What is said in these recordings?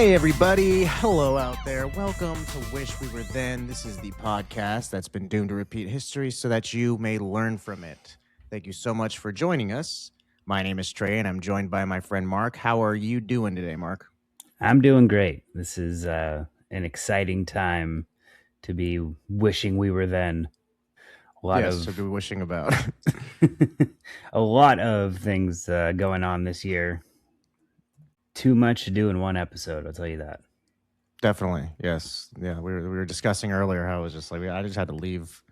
Hey everybody, hello out there. Welcome to Wish We Were Then. This is the podcast that's been doomed to repeat history so that you may learn from it. Thank you so much for joining us. My name is Trey and I'm joined by my friend Mark. How are you doing today, Mark? I'm doing great. This is an exciting time to be wishing we were then. To be wishing about. A lot of things going on this year. Too much to do in one episode, I'll tell you that. Definitely, yes. Yeah, we were discussing earlier how it was just like I just had to leave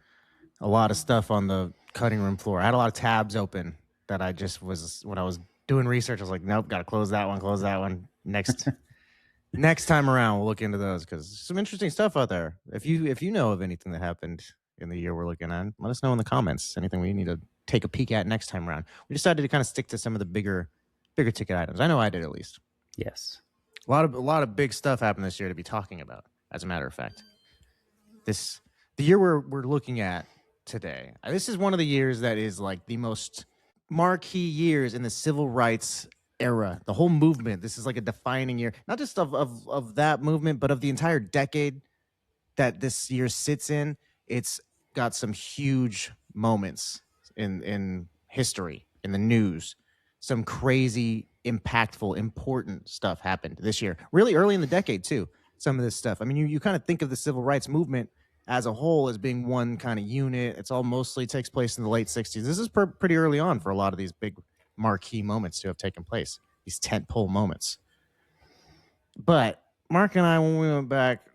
a lot of stuff on the cutting room floor. I had a lot of tabs open that I just was, when I was doing research, I was like, nope, got to close that one. Next time around, we'll look into those because some interesting stuff out there. If you know of anything that happened in the year we're looking at, let us know in the comments. Anything we need to take a peek at next time around. We decided to kind of stick to some of the bigger ticket items. I know I did, at least. Yes. A lot of big stuff happened this year to be talking about, as a matter of fact. The year we're looking at today, this is one of the years that is like the most marquee years in the civil rights era. The whole movement, this is like a defining year, not just of that movement, but of the entire decade that this year sits in. It's got some huge moments in history, in the news. Some crazy, impactful, important stuff happened this year. Really early in the decade, too, some of this stuff. I mean, you kind of think of the civil rights movement as a whole as being one kind of unit. It's all mostly takes place in the late 60s. This is pretty early on for a lot of these big marquee moments to have taken place, these tentpole moments. But Mark and I, when we went back,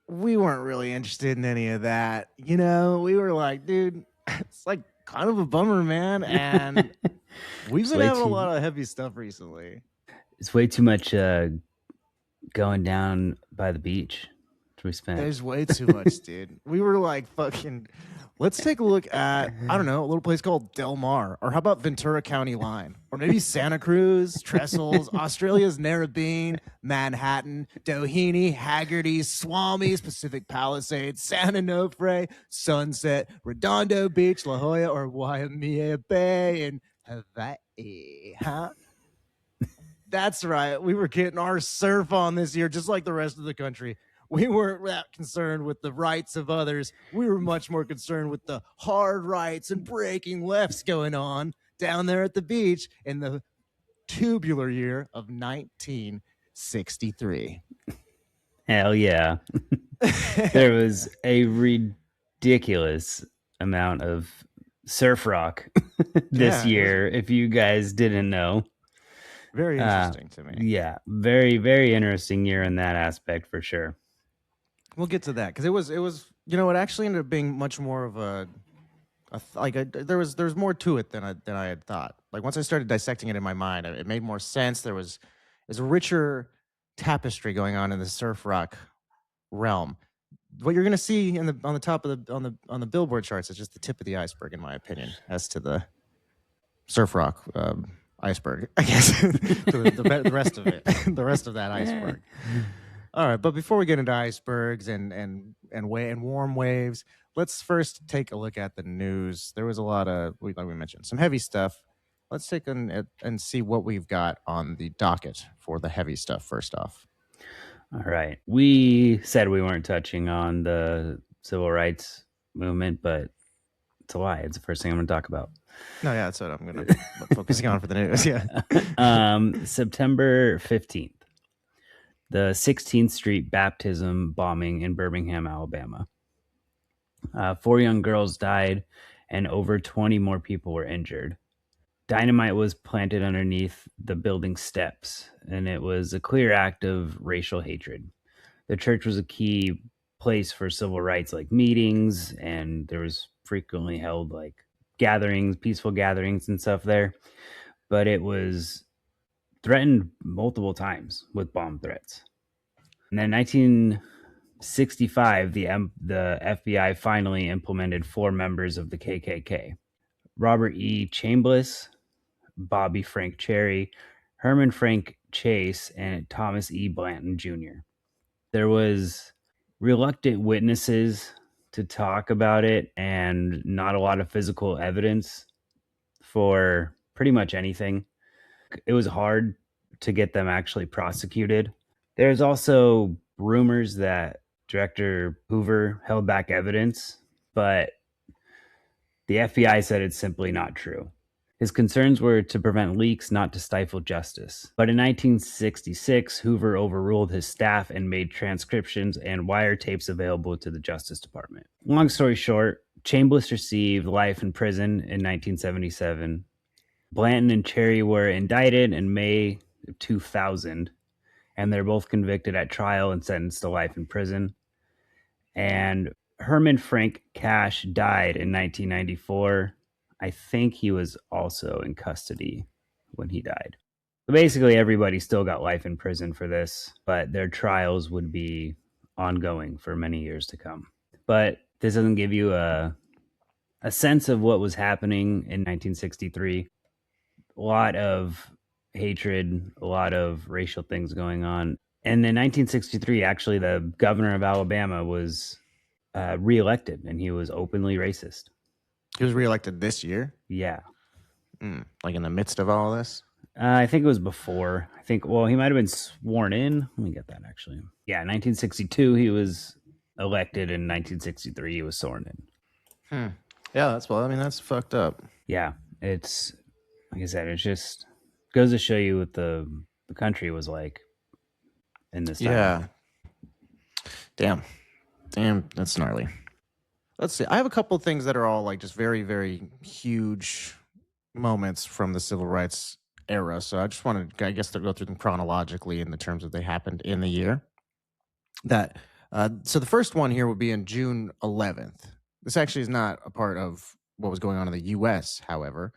we weren't really interested in any of that. You know, we were like, dude, it's like kind of a bummer, man. And we've been having a lot of heavy stuff recently. It's way too much going down by the beach. We spent. There's way too much, dude. We were like, fucking, let's take a look at, I don't know, a little place called Del Mar. Or how about Ventura County Line? Or maybe Santa Cruz, Trestles, Australia's Narrabeen, Manhattan, Doheny, Haggerty, Swamis, Pacific Palisades, San Onofre, Sunset, Redondo Beach, La Jolla, or Waimea Bay in Hawaii. Huh? That's right. We were getting our surf on this year, just like the rest of the country. We weren't that concerned with the rights of others. We were much more concerned with the hard rights and breaking lefts going on down there at the beach in the tubular year of 1963. Hell yeah. There was a ridiculous amount of surf rock this year, if you guys didn't know. Very interesting to me. Yeah, very, very interesting year in that aspect for sure. We'll get to that because it was it actually ended up being much more of there was more to it than I had thought. Like once I started dissecting it in my mind, it made more sense. There's a richer tapestry going on in the surf rock realm. What you're going to see on the top of the Billboard charts is just the tip of the iceberg, in my opinion, as to the surf rock iceberg. I guess the rest of it, the rest of that iceberg. All right, but before we get into icebergs and warm waves, let's first take a look at the news. There was a lot of, like we mentioned, some heavy stuff. Let's take and see what we've got on the docket for the heavy stuff first off. All right. We said we weren't touching on the civil rights movement, but it's a lie. It's the first thing I'm going to talk about. No, yeah, that's what I'm going to be focusing on for the news. Yeah. September 15th. The 16th Street baptism bombing in Birmingham, Alabama. 4 young girls died and over 20 more people were injured. Dynamite was planted underneath the building steps, and it was a clear act of racial hatred. The church was a key place for civil rights, like meetings, and there was frequently held like gatherings, peaceful gatherings and stuff there. But it was threatened multiple times with bomb threats. And then 1965, the FBI finally implemented 4 members of the KKK. Robert E. Chambliss, Bobby Frank Cherry, Herman Frank Chase, and Thomas E. Blanton Jr. There was reluctant witnesses to talk about it and not a lot of physical evidence for pretty much anything. It was hard to get them actually prosecuted. There's also rumors that Director Hoover held back evidence, but the FBI said it's simply not true. His concerns were to prevent leaks, not to stifle justice. But in 1966, Hoover overruled his staff and made transcriptions and wiretapes available to the Justice Department. Long story short, Chambliss received life in prison in 1977. Blanton and Cherry were indicted in May of 2000, and they're both convicted at trial and sentenced to life in prison. And Herman Frank Cash died in 1994. I think he was also in custody when he died. So basically, everybody still got life in prison for this, but their trials would be ongoing for many years to come. But this doesn't give you a sense of what was happening in 1963. A lot of hatred, a lot of racial things going on. And in 1963, actually, the governor of Alabama was reelected, and he was openly racist. He was reelected this year? Yeah. Like in the midst of all this? I think it was before. He might have been sworn in. Let me get that, actually. Yeah, 1962, he was elected. In 1963, he was sworn in. Yeah, that's fucked up. Yeah, it's, like I said, it just goes to show you what the country was like in this time. Yeah. Damn, that's gnarly. Let's see. I have a couple of things that are all like just very, very huge moments from the civil rights era. So I just wanted, I guess, to go through them chronologically in the terms of they happened in the year. So the first one here would be in June 11th. This actually is not a part of what was going on in the U.S., however,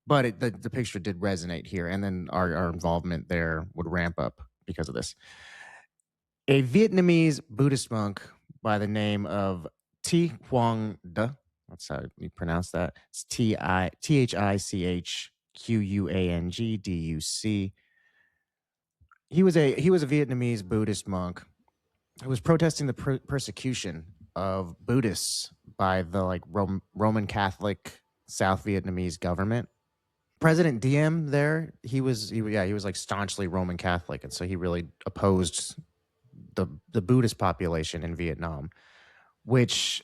but the picture did resonate here, and then our involvement there would ramp up because of this. A Vietnamese Buddhist monk by the name of Thi Quang Duc, that's how you pronounce that. It's Thichquangduc. He was a Vietnamese Buddhist monk who was protesting the persecution of Buddhists by the Roman Catholic South Vietnamese government. President Diem there, he was like staunchly Roman Catholic, and so he really opposed the Buddhist population in Vietnam, which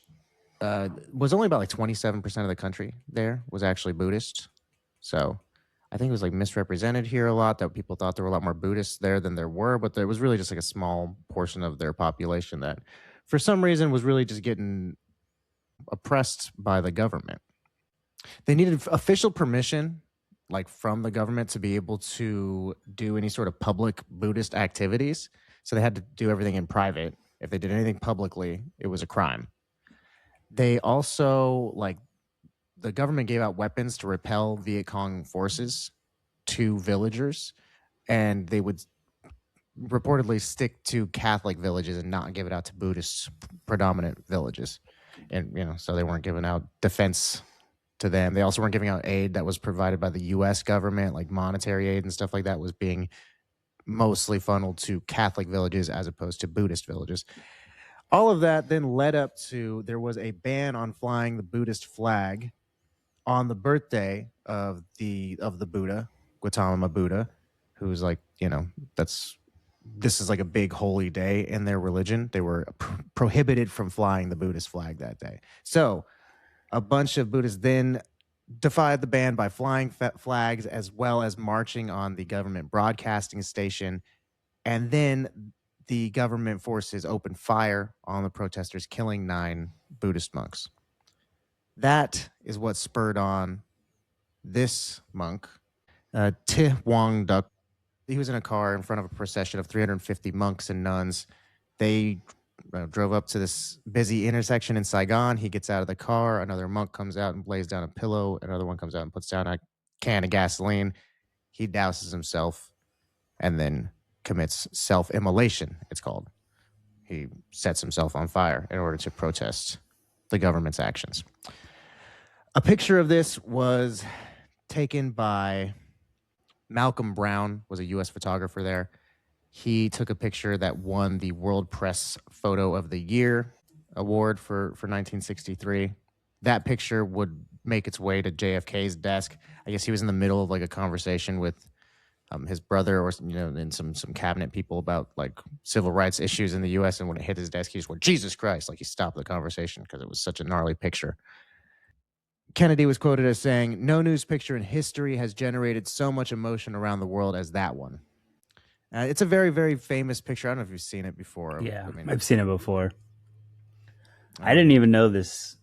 was only about like 27% of the country there was actually Buddhist. So I think it was like misrepresented here a lot, that people thought there were a lot more Buddhists there than there were, but there was really just like a small portion of their population that for some reason was really just getting oppressed by the government. They needed official permission like from the government to be able to do any sort of public Buddhist activities. So they had to do everything in private. If they did anything publicly, it was a crime. They also, the government gave out weapons to repel Viet Cong forces to villagers, and they would reportedly stick to Catholic villages and not give it out to Buddhist predominant villages. And, so they weren't giving out defense to them. They also weren't giving out aid that was provided by the U.S. government, like monetary aid and stuff like that was being mostly funneled to Catholic villages as opposed to Buddhist villages. All of that then led up to there was a ban on flying the Buddhist flag on the birthday of the Buddha, Gautama Buddha, who's this is like a big holy day in their religion. They were prohibited from flying the Buddhist flag that day. So a bunch of Buddhists then defied the ban by flying flags as well as marching on the government broadcasting station. And then the government forces opened fire on the protesters, killing 9 Buddhist monks. That is what spurred on this monk, Thi Quang Duc. He was in a car in front of a procession of 350 monks and nuns. They drove up to this busy intersection in Saigon. He gets out of the car. Another monk comes out and lays down a pillow. Another one comes out and puts down a can of gasoline. He douses himself and then commits self-immolation, it's called. He sets himself on fire in order to protest the government's actions. A picture of this was taken by Malcolm Brown, was a U.S. photographer there. He took a picture that won the World Press Photo of the Year award for 1963. That picture would make its way to JFK's desk. I guess he was in the middle of like a conversation with his brother, or and some cabinet people about like civil rights issues in the U.S. And when it hit his desk, he just went, "Jesus Christ!" Like he stopped the conversation because it was such a gnarly picture. Kennedy was quoted as saying, "No news picture in history has generated so much emotion around the world as that one." It's a very, very famous picture. I don't know if you've seen it before. Yeah, I mean, I've seen it before. I didn't even know this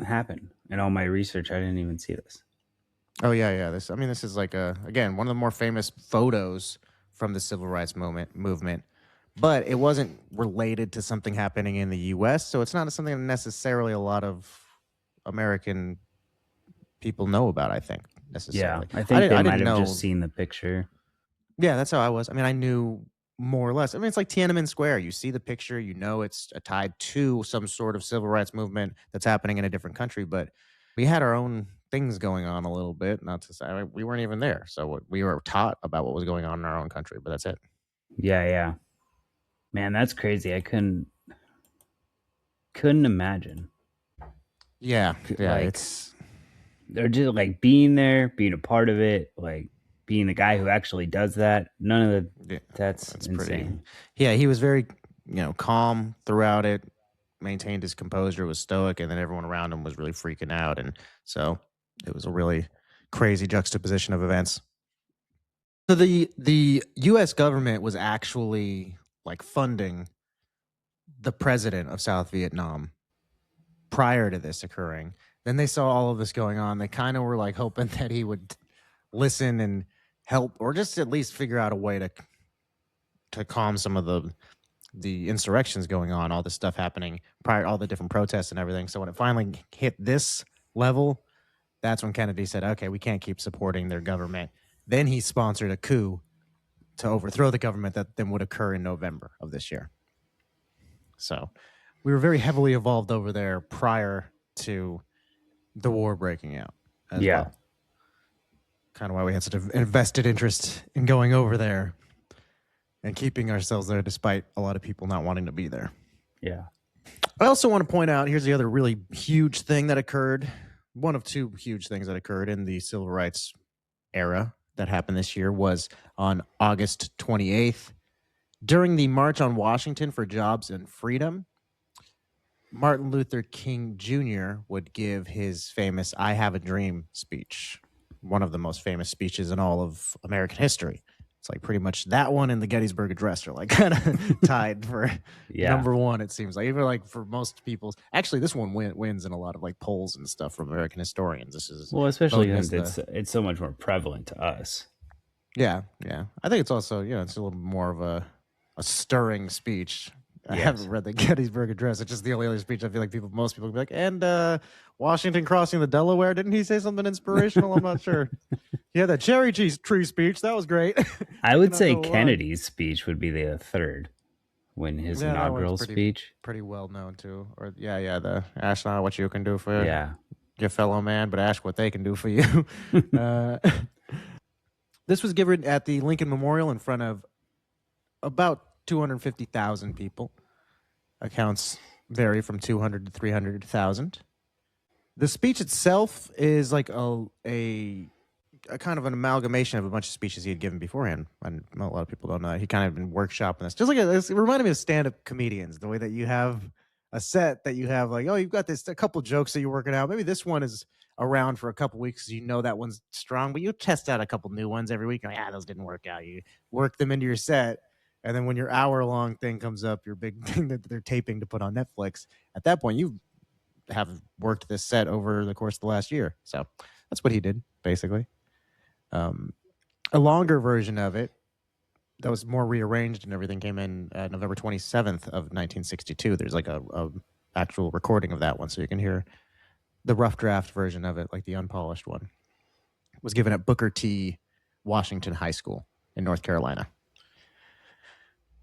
happened. In all my research, I didn't even see this. Oh yeah. This is like again one of the more famous photos from the civil rights movement, but it wasn't related to something happening in the U.S., so it's not something that necessarily a lot of American people know about. I think Yeah, necessarily. I think they I might didn't have know. just seen the picture. Yeah, that's how I was. I mean, I knew more or less. I mean, it's like Tiananmen Square. You see the picture, you know it's tied to some sort of civil rights movement that's happening in a different country, but we had our own things going on a little bit. Not to say, I mean, we weren't even there, so we were taught about what was going on in our own country, but that's it. Yeah. Man, that's crazy. I couldn't imagine. Yeah, Like, it's they're just like being there, being a part of it, like being the guy who actually does that. None of that's it's insane. pretty. Yeah, he was very calm throughout it, maintained his composure, was stoic, and then everyone around him was really freaking out, and so it was a really crazy juxtaposition of events. So the U.S. government was actually like funding the president of South Vietnam prior to this occurring. Then they saw all of this going on. They kind of were like hoping that he would listen and help, or just at least figure out a way to calm some of the insurrections going on, all this stuff happening prior, all the different protests and everything. So when it finally hit this level, that's when Kennedy said, "Okay, we can't keep supporting their government." Then he sponsored a coup to overthrow the government that then would occur in November of this year. So we were very heavily involved over there prior to the war breaking out as well. Kind of why we had such an invested interest in going over there and keeping ourselves there despite a lot of people not wanting to be there. Yeah. I also want to point out, here's the other really huge thing that occurred. One of two huge things that occurred in the civil rights era that happened this year was on August 28th. During the March on Washington for Jobs and Freedom, Martin Luther King Jr. would give his famous "I Have a Dream" speech, one of the most famous speeches in all of American history. It's like pretty much that one and the Gettysburg Address are like kind of tied for number one, it seems like. Even like for most people's, actually this one wins in a lot of like polls and stuff from American historians. This is especially because it's so much more prevalent to us. Yeah. I think it's also, it's a little more of a stirring speech. I haven't read the Gettysburg Address. It's just the only other speech I feel like most people would be like, and Washington crossing the Delaware. Didn't he say something inspirational? I'm not sure. Yeah, that cherry tree speech. That was great. I would say Kennedy's speech would be the third when his inaugural speech. Pretty well known too. Or the ask not what you can do for your fellow man, but ask what they can do for you. This was given at the Lincoln Memorial in front of about 250,000 people. Accounts vary from 200 to 300,000. The speech itself is like a kind of an amalgamation of a bunch of speeches he had given beforehand. And a lot of people don't know. He kind of been workshopping this. Just like it reminded me of stand-up comedians, the way that you have a set that you have like, oh, you've got a couple jokes that you're working out. Maybe this one is around for a couple weeks because you know that one's strong, but you test out a couple new ones every week. Like, those didn't work out. You work them into your set. And then when your hour-long thing comes up, your big thing that they're taping to put on Netflix, at that point, you have worked this set over the course of the last year. So that's what he did, basically. A longer version of it that was more rearranged and everything came in November 27th of 1962. There's like a actual recording of that one, so you can hear the rough draft version of it, like the unpolished one. It was given at Booker T. Washington High School in North Carolina.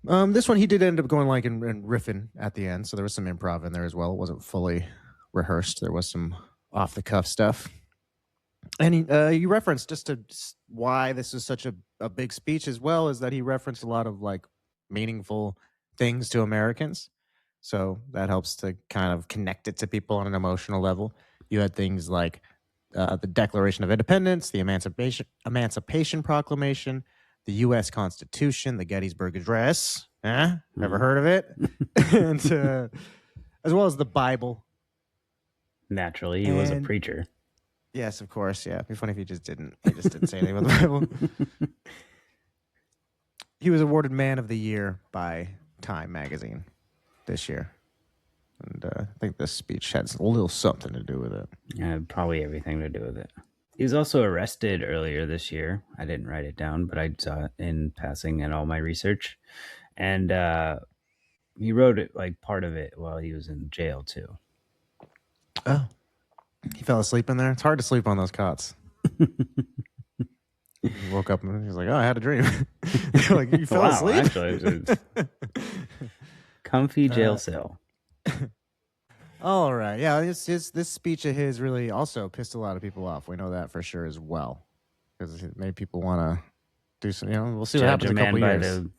This one he did end up going like and riffing at the end, so there was some improv in there as well. It wasn't fully rehearsed. There was some off-the-cuff stuff. And he referenced just why this is such a big speech as well, is that he referenced a lot of like meaningful things to Americans. So that helps to kind of connect it to people on an emotional level. You had things like the Declaration of Independence, the Emancipation Proclamation, the U.S. Constitution, the Gettysburg Address. Ever heard of it? And as well as the Bible. Naturally, he was a preacher. Yes, of course. Yeah, it'd be funny if he just didn't say anything about the Bible. He was awarded Man of the Year by Time magazine this year. And I think this speech had a little something to do with it. Yeah, probably everything to do with it. He was also arrested earlier this year. I didn't write it down, but I saw it in passing in all my research. And he wrote it, like part of it, while he was in jail too. Oh, he fell asleep in there. It's hard to sleep on those cots. He woke up and he was like, "Oh, I had a dream." Like, you fell asleep. Actually, it was comfy jail cell. All right, yeah. This speech of his really also pissed a lot of people off. We know that for sure as well, because it made people want to do some. We'll see what happens in a couple years. By the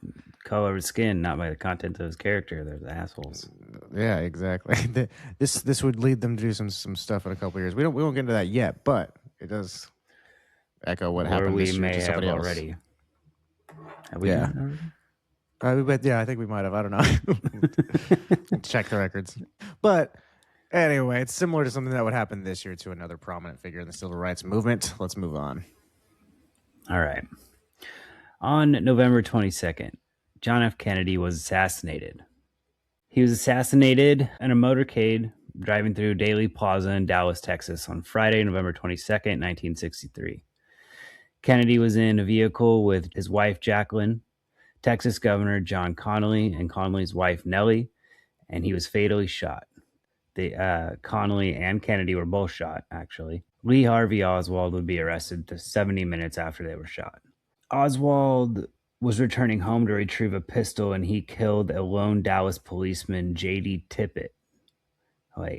color of his skin, not by the content of his character. They're the assholes. Yeah, exactly. This would lead them to do some stuff in a couple years. We won't get into that yet, but it does echo what happened this year to somebody else. Already. Have we done it already? I think we might have. I don't know. Check the records. But anyway, it's similar to something that would happen this year to another prominent figure in the civil rights movement. Let's move on. All right. On November 22nd, John F. Kennedy was assassinated. He was assassinated in a motorcade driving through Daley Plaza in Dallas, Texas on Friday, November 22nd, 1963. Kennedy was in a vehicle with his wife, Jacqueline, Texas Governor John Connally, and Connally's wife, Nellie, and he was fatally shot. Connally and Kennedy were both shot, actually. Lee Harvey Oswald would be arrested 70 minutes after they were shot. Oswald was returning home to retrieve a pistol, and he killed a lone Dallas policeman, J.D. Tippit,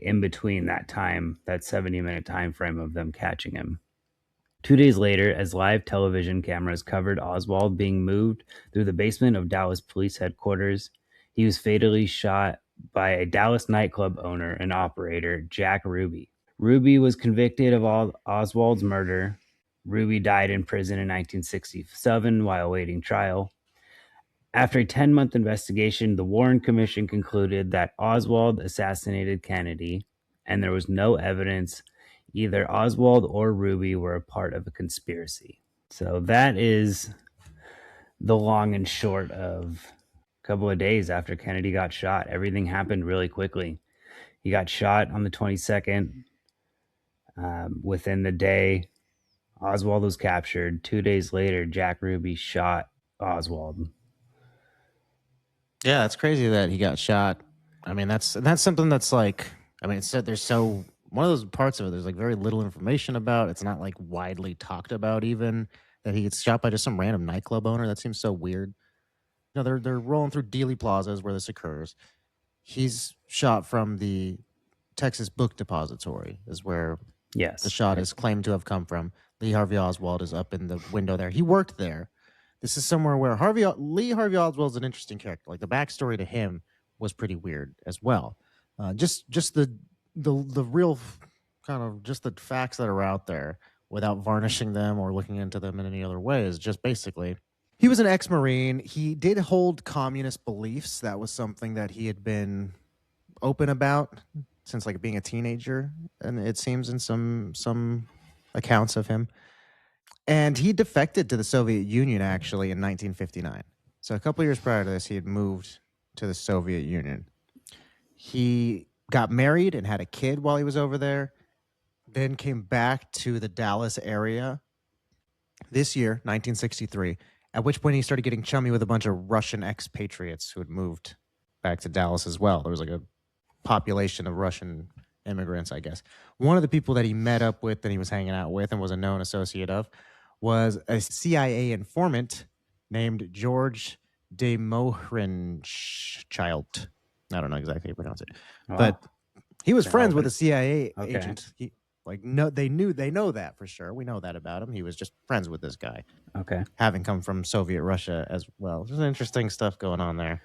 in between that 70-minute time frame of them catching him. 2 days later, as live television cameras covered Oswald being moved through the basement of Dallas Police Headquarters, he was fatally shot by a Dallas nightclub owner and operator, Jack Ruby. Ruby was convicted of Oswald's murder. Ruby died in prison in 1967 while awaiting trial. After a 10-month investigation, the Warren Commission concluded that Oswald assassinated Kennedy, and there was no evidence either Oswald or Ruby were a part of a conspiracy. So that is the long and short of a couple of days after Kennedy got shot. Everything happened really quickly. He got shot on the 22nd. Within the day, Oswald was captured. 2 days later, Jack Ruby shot Oswald. Yeah, it's crazy that he got shot. I mean, that's something that's like, I mean, it's there's so one of those parts of it. There's like very little information about. It's not like widely talked about even that he gets shot by just some random nightclub owner. That seems so weird. They're rolling through Dealey Plazas where this occurs. He's shot from the Texas Book Depository, is where the shot is claimed to have come from. Lee Harvey Oswald is up in the window there. He worked there. This is somewhere where Lee Harvey Oswald is an interesting character. Like, the backstory to him was pretty weird as well. Just the real kind of just the facts that are out there without varnishing them or looking into them in any other way is just basically, he was an ex-Marine. He did hold communist beliefs. That was something that he had been open about since like being a teenager, and it seems in some accounts of him. And he defected to the Soviet Union actually in 1959. So a couple of years prior to this, he had moved to the Soviet Union. He got married and had a kid while he was over there, then came back to the Dallas area this year, 1963, at which point he started getting chummy with a bunch of Russian expatriates who had moved back to Dallas as well. There was like a population of Russian immigrants, I guess. One of the people that he met up with that he was hanging out with and was a known associate of was a CIA informant named George de Mohrenschildt. I don't know exactly how you pronounce it, but he was friends with a CIA agent. They know that for sure. We know that about him. He was just friends with this guy. Okay. Having come from Soviet Russia as well. There's interesting stuff going on there.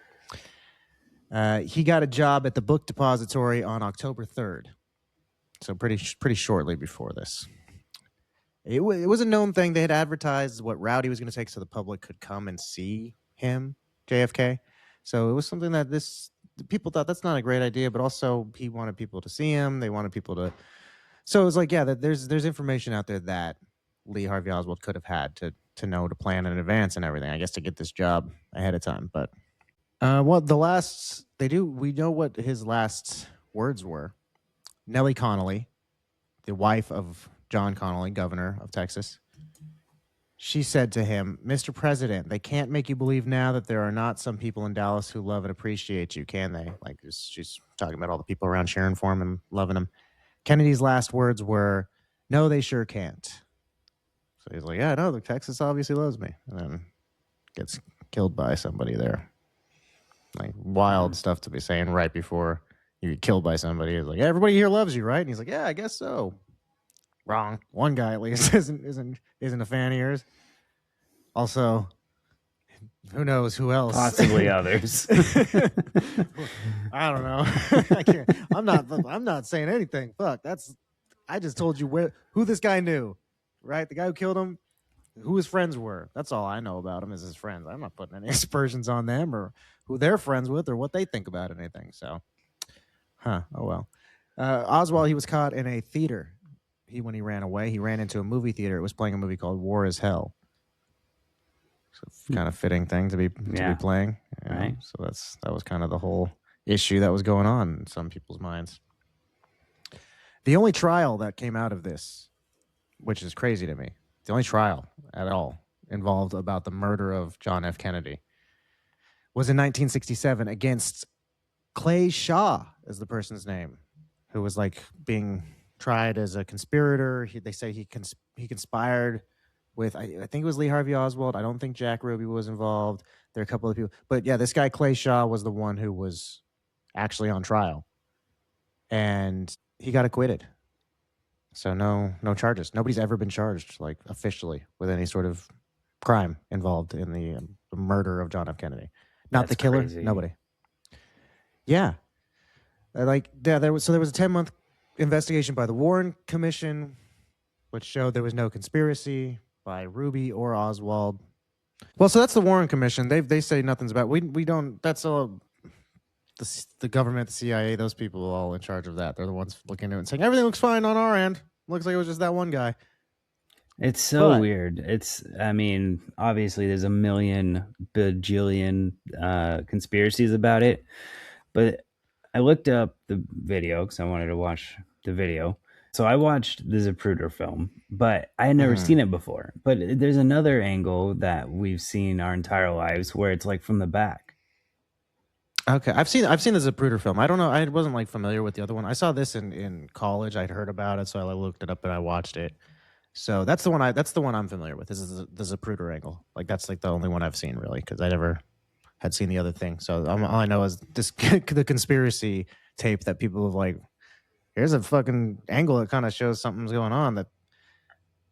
He got a job at the book depository on October 3rd. So pretty shortly before this. It was a known thing. They had advertised what route he was going to take so the public could come and see him, JFK. So it was something that people thought that's not a great idea, but also he wanted people to see him. They wanted people to. So it was like, yeah, that there's information out there that Lee Harvey Oswald could have had to know to plan in advance and everything. I guess to get this job ahead of time. But we know what his last words were. Nellie Connolly, the wife of John Connolly, governor of Texas, she said to him, "Mr. President, they can't make you believe now that there are not some people in Dallas who love and appreciate you, can they?" Like, she's talking about all the people around cheering for him and loving him. Kennedy's last words were, "No, they sure can't." So he's like, "Yeah, no, the Texas obviously loves me," and then gets killed by somebody there. Like, wild stuff to be saying right before you get killed by somebody. He's like, "Yeah, everybody here loves you, right?" And he's like, "Yeah, I guess so." Wrong. One guy at least isn't a fan of yours. Also, who knows who else? Possibly others. I don't know. I'm not saying anything. Fuck. I just told you who this guy knew, right? The guy who killed him, who his friends were. That's all I know about him is his friends. I'm not putting any aspersions on them or who they're friends with or what they think about anything. So, oh well. Oswald, he was caught in a theater. When he ran away, he ran into a movie theater. It was playing a movie called War is Hell. So kind of fitting thing to be playing. Right. So that was kind of the whole issue that was going on in some people's minds. The only trial that came out of this, which is crazy to me, the only trial at all involved about the murder of John F. Kennedy was in 1967 against Clay Shaw, is the person's name, who was like being tried as a conspirator. They say he conspired with, I think it was Lee Harvey Oswald. I don't think Jack Ruby was involved. There are a couple of people. But yeah, this guy Clay Shaw was the one who was actually on trial. And he got acquitted. So no charges. Nobody's ever been charged, like, officially with any sort of crime involved in the murder of John F. Kennedy. Not the killer. Crazy. Nobody. Yeah. There was a 10-month investigation by the Warren Commission, which showed there was no conspiracy by Ruby or Oswald. Well, so that's the Warren Commission. They say nothing's about. We don't. That's all. The government, the CIA, those people are all in charge of that. They're the ones looking into it and saying everything looks fine on our end. Looks like it was just that one guy. It's so weird. Obviously there's a million bajillion conspiracies about it, but I looked up the video because I wanted to watch the video. So I watched the Zapruder film, but I had never seen it before. But there's another angle that we've seen our entire lives where it's like from the back. Okay, I've seen the Zapruder film. I don't know. I wasn't like familiar with the other one. I saw this in college. I'd heard about it, so I looked it up and I watched it. So that's the one I'm familiar with. This is the Zapruder angle. Like, that's like the only one I've seen, really, because I never had seen the other thing. So all I know is this the conspiracy tape that people have like, here's a fucking angle that kind of shows something's going on that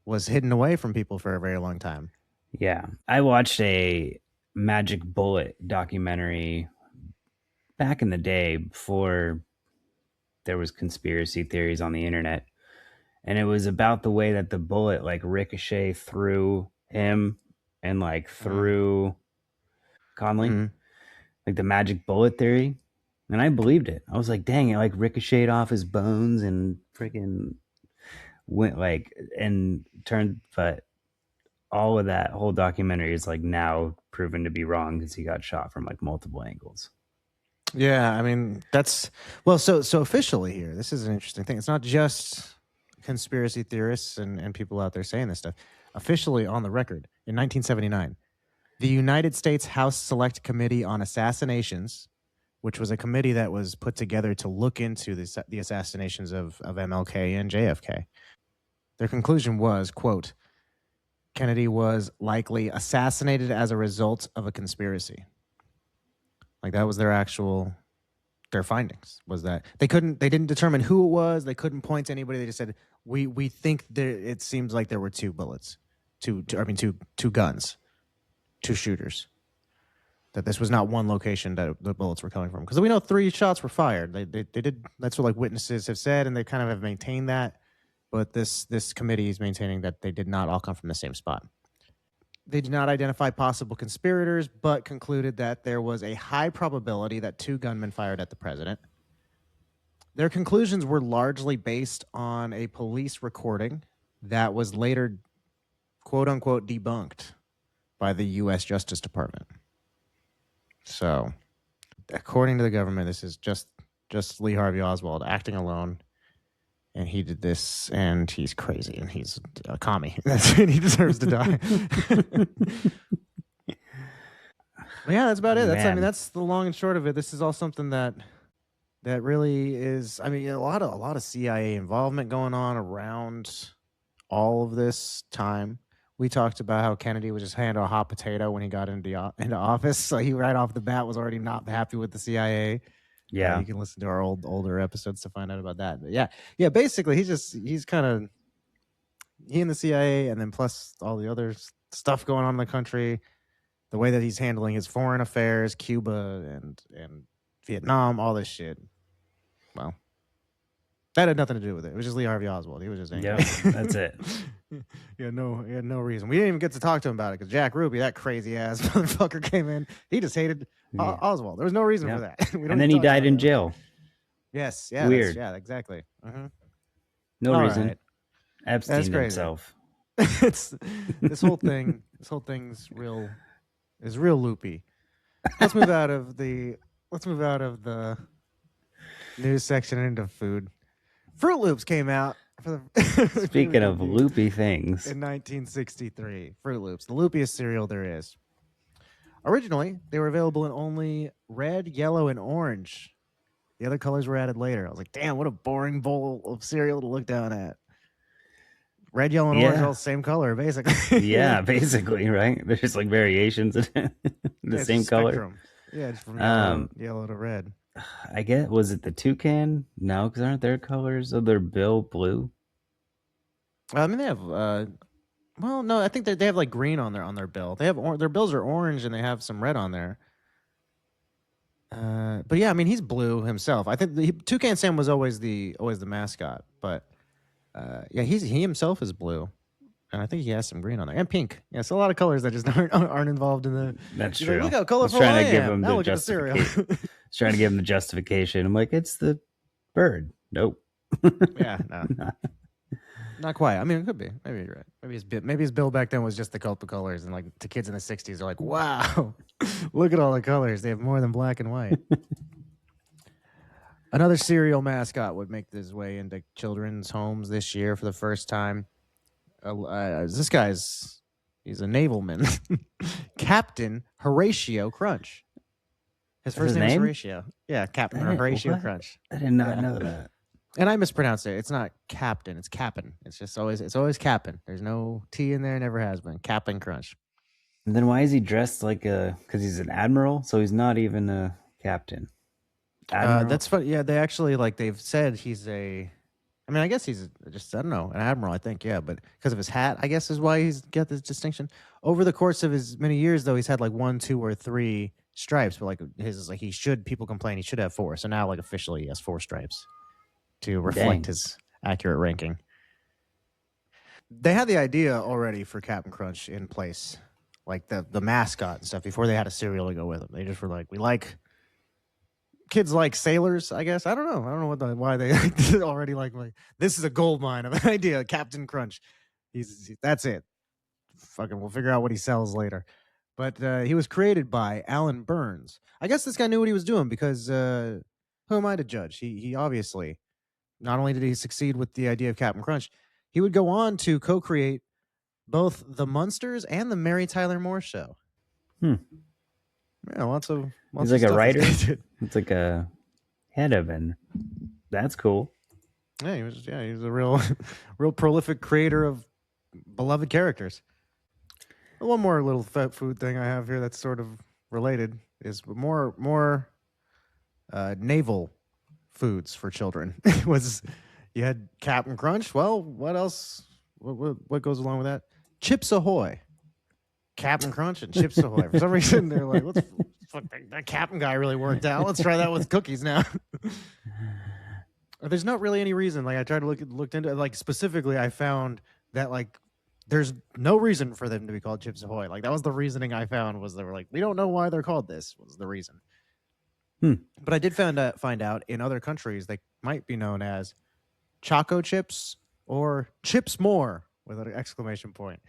was hidden away from people for a very long time. Yeah. I watched a Magic Bullet documentary back in the day before there was conspiracy theories on the internet. And it was about the way that the bullet like ricochet through him and like through Conley, like the magic bullet theory. And I believed it. I was like, dang, it like ricocheted off his bones and freaking went like and turned. But all of that whole documentary is like now proven to be wrong because he got shot from like multiple angles. Yeah, I mean, that's well, so officially here, this is an interesting thing. It's not just conspiracy theorists and people out there saying this stuff. Officially on the record, in 1979, the United States House Select Committee on Assassinations, which was a committee that was put together to look into the assassinations of MLK and JFK, their conclusion was, quote, Kennedy was likely assassinated as a result of a conspiracy. Like, that was their findings, was that they didn't determine who it was. They couldn't point to anybody. They just said, we think it seems like there were two bullets, two guns, two shooters. That this was not one location that the bullets were coming from. Because we know 3 shots were fired. They did, that's what like witnesses have said, and they kind of have maintained that. but this committee is maintaining that they did not all come from the same spot. They did not identify possible conspirators, but concluded that there was a high probability that 2 gunmen fired at the president. Their conclusions were largely based on a police recording that was later, quote unquote, debunked by the U.S. Justice Department. So, according to the government, this is just Lee Harvey Oswald acting alone, and he did this, and he's crazy, and he's a commie. And he deserves to die. But yeah, that's about it. That's the long and short of it. This is all something that really is. I mean, a lot of CIA involvement going on around all of this time. We talked about how Kennedy was just handing a hot potato when he got into office. So he right off the bat was already not happy with the CIA. Yeah, you can listen to our older episodes to find out about that. But yeah. Basically, he's kind of he and the CIA, and then plus all the other stuff going on in the country. The way that he's handling his foreign affairs, Cuba and Vietnam, all this shit. Well, that had nothing to do with it. It was just Lee Harvey Oswald. He was just angry. Yeah, that's it. He had no reason. We didn't even get to talk to him about it because Jack Ruby, that crazy ass motherfucker, came in. He just hated Oswald. There was no reason for that. And then he died in jail. Yes. Yeah. Weird. Yeah. Exactly. No all reason. Right. Epstein himself. This whole thing's real loopy. Let's move out of the news section into food. Froot Loops came out for the Speaking of loopy things, in 1963. Froot Loops, the loopiest cereal there is. Originally, they were available in only red, yellow, and orange. The other colors were added later. I was like, damn, what a boring bowl of cereal to look down at. Red, yellow, and orange are all the same color, basically. Yeah, basically, right? There's just like variations in the same color. Spectrum. Yeah, it's from yellow to red. I get. Was it the toucan? No, because aren't their colors of their bill blue? I mean, they have. Well, no, I think they have like green on their bill. They have their bills are orange and they have some red on there. But yeah, I mean, he's blue himself. I think the Toucan Sam was always the mascot, but yeah, he himself is blue, and I think he has some green on there and pink. Yeah, so a lot of colors that just aren't involved in the. That's true. Like, look how colorful I am. Now look at the cereal. I was trying to give him the justification. I'm like, it's the bird. Nope. Yeah, no. Not quite. I mean, it could be. Maybe you're right. Maybe his bill back then was just the colors, and like to kids in the '60s, they're like, "Wow, look at all the colors. They have more than black and white." Another cereal mascot would make his way into children's homes this year for the first time. This he's a navalman, Captain Horatio Crunch. His first name is Horatio. Yeah, Captain Horatio Crunch. I did not know that. And I mispronounced it. It's not Captain. It's Cap'n. It's always Cap'n. There's no T in there. Never has been. Captain Crunch. And then why is he dressed like because he's an admiral? So he's not even a captain. That's funny. Yeah, they actually they've said he's a. I mean, I guess he's just I don't know, an admiral. I think but because of his hat, I guess is why he's got this distinction. Over the course of his many years, though, he's had 1, 2, or 3 stripes. But his is people complain he should have 4. So now officially he has 4 stripes to reflect his accurate ranking. They had the idea already for Captain Crunch in place, like the mascot and stuff, before they had a cereal to go with them. They just were like, we like kids like sailors, I guess. I don't know why they already like this is a gold mine of an idea, Captain Crunch. That's it. Fucking, we'll figure out what he sells later. But he was created by Alan Burns. I guess this guy knew what he was doing because who am I to judge? He obviously. Not only did he succeed with the idea of Captain Crunch, he would go on to co-create both the Munsters and the Mary Tyler Moore Show. Yeah, lots of he's like a writer. It's like a head of an. That's cool. Yeah, he was a real prolific creator of beloved characters. One more little food thing I have here that's sort of related is more naval foods for children. You had Captain Crunch. Well, what else? What goes along with that? Chips Ahoy. Captain Crunch and Chips Ahoy. For some reason, they're like, that Captain guy really worked out. Let's try that with cookies now. There's not really any reason. Like I tried to looked into it. Like specifically, I found that like there's no reason for them to be called Chips Ahoy. Like that was the reasoning I found was they were like we don't know why they're called this was the reason. But I did find out in other countries they might be known as Choco Chips or Chips More with an exclamation point.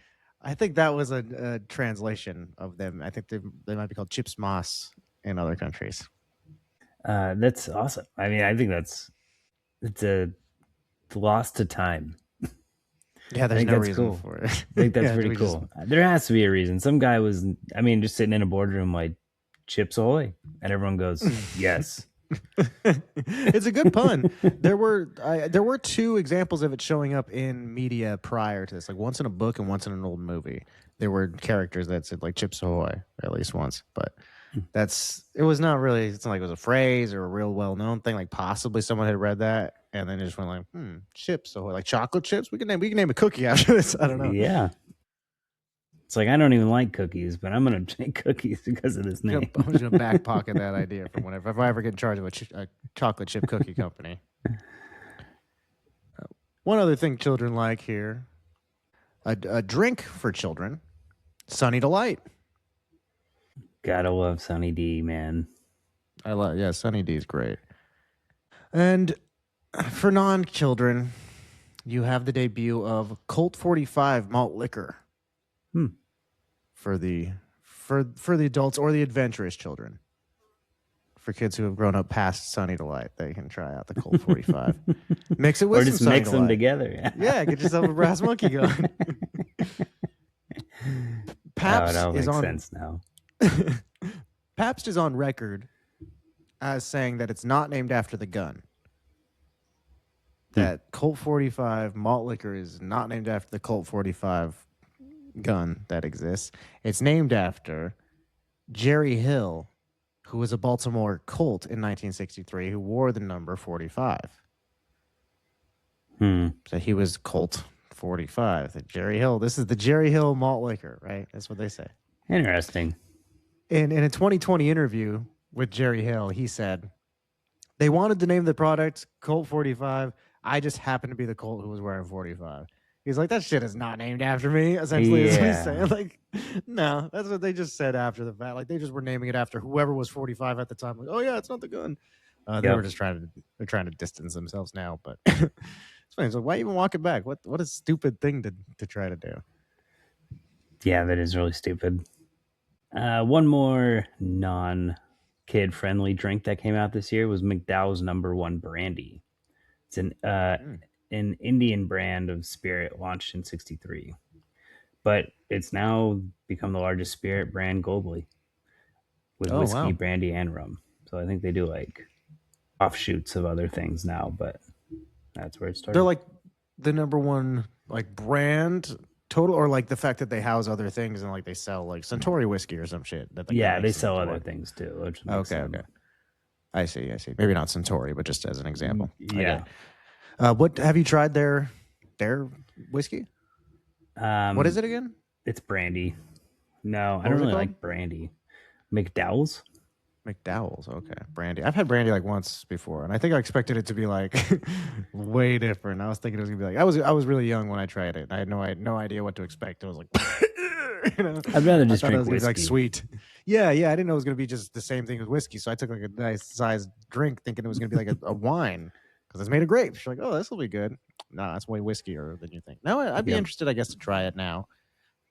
I think that was a translation of them. I think they might be called Chips Mas in other countries. That's awesome. I mean, I think it's a loss to time. Yeah, there's no reason cool. for it. I think that's pretty cool. There has to be a reason. Some guy was, I mean, just sitting in a boardroom like Chips Ahoy, and everyone goes, yes. It's a good pun. There were two examples of it showing up in media prior to this, like once in a book and once in an old movie. There were characters that said like Chips Ahoy at least once, but it was not really. It's not like it was a phrase or a real well known thing. Like possibly someone had read that and then it just went like, Chips Ahoy, like chocolate chips. We can name a cookie after this. I don't know. Yeah. It's like I don't even like cookies, but I'm gonna make cookies because of this name. I'm just gonna back pocket that idea from whenever if I ever get in charge of a chocolate chip cookie company. One other thing children like here, a drink for children, Sunny Delight. Gotta love Sunny D, man. Sunny D is great. And for non-children, you have the debut of Colt 45 malt liquor. For the adults or the adventurous children. For kids who have grown up past Sunny Delight, they can try out the Colt 45. Mix it with or just some mix Sunny them Delight. together. Yeah, get yourself a brass monkey going. Pabst makes sense now. Pabst is on record as saying that it's not named after the gun. That Colt 45 malt liquor is not named after the Colt 45 gun that exists. It's named after Jerry Hill, who was a Baltimore Colt in 1963 who wore the number 45. So he was Colt 45. The Jerry Hill. This is the Jerry Hill malt liquor, right? That's what they say. Interesting. In a 2020 interview with Jerry Hill, he said, they wanted to name the product Colt 45. I just happened to be the Colt who was wearing 45. He's like, that shit is not named after me, essentially, is what he's saying. Like, no, that's what they just said after the fact. Like, they just were naming it after whoever was 45 at the time. Like, oh, yeah, it's not the gun. They were just trying to distance themselves now. But it's funny. So why even walk it back? What a stupid thing to try to do. Yeah, that is really stupid. One more non-kid-friendly drink that came out this year was McDowell's number 1 brandy. It's an Indian brand of spirit launched in 1963, but it's now become the largest spirit brand globally with whiskey, brandy, and rum. So I think they do like offshoots of other things now, but that's where it started. They're like the number 1 like brand total, or like the fact that they house other things and like they sell like Suntory whiskey or some shit. They sell other things too. Okay. I see. Maybe not Suntory, but just as an example. Yeah. What have you tried their whiskey? What is it again? It's brandy. No, I don't really like brandy. McDowell's. Okay, brandy. I've had brandy like once before, and I think I expected it to be like way different. I was thinking it was gonna be like I was really young when I tried it. I had no idea what to expect. I was like, I'd rather just drink it was whiskey. Like sweet. Yeah. I didn't know it was gonna be just the same thing as whiskey, so I took like a nice sized drink, thinking it was gonna be like a wine. Because it's made of grapes. You're like, oh, this will be good. No, that's way whiskier than you think. No, I'd be interested, I guess, to try it now.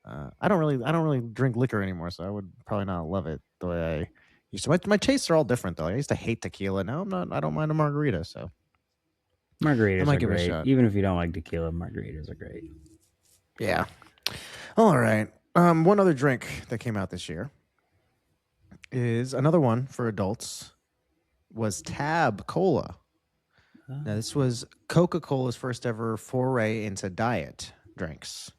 I don't really drink liquor anymore, so I would probably not love it the way I used to. My tastes are all different though. I used to hate tequila. Now I don't mind a margarita. So margaritas are great. Even if you don't like tequila, margaritas are great. Yeah. All right. One other drink that came out this year is another one for adults. Was Tab Cola. Now, this was Coca-Cola's first ever foray into diet drinks.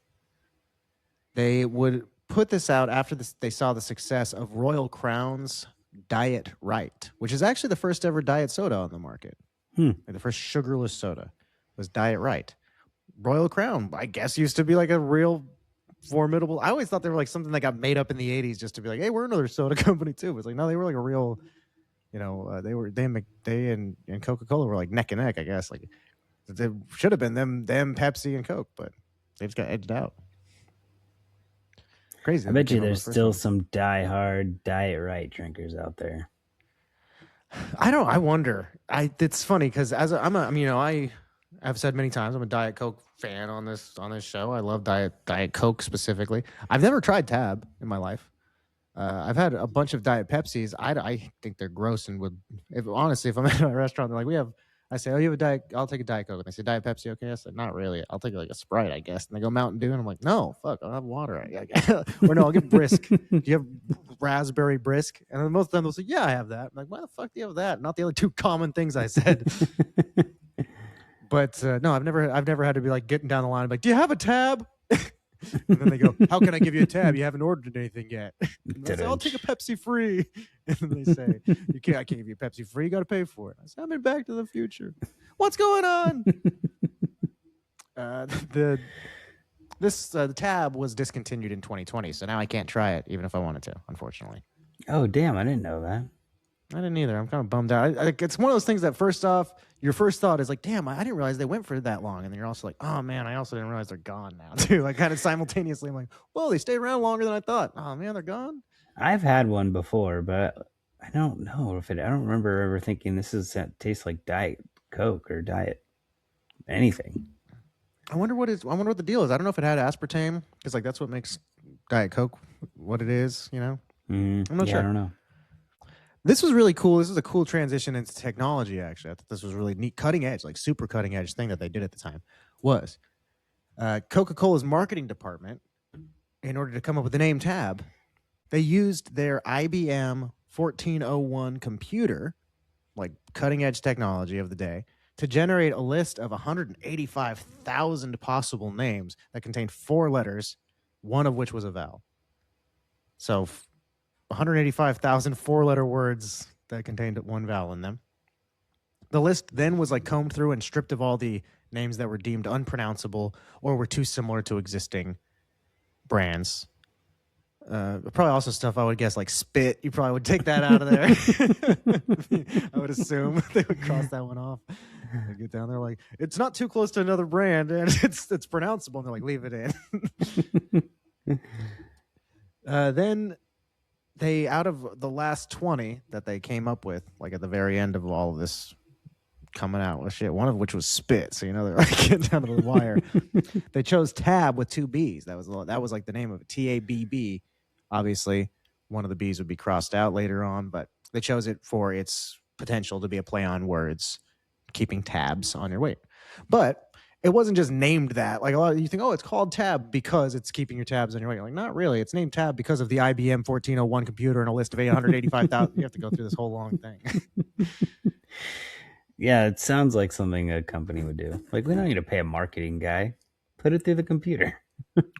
They would put this out after they saw the success of Royal Crown's Diet Right, which is actually the first ever diet soda on the market. Like the first sugarless soda was Diet Right. Royal Crown, I guess, used to be like a real formidable. I always thought they were like something that got made up in the 80s just to be like, hey, we're another soda company too. But it's like, no, they were like a real they and Coca-Cola were like neck and neck, I guess. Like it should have been them Pepsi and Coke, but they just got edged out. Crazy. I bet you there's still some die-hard, diet-right drinkers out there. I wonder. It's funny because I've said many times I'm a Diet Coke fan on this show. I love Diet Coke specifically. I've never tried Tab in my life. I've had a bunch of Diet Pepsis. I think they're gross and if I'm at a restaurant, they're like, I say, oh, you have a Diet? I'll take a Diet Coke. And they say, Diet Pepsi, okay? I said, not really. I'll take like a Sprite, I guess. And they go Mountain Dew, and I'm like, no, fuck, I'll have water. Or no, I'll get Brisk. Do you have raspberry Brisk? And then most of them they'll say, yeah, I have that. I'm like, why the fuck do you have that? Not the other two common things I said. But no, I've never had to be like getting down the line. I'm like, do you have a Tab? And then they go, how can I give you a Tab? You haven't ordered anything yet. And I say, I'll take a Pepsi free. And then they say, I can't give you a Pepsi free. You got to pay for it. I say, I'm in Back to the Future. What's going on? The Tab was discontinued in 2020, so now I can't try it even if I wanted to, unfortunately. Oh, damn. I didn't know that. I didn't either. I'm kind of bummed out. It's one of those things that first off, your first thought is like, damn, I didn't realize they went for that long. And then you're also like, oh, man, I also didn't realize they're gone now, too. Like, kind of simultaneously, I'm like, well, they stayed around longer than I thought. Oh, man, they're gone? I've had one before, but I don't know I don't remember ever thinking tastes like Diet Coke or Diet anything. I wonder what the deal is. I don't know if it had aspartame, because like that's what makes Diet Coke what it is, you know? I'm not sure. I don't know. This was really cool. This is a cool transition into technology, actually. I thought this was really neat, cutting edge, like super cutting edge thing that they did at the time was Coca-Cola's marketing department, in order to come up with the name Tab, they used their IBM 1401 computer, like cutting edge technology of the day, to generate a list of 185,000 possible names that contained 4 letters, one of which was a vowel. So 185,000 4-letter words that contained one vowel in them. The list then was like combed through and stripped of all the names that were deemed unpronounceable or were too similar to existing brands. Probably also stuff I would guess like Spit. You probably would take that out of there. I would assume they would cross that one off. They get down there like, it's not too close to another brand and it's pronounceable. And they're like, leave it in. Then they, out of the last 20 that they came up with, like at the very end of all of this coming out with shit, one of which was Spit. So, they're like getting down to the wire. They chose Tab with 2 B's. That was like the name of it, TABB. Obviously, one of the B's would be crossed out later on, but they chose it for its potential to be a play on words, keeping tabs on your weight. But it wasn't just named that. Like a lot of you think, oh, it's called Tab because it's keeping your tabs on your weight. Like, not really. It's named Tab because of the IBM 1401 computer and a list of 885,000. You have to go through this whole long thing. Yeah, it sounds like something a company would do. Like, we don't need to pay a marketing guy. Put it through the computer.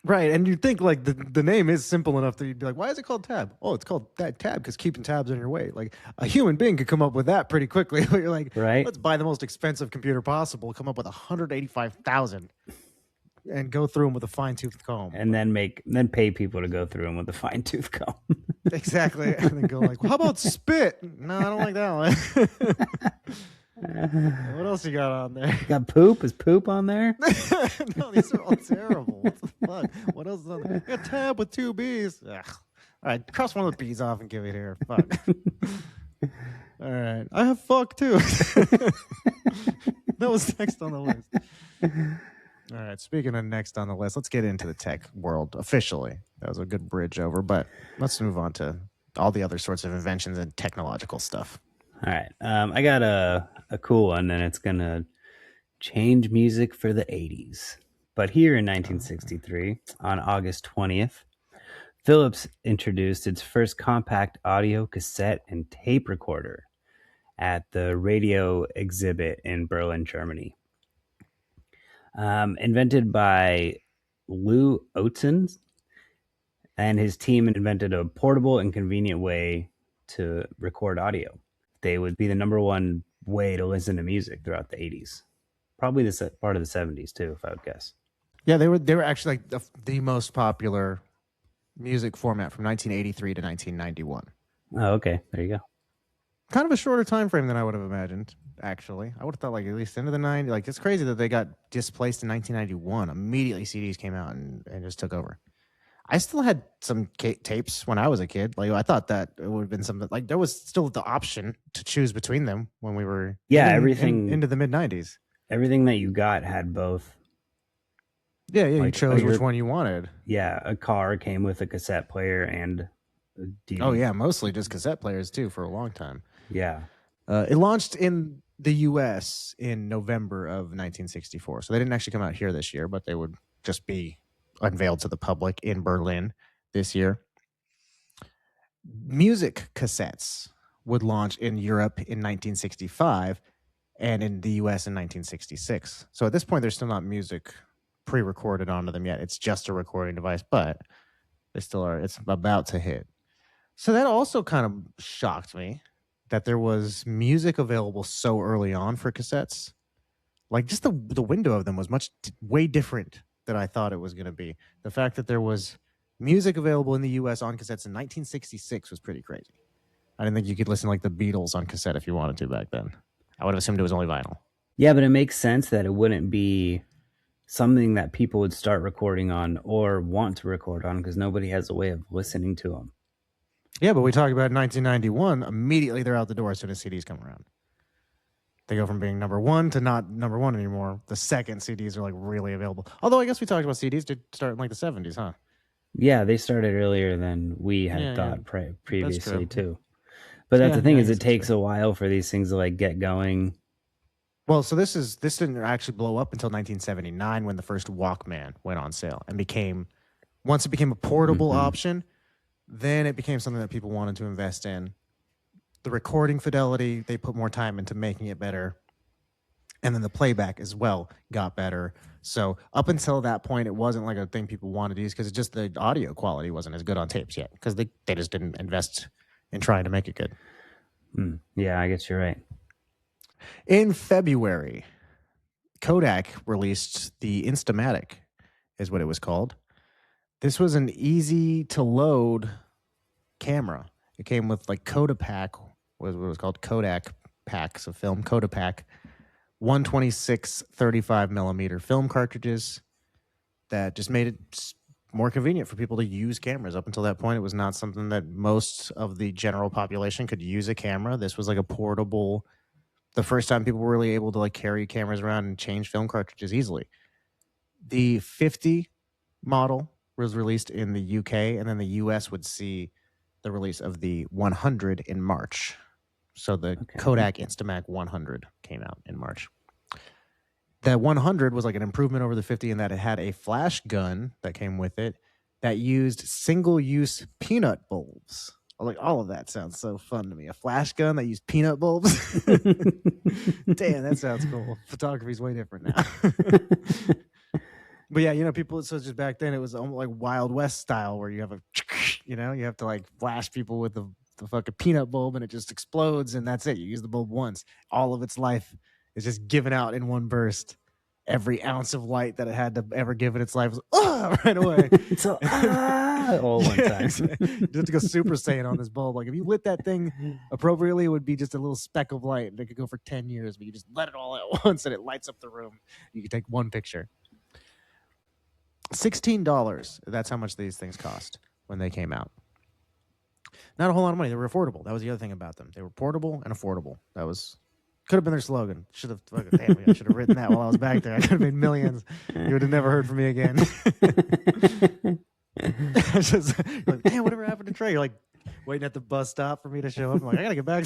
Right, and you'd think like the name is simple enough that you'd be like, why is it called Tab? Oh, it's called that Tab because keeping tabs on your weight. Like a human being could come up with that pretty quickly. But you're like, right? Let's buy the most expensive computer possible, come up with 185,000, and go through them with a fine-tooth comb, and then pay people to go through them with a fine-tooth comb. Exactly, and then go like, well, how about Spit? No, I don't like that one. What else you got on there? You got poop? Is poop on there? No, these are all terrible. What the fuck? What else is on there? A Tab with 2 B's. Ugh. All right, cross one of the B's off and give it here. Fuck. All right, I have fuck too. That was next on the list. All right, speaking of next on the list, let's get into the tech world officially. That was a good bridge over, but let's move on to all the other sorts of inventions and technological stuff. All right. I got a cool one, and it's going to change music for the 80s. But here in 1963, on August 20th, Philips introduced its first compact audio, cassette, and tape recorder at the radio exhibit in Berlin, Germany. Invented by Lou Otzen, and his team invented a portable and convenient way to record audio. They would be the number one way to listen to music throughout the 80s. Probably this part of the 70s too, if I would guess. Yeah, they were actually like the most popular music format from 1983 to 1991. Oh, okay. There you go. Kind of a shorter time frame than I would have imagined. Actually, I would have thought like at least into the 90s. Like it's crazy that they got displaced in 1991. Immediately, CDs came out and just took over. I still had some tapes when I was a kid. Like I thought that it would have been something like there was still the option to choose between them when we were everything into the mid 90s. Everything that you got had both. Yeah, you chose which one you wanted. Yeah, a car came with a cassette player and a DVD. Oh yeah, mostly just cassette players too for a long time. Yeah. It launched in the U.S. in November of 1964, so they didn't actually come out here this year, but they would just be unveiled to the public in Berlin this year. Music cassettes would launch in Europe in 1965 and in the US in 1966. So at this point, there's still not music pre-recorded onto them yet. It's just a recording device, but they still are. It's about to hit. So that also kind of shocked me that there was music available so early on for cassettes. Like just the window of them was way different than I thought it was going to be. The fact that there was music available in the US on cassettes in 1966 was pretty crazy. I didn't think you could listen to like the Beatles on cassette if you wanted to back then. I would have assumed it was only vinyl. Yeah, but it makes sense that it wouldn't be something that people would start recording on or want to record on because nobody has a way of listening to them. Yeah, but we talked about 1991. Immediately they're out the door as soon as CDs come around. They go from being number one to not number one anymore. The second CDs are like really available. Although I guess we talked about CDs to start in like the 70s, huh? Yeah, they started earlier than we had thought previously too. But that's the thing is it takes a while for these things to like get going. Well, so this didn't actually blow up until 1979 when the first Walkman went on sale and once it became a portable option, then it became something that people wanted to invest in. The recording fidelity, they put more time into making it better. And then the playback as well got better. So up until that point, it wasn't like a thing people wanted to use because just the audio quality wasn't as good on tapes yet because they just didn't invest in trying to make it good. Yeah, I guess you're right. In February, Kodak released the Instamatic, is what it was called. This was an easy-to-load camera. It came with like Kodapack, was what it was called, Kodak packs of film, Kodapack, 126 35 millimeter film cartridges that just made it more convenient for people to use cameras. Up until that point, it was not something that most of the general population could use a camera. This was like a portable, the first time people were really able to like carry cameras around and change film cartridges easily. The 50 model was released in the UK, and then the US would see the release of the 100 in March. So the Kodak Instamatic 100 came out in March. The 100 was like an improvement over the 50 in that it had a flash gun that came with it that used single-use peanut bulbs. Like all of that sounds so fun to me. A flash gun that used peanut bulbs. Damn, that sounds cool. Photography's way different now. But yeah, people, so just back then it was almost like Wild West style where you have you have to like flash people with the fucking peanut bulb and it just explodes and that's it. You use the bulb once. All of its life is just given out in one burst. Every ounce of light that it had to ever give in its life was right away. So all one time. You have to go Super Saiyan on this bulb. Like if you lit that thing appropriately, it would be just a little speck of light and it could go for 10 years, but you just let it all at once and it lights up the room. You can take one picture. $16. That's how much these things cost when they came out. Not a whole lot of money. They were affordable. That was the other thing about them. They were portable and affordable. That could have been their slogan. Should have written that while I was back there. I could have made millions. You would have never heard from me again. Just like, damn, whatever happened to Trey? You're like waiting at the bus stop for me to show up. I'm like, I gotta get back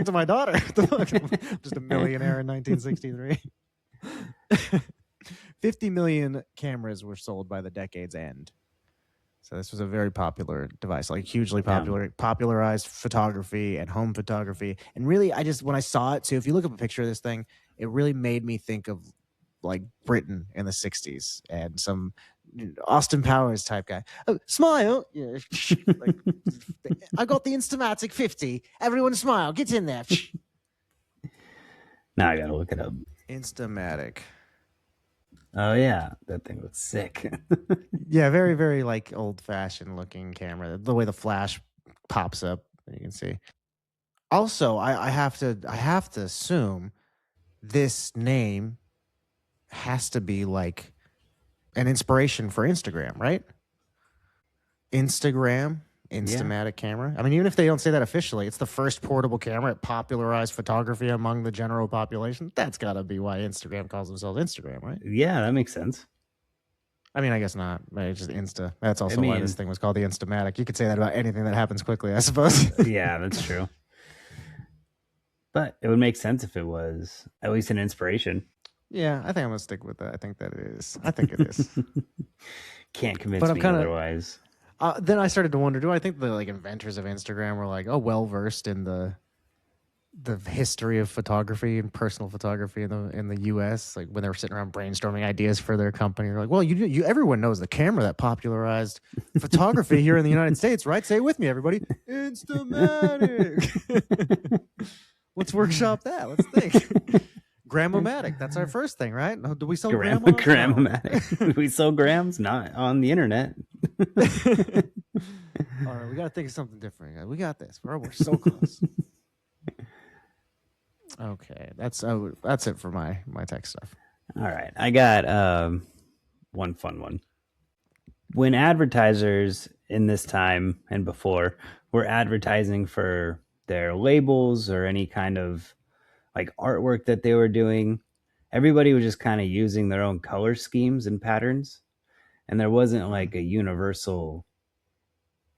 to my daughter. What the fuck? I'm just a millionaire in 1963. 50 million cameras were sold by the decade's end. So this was a very popular device, like hugely popular, popularized photography and home photography. And really, when I saw it too, if you look up a picture of this thing, it really made me think of like Britain in the 60s and some Austin Powers type guy. Oh, smile. Yeah. Like, I got the Instamatic 50. Everyone smile. Get in there. Now I got to look it up. Instamatic. Oh yeah, that thing was sick. Yeah, very, very like old-fashioned looking camera. The way the flash pops up, you can see. Also, I have to assume this name has to be like an inspiration for Instagram, right? Instagram, Yeah. Instamatic camera. I mean, even if they don't say that officially, it's the first portable camera. It popularized photography among the general population. That's got to be why Instagram calls themselves Instagram, right? Yeah, that makes sense. I mean, I guess not. It's just Insta. That's also I why this mean, thing was called the Instamatic. You could say that about anything that happens quickly, I suppose. yeah, that's true. But it would make sense if it was at least an inspiration. Yeah, I think I'm gonna stick with that. I think that it is. I think it is. Can't convince But I'm me kinda- otherwise. Then I started to wonder: do I think the like inventors of Instagram were like, well versed in the history of photography and personal photography in the U.S. Like when they were sitting around brainstorming ideas for their company, they're like, well, you everyone knows the camera that popularized photography here in the United States, right? Say it with me, everybody. Instamatic. Let's workshop that. Let's think. Grams-o-matic. That's our first thing, right? Do we sell grams? Grams-o-matic. We sell grams, not on the internet. All right, we got to think of something different. We got this. We're so close. Okay, that's it for my tech stuff. All right, I got one fun one. When advertisers in this time and before were advertising for their labels or any kind of like artwork that they were doing, everybody was just kind of using their own color schemes and patterns, and there wasn't like a universal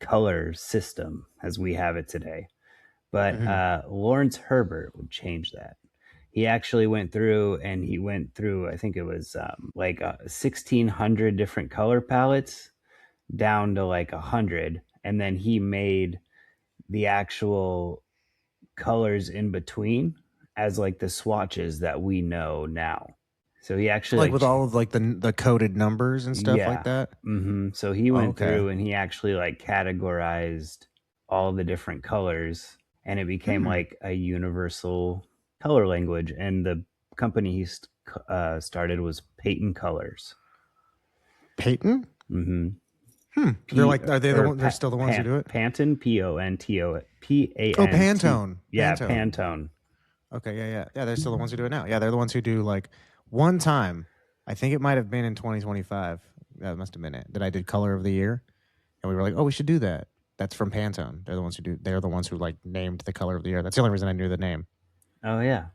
color system as we have it today. But Lawrence Herbert would change that. He actually went through, I think it was like 1,600 different color palettes down to like 100. And then he made the actual colors in between as like the swatches that we know now. So he actually like with all of like the coded numbers and stuff like that. Mm-hmm. So he went through and he actually like categorized all the different colors, and it became like a universal color language. And the company he started was Peyton Colors. Peyton? Mm-hmm. They're like, are they they're still the ones who do it? Pantone, P-O-N-T-O, P-A-N-T. Oh, Pantone. Yeah, Pantone. Okay, yeah. They're still the ones who do it now. Yeah, they're the ones who do like one time. I think it might have been in 2025. That must have been it. That I did Color of the Year, and we were like, oh, we should do that. That's from Pantone. They're the ones who do. They're the ones who like named the Color of the Year. That's the only reason I knew the name. Oh yeah.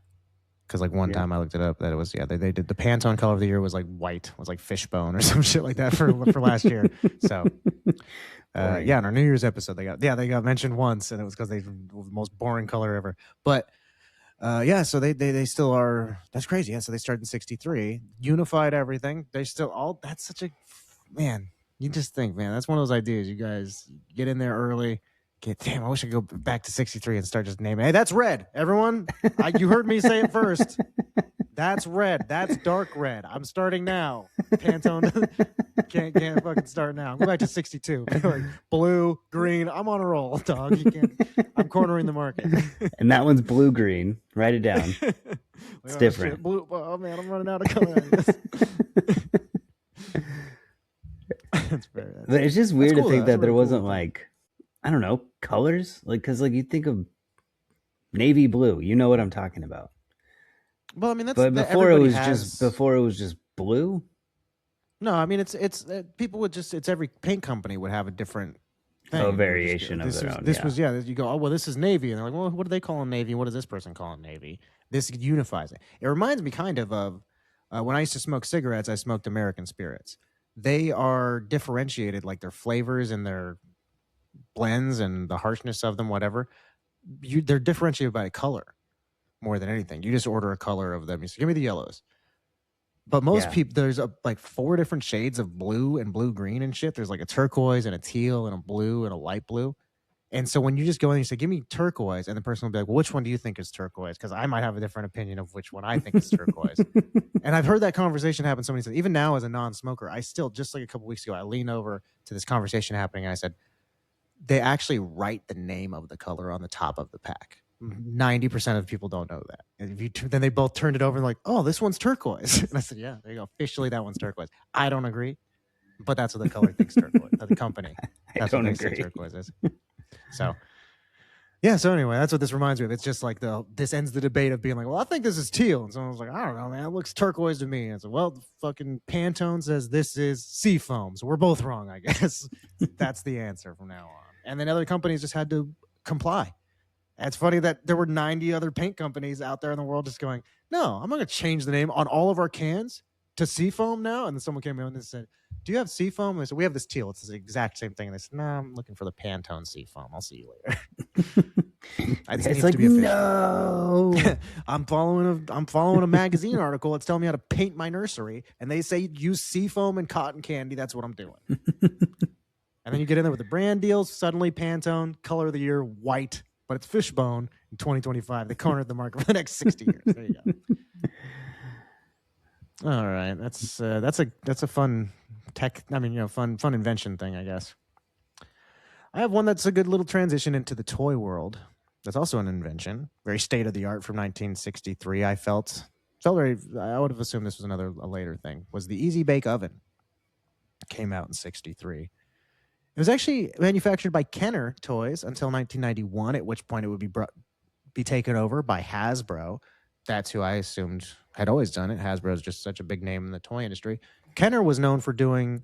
Because like one time I looked it up, that it was they did the Pantone Color of the Year was like white, was like fishbone or some shit like that for last year. So yeah, in our New Year's episode they got mentioned once, and it was because they were the most boring color ever. But yeah, so they still are. That's crazy. Yeah, so they started in '63, unified everything. They still all. That's such a man. You just think, man, that's one of those ideas. You guys get in there early. Damn, I wish I could go back to 63 and start just naming. Hey, that's red, everyone. You heard me say it first. That's red. That's dark red. I'm starting now. Pantone can't fucking start now. Go back to 62. Like, blue, green. I'm on a roll, dog. You can't. I'm cornering the market. And that one's blue green. Write it down. It's different. Shit, blue. Oh man, I'm running out of color. It's just weird cool, to think though. that there wasn't like, I don't know, colors, like, because like you think of navy blue, you know what I'm talking about. Well, I mean, but before it was just blue. No, I mean it's people would just, it's every paint company would have a different thing. A variation of their own. This was you go, oh well, this is navy, and they're like, well, what do they call navy? What does this person call navy? This unifies it. It reminds me kind of when I used to smoke cigarettes. I smoked American Spirits. They are differentiated, like their flavors and their blends and the harshness of them, whatever. They're differentiated by color more than anything. You just order a color of them. You say, give me the yellows. But most people, there's like 4 different shades of blue and blue green and shit. There's like a turquoise and a teal and a blue and a light blue. And so when you just go in and you say, give me turquoise, and the person will be like, well, which one do you think is turquoise? Because I might have a different opinion of which one I think is turquoise. And I've heard that conversation happen so many times. Even now as a non-smoker, I still, just like a couple weeks ago, I leaned over to this conversation happening and I said, they actually write the name of the color on the top of the pack. 90% of people don't know that. And then they both turned it over and like, oh, this one's turquoise. And I said, yeah, there you go. Officially, that one's turquoise. I don't agree, but that's what the color thinks turquoise. The company. That's I don't what they agree. say turquoise is. So, Yeah, so anyway, that's what this reminds me of. It's just like this ends the debate of being like, well, I think this is teal. And someone was like, I don't know, man, it looks turquoise to me. And it's like, well, the fucking Pantone says this is sea foam. So we're both wrong, I guess. That's the answer from now on. And then other companies just had to comply. And it's funny that there were 90 other paint companies out there in the world just going, no, I'm not going to change the name on all of our cans to Seafoam now. And then someone came in and said, do you have Seafoam? And they said, we have this teal. It's the exact same thing. And they said, no, I'm looking for the Pantone Seafoam. I'll see you later. It's like, no. I'm following a magazine article. It's telling me how to paint my nursery. And they say use Seafoam and cotton candy. That's what I'm doing. And then you get in there with the brand deals. Suddenly Pantone, color of the year, white. But it's Fishbone in 2025. They cornered the market for the next 60 years. There you go. All right, that's a fun tech. I mean, fun invention thing, I guess. I have one that's a good little transition into the toy world. That's also an invention, very state of the art from 1963. I felt very. I would have assumed this was a later thing. Was the Easy Bake Oven? Came out in '63. It was actually manufactured by Kenner Toys until 1991, at which point it would be taken over by Hasbro. That's who I assumed had always done it. Hasbro is just such a big name in the toy industry. Kenner was known for doing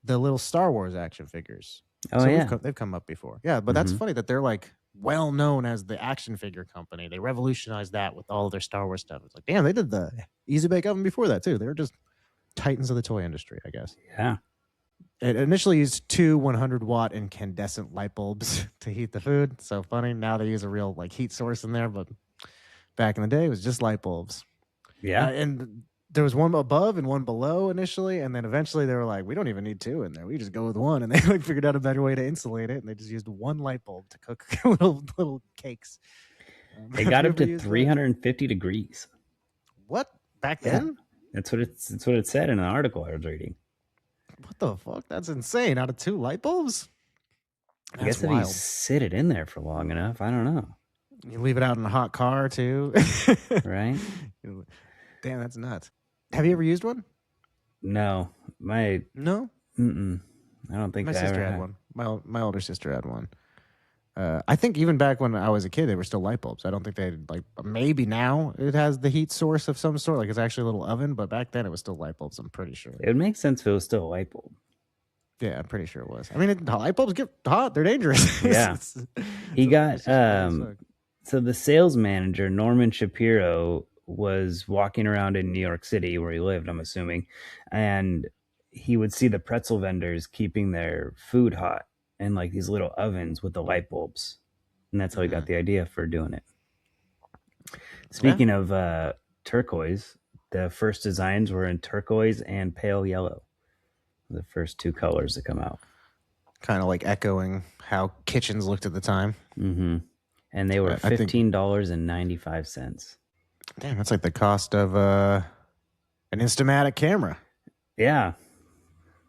the little Star Wars action figures. Oh, so yeah. they've come up before. Yeah, but that's funny that they're like well known as the action figure company. They revolutionized that with all of their Star Wars stuff. It's like, damn, they did the Easy Bake Oven before that too. They were just titans of the toy industry, I guess. Yeah. It initially used 2 100-watt incandescent light bulbs to heat the food. So funny. Now they use a real like heat source in there, but back in the day, it was just light bulbs. Yeah. And there was one above and one below initially, and then eventually they were like, we don't even need 2 in there. We just go with 1. And they like figured out a better way to insulate it, and they just used 1 light bulb to cook little cakes. It got up to 350 degrees. What? Back then? That's what it said in an article I was reading. What the fuck? That's insane. Out of 2 light bulbs? I guess if you sit it in there for long enough, I don't know. You leave it out in a hot car too. Right? Damn, that's nuts. Have you ever used one? No. No? Mm-mm. I don't think my I sister ever had one. My older sister had one. I think even back when I was a kid, they were still light bulbs. I don't think they had, like, maybe now it has the heat source of some sort. Like it's actually a little oven, but back then it was still light bulbs. I'm pretty sure. It would make sense if it was still a light bulb. Yeah, I'm pretty sure it was. I mean, light bulbs get hot. They're dangerous. Yeah. He got, so the sales manager, Norman Shapiro, was walking around in New York City where he lived, I'm assuming, and he would see the pretzel vendors keeping their food hot in like these little ovens with the light bulbs. And that's how he got the idea for doing it. Speaking of turquoise, the first designs were in turquoise and pale yellow. The first 2 colors that come out. Kind of like echoing how kitchens looked at the time. Mm-hmm. And they were $15.95. Damn, that's like the cost of an Instamatic camera. Yeah.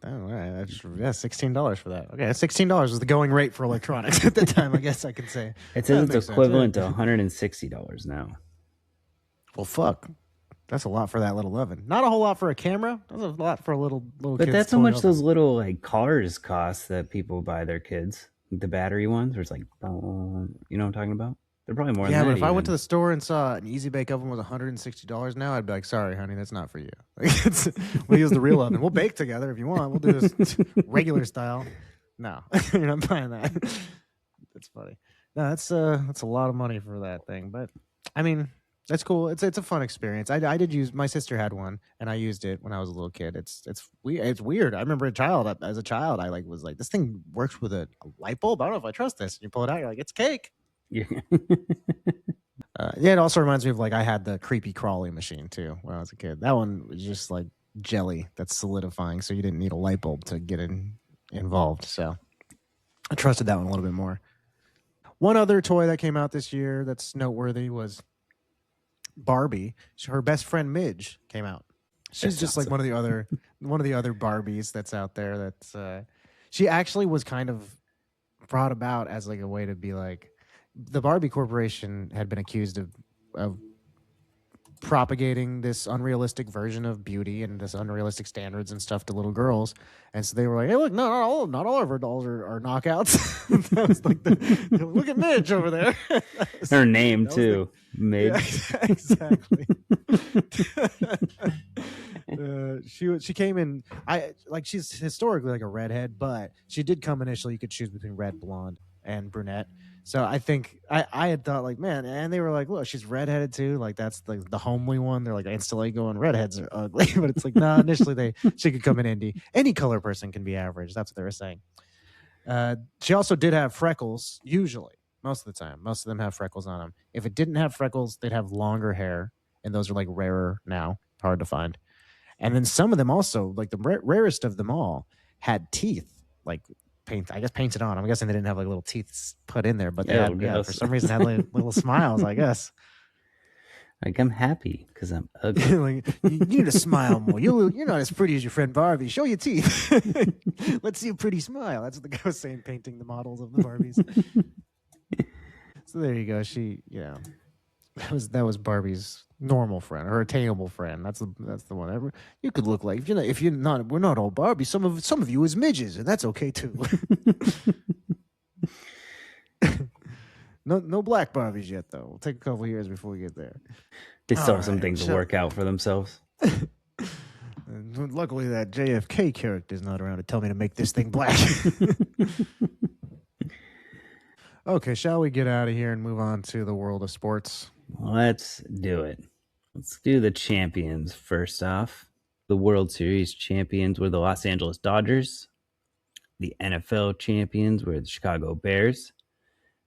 Oh, all right. $16 for that. Okay, $16 was the going rate for electronics at the time, I guess I could say. It says it's equivalent to $160 now. Well, fuck. That's a lot for that little oven. Not a whole lot for a camera. That's a lot for a little But that's how much those little like cars cost that people buy their kids. The battery ones, where it's like, you know what I'm talking about? They're probably more than that. Yeah, but if I went to the store and saw an Easy Bake Oven was $160 now, I'd be like, sorry, honey, that's not for you. We'll use the real oven. We'll bake together if you want. We'll do this regular style. No, you're not buying that. That's funny. No, that's a lot of money for that thing. But, I mean, that's cool. It's a fun experience. I did use, my sister had one, and I used it when I was a little kid. It's weird. I remember as a child, I was like, this thing works with a light bulb. I don't know if I trust this. And you pull it out, you're like, it's cake. Yeah. Yeah, it also reminds me of I had the creepy crawly machine too when I was a kid. That one was just like jelly that's solidifying, so you didn't need a light bulb to get involved. So I trusted that one a little bit more. One other toy that came out this year that's noteworthy was Barbie. Her best friend Midge came out. She's just awesome. Like one of the other Barbies that's out there. That's she actually was kind of brought about as like a way to be like, the Barbie Corporation had been accused of propagating this unrealistic version of beauty and this unrealistic standards and stuff to little girls. And so they were like, "Hey, look, not all of our dolls are knockouts." That was like look at Midge over there. Her name too, Midge. Yeah, exactly. She came in. She's historically like a redhead, but she did come initially. You could choose between red, blonde, and brunette. So I think I had thought like, man, and they were like, look, she's redheaded too. Like that's the homely one. They're like instantly going, redheads are ugly, but it's like, nah. Initially, she could come in indie. Any color person can be average. That's what they were saying. She also did have freckles. Usually, most of the time, most of them have freckles on them. If it didn't have freckles, they'd have longer hair, and those are like rarer now, hard to find. And then some of them also, like the rarest of them all, had teeth, like painted on. I'm guessing they didn't have like little teeth put in there, but they had, for some reason, had like little smiles, I guess. Like, I'm happy because I'm ugly. Like, you need to smile more. You're not as pretty as your friend Barbie. Show your teeth. Let's see a pretty smile. That's what the guy was saying, painting the models of the Barbies. So there you go. She, that was Barbie's normal friend, her attainable friend. That's the one. You could look like if you're not. We're not all Barbie. Some of you is midges, and that's okay too. No black Barbies yet, though. We'll take a couple years before we get there. They still have some things to work out for themselves. Luckily, that JFK character is not around to tell me to make this thing black. Okay, shall we get out of here and move on to the world of sports? Let's do it. Let's do the champions first off. The World Series champions were the Los Angeles Dodgers. The NFL champions were the Chicago Bears.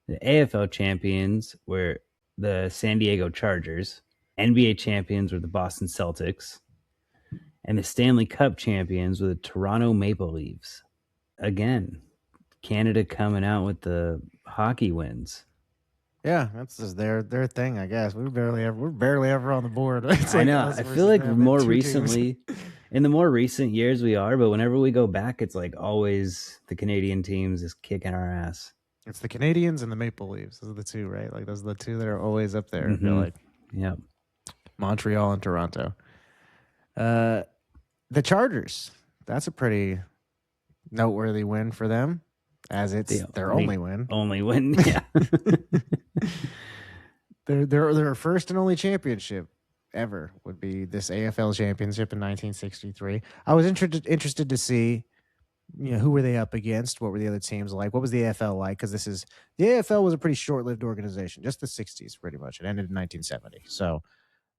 The AFL champions were the San Diego Chargers. NBA champions were the Boston Celtics. And the Stanley Cup champions were the Toronto Maple Leafs. Again, Canada coming out with the hockey wins. Yeah, that's just their thing, I guess. We're barely ever on the board. I know. I feel like more recently, in the more recent years we are, but whenever we go back, it's like always the Canadian teams is kicking our ass. It's the Canadians and the Maple Leafs. Those are the two, right? Like those are the two that are always up there. Mm-hmm. I feel like. Yep. Montreal and Toronto. The Chargers. That's a pretty noteworthy win for them, as it's their only win. Only win, yeah. Their first and only championship ever would be this AFL championship in 1963. I was interested to see, who were they up against? What were the other teams like? What was the AFL like? Because the AFL was a pretty short-lived organization, just the 60s pretty much. It ended in 1970. So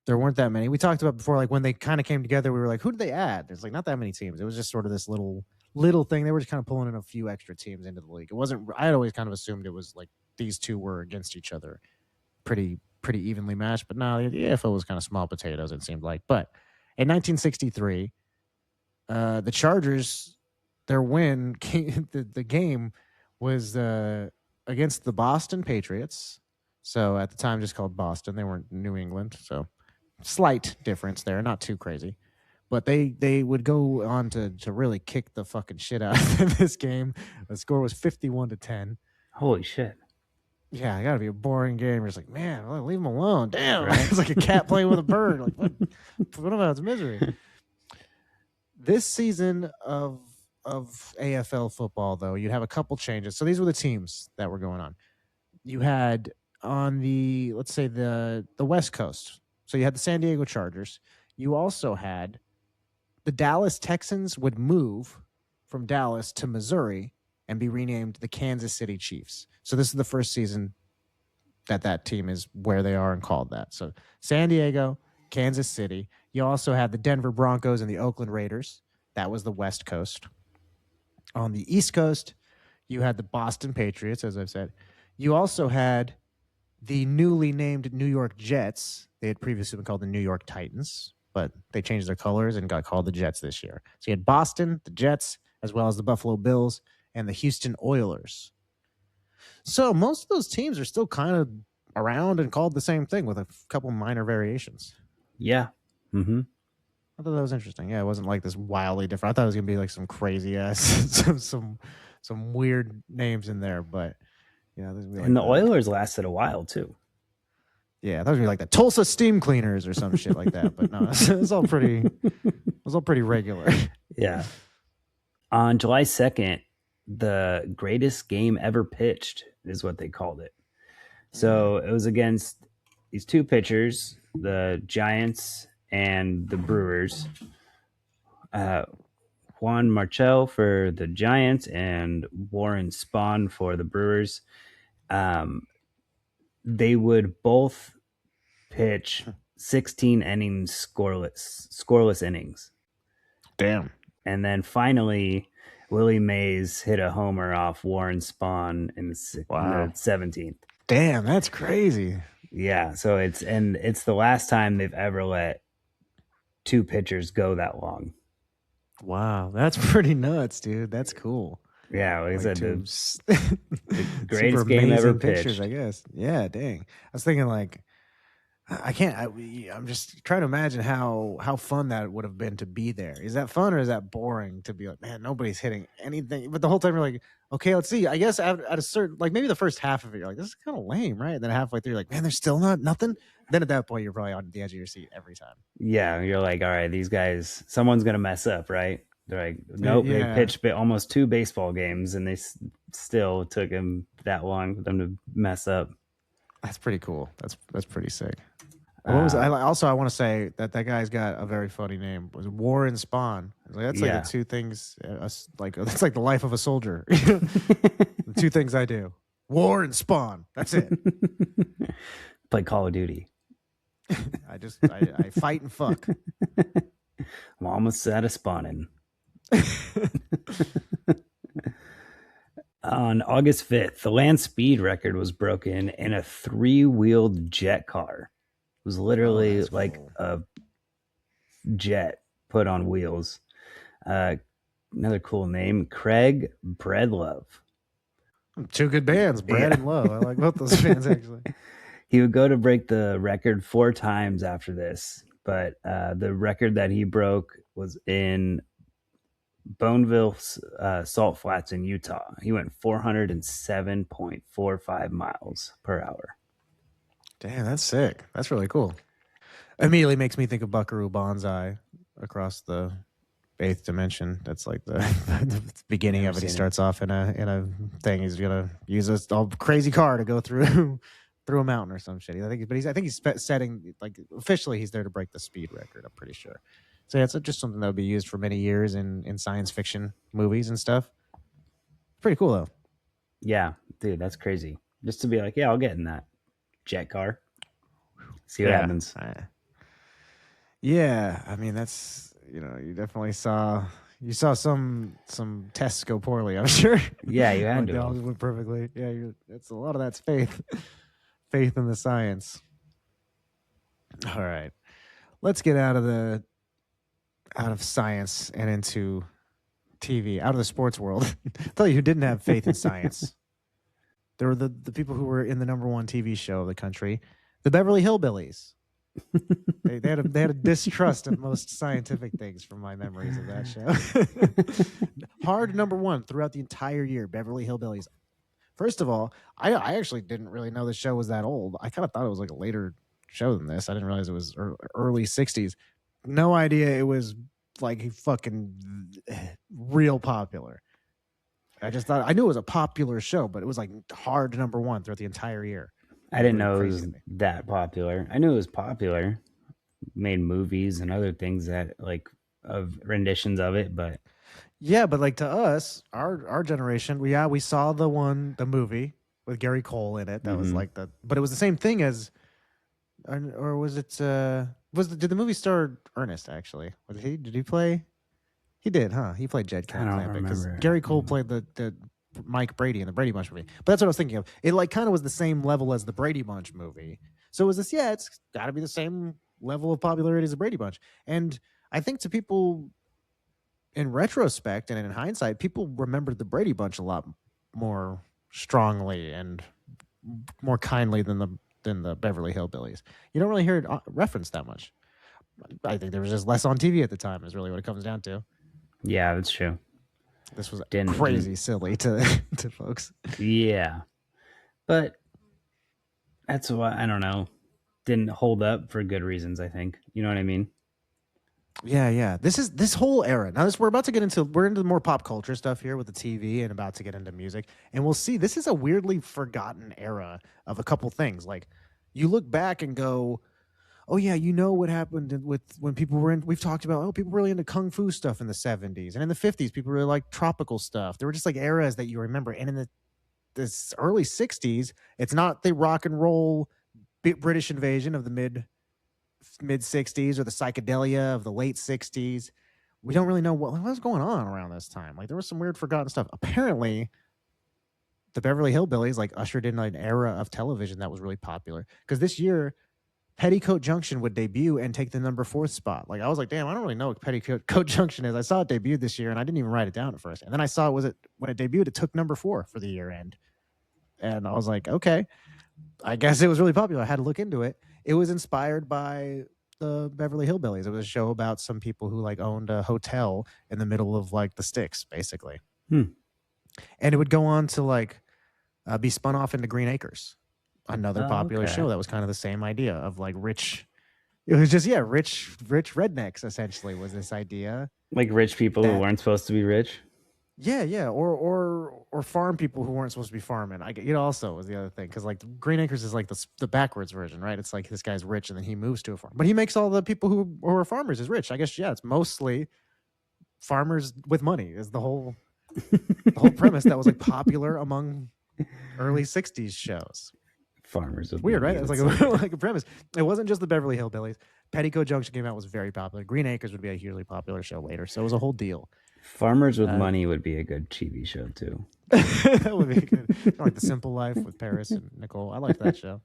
there weren't that many. We talked about before, like when they kind of came together, we were like, who did they add? There's like not that many teams. It was just sort of this little thing. They were just kind of pulling in a few extra teams into the league. It wasn't, I had always kind of assumed it was like these two were against each other pretty evenly matched, but no, the AFL was kind of small potatoes, it seemed like. But in 1963, the Chargers, their win, the game was against the Boston Patriots. So at the time, just called Boston. They weren't New England, so slight difference there, not too crazy. But they would go on to really kick the fucking shit out of this game. The score was 51-10. Holy shit. Yeah, it got to be a boring game. You're just like, man, leave them alone. Damn, right? It's like a cat playing with a bird. Like, what about its misery? This season of AFL football, though, you'd have a couple changes. So these were the teams that were going on. You had on the, let's say, the West Coast. So you had the San Diego Chargers. You also had the Dallas Texans would move from Dallas to Missouri and be renamed the Kansas City Chiefs. So this is the first season that team is where they are and called that. So San Diego, Kansas City. You also had the Denver Broncos and the Oakland Raiders. That was the West Coast. On the East Coast, you had the Boston Patriots, as I've said. You also had the newly named New York Jets. They had previously been called the New York Titans, but they changed their colors and got called the Jets this year. So you had Boston, the Jets, as well as the Buffalo Bills and the Houston Oilers. So most of those teams are still kind of around and called the same thing with a couple minor variations. Yeah. Mm-hmm. I thought that was interesting. Yeah, it wasn't like this wildly different. I thought it was gonna be like some crazy ass, some weird names in there, but and the Oilers lasted a while too. Yeah, that would be like the Tulsa steam cleaners or some shit like that. But no, it's all pretty. It was all pretty regular. Yeah. On July 2nd, the greatest game ever pitched is what they called it. So it was against these two pitchers, the Giants and the Brewers. Juan Marchell for the Giants and Warren Spahn for the Brewers. They would both pitch 16 innings scoreless innings. Damn. And then finally, Willie Mays hit a homer off Warren Spahn in the 17th. Damn, that's crazy. Yeah, so it's the last time they've ever let two pitchers go that long. Wow, that's pretty nuts, dude. That's cool. Yeah, like I said, the greatest game ever pitched. I guess. Yeah, dang. I was thinking like, I'm just trying to imagine how fun that would have been to be there. Is that fun or is that boring to be like, man, nobody's hitting anything? But the whole time you're like, okay, let's see. I guess at a certain, like maybe the first half of it, you're like, this is kind of lame, right? And then halfway through, you're like, man, there's still nothing. Then at that point, you're probably on the edge of your seat every time. Yeah, you're like, all right, these guys, someone's gonna mess up, right? They're like, nope, They pitched almost 2 baseball games, and they still took him that long for them to mess up. That's pretty cool. That's pretty sick. What was I want to say that guy's got a very funny name. It was Warren Spahn. That's like the two things. That's like the life of a soldier. The two things I do: war and spawn. That's it. Play Call of Duty. I fight and fuck. I'm almost out of spawning. On August 5th, the land speed record was broken in a 3-wheeled jet car. It was literally cool. A jet put on wheels. Another cool name, Craig Breedlove. Two good bands, Bread and Love. I like both those bands, actually. He would go to break the record 4 times after this, but the record that he broke was in Bonneville Salt Flats in Utah. He went 407.45 miles per hour. Damn, that's sick. That's really cool. Immediately makes me think of Buckaroo Banzai across the 8th dimension. That's like the beginning of it. He starts off in a thing. He's gonna use a crazy car to go through a mountain or some shit. I think he's setting, like, officially he's there to break the speed record. I'm pretty sure. So yeah, it's just something that would be used for many years in science fiction movies and stuff. Pretty cool though. Yeah, dude, that's crazy. Just to be like, yeah, I'll get in that jet car. See what happens. Yeah, I mean that's, you definitely saw some tests go poorly, I'm sure. Yeah, you had to. They all went perfectly. Yeah, it's a lot of that's faith. Faith in the science. All right. Let's get out of science and into TV, out of the sports world. I'll tell you who didn't have faith in science. There were the people who were in the #1 TV show of the country, the Beverly Hillbillies. they had a distrust of most scientific things from my memories of that show. Hard #1 throughout the entire year, Beverly Hillbillies. First of all, I actually didn't really know the show was that old. I kind of thought it was like a later show than this. I didn't realize it was early 60s. No idea it was like fucking real popular. I just thought, I knew it was a popular show, but it was like hard #1 throughout the entire year. I didn't know it was that popular. I knew it was popular. Made movies and other things that like of renditions of it, but yeah, but like to us, our generation, we saw the movie with Gary Cole in it. That was like but it was the same thing as, or was it? Did the movie star Ernest actually? Did he play? He did, huh? He played Jed Clampett because Gary Cole played the Mike Brady in the Brady Bunch movie. But that's what I was thinking of. It like kind of was the same level as the Brady Bunch movie. So it was this, it's got to be the same level of popularity as the Brady Bunch. And I think to people, in retrospect and in hindsight, people remembered the Brady Bunch a lot more strongly and more kindly than the Beverly Hillbillies. You don't really hear it referenced that much. I think there was just less on TV at the time is really what it comes down to. Yeah, that's true. This was crazy silly to folks. Yeah. But that's why, I don't know. didn't hold up for good reasons, I think. You know what I mean? Yeah. This whole era. Now, we're about to get into the more pop culture stuff here with the TV, and about to get into music, and we'll see. This is a weirdly forgotten era of a couple things. Like, you look back and go, oh yeah, you know what happened with when people were in. We've talked about, oh, people were really into kung fu stuff in the 70s, and in the 50s, people really liked tropical stuff. There were just like eras that you remember, and in this early 60s, it's not the rock and roll British invasion of the mid 60s or the psychedelia of the late 60s. We don't really know what was going on around this time. Like, there was some weird forgotten stuff. Apparently, the Beverly Hillbillies like ushered in an era of television that was really popular, because this year Petticoat Junction would debut and take the number 4th spot. Like, I was like, damn, I don't really know what Petticoat Junction is. I saw it debut this year, and I didn't even write it down at first. And then I saw when it debuted, it took number 4 for the year end. And I was like, okay, I guess it was really popular. I had to look into it. It was inspired by the Beverly Hillbillies. It was a show about some people who like owned a hotel in the middle of like the sticks, basically. And it would go on to like be spun off into Green Acres, another popular show that was kind of the same idea of like rich. It was just rich rednecks, essentially, was this idea. Like rich people who weren't supposed to be rich. Yeah, or farm people who weren't supposed to be farming. It also was the other thing, because like Green Acres is like the backwards version, right? It's like this guy's rich and then he moves to a farm, but he makes all the people who are farmers as rich. I guess it's mostly farmers with money is the whole premise that was like popular among early 60s shows. Farmers with weird, money, right? It's like a premise. It wasn't just the Beverly Hillbillies. Petticoat Junction came out, was very popular. Green Acres would be a hugely popular show later, so it was a whole deal. Farmers with Money would be a good TV show too. That would be good. Kind of like The Simple Life with Paris and Nicole. I like that show.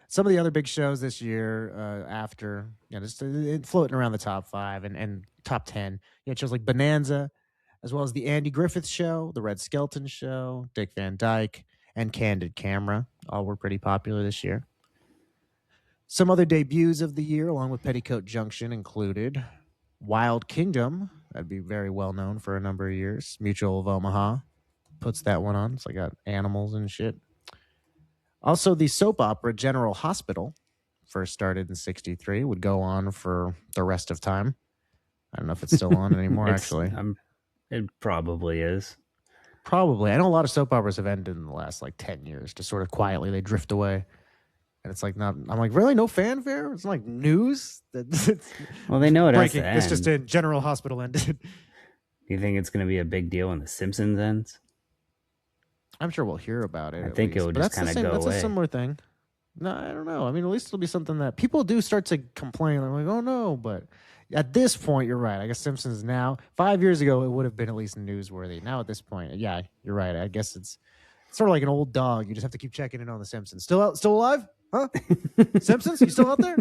Some of the other big shows this year, after just floating around the top 5 and top 10, shows like Bonanza, as well as the Andy Griffith Show, the Red Skelton Show, Dick Van Dyke, and Candid Camera. All were pretty popular this year. Some other debuts of the year, along with Petticoat Junction, included Wild Kingdom. That'd be very well known for a number of years. Mutual of Omaha puts that one on. It's like got animals and shit. Also, the soap opera General Hospital, first started in 1963, would go on for the rest of time. I don't know if it's still on anymore, actually. It probably is. Probably. I know a lot of soap operas have ended in the last like 10 years. Just sort of quietly, they drift away. And it's like, I'm like, really? No fanfare? It's like news? Well, they know it has breaking. to end. It's just in General Hospital ended. Do you think it's going to be a big deal when The Simpsons ends? I'm sure we'll hear about it. I think it would just kind of go away. That's a similar thing. No, I don't know. I mean, at least it'll be something that people do start to complain. They're like, oh no. But at this point, you're right. I guess Simpsons now, 5 years ago, it would have been at least newsworthy. Now at this point, yeah, you're right. I guess it's sort of like an old dog. You just have to keep checking in on the Simpsons. Still alive? Huh? Simpsons? You still out there?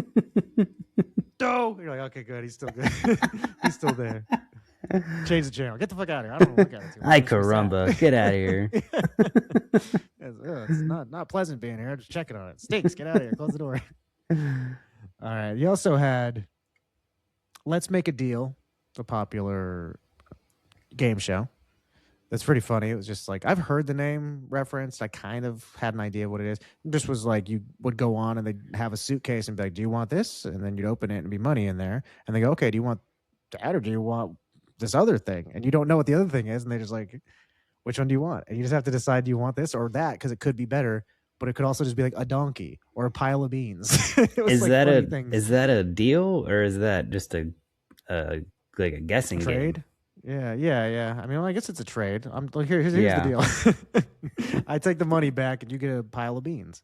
No. You're like, okay, good. He's still good. He's still there. Change the channel. Get the fuck out of here. I don't want to look at it too much. Ay caramba. Get out of here. It's not pleasant being here. I'm just checking on it. Stinks. Get out of here. Close the door. All right. You also had Let's Make a Deal, the popular game show. That's pretty funny. It was just like, I've heard the name referenced. I kind of had an idea of what it is. It just was like, you would go on and they'd have a suitcase and be like, do you want this? And then you'd open it and be money in there. And they go, okay, do you want that or do you want this other thing? And you don't know what the other thing is. And they're just like, which one do you want? And you just have to decide, do you want this or that? Because it could be better, but it could also just be like a donkey or a pile of beans. Is that a deal or is that just a guessing trade? Game? Yeah. I mean, well, I guess it's a trade. Here's the deal. I take the money back and you get a pile of beans.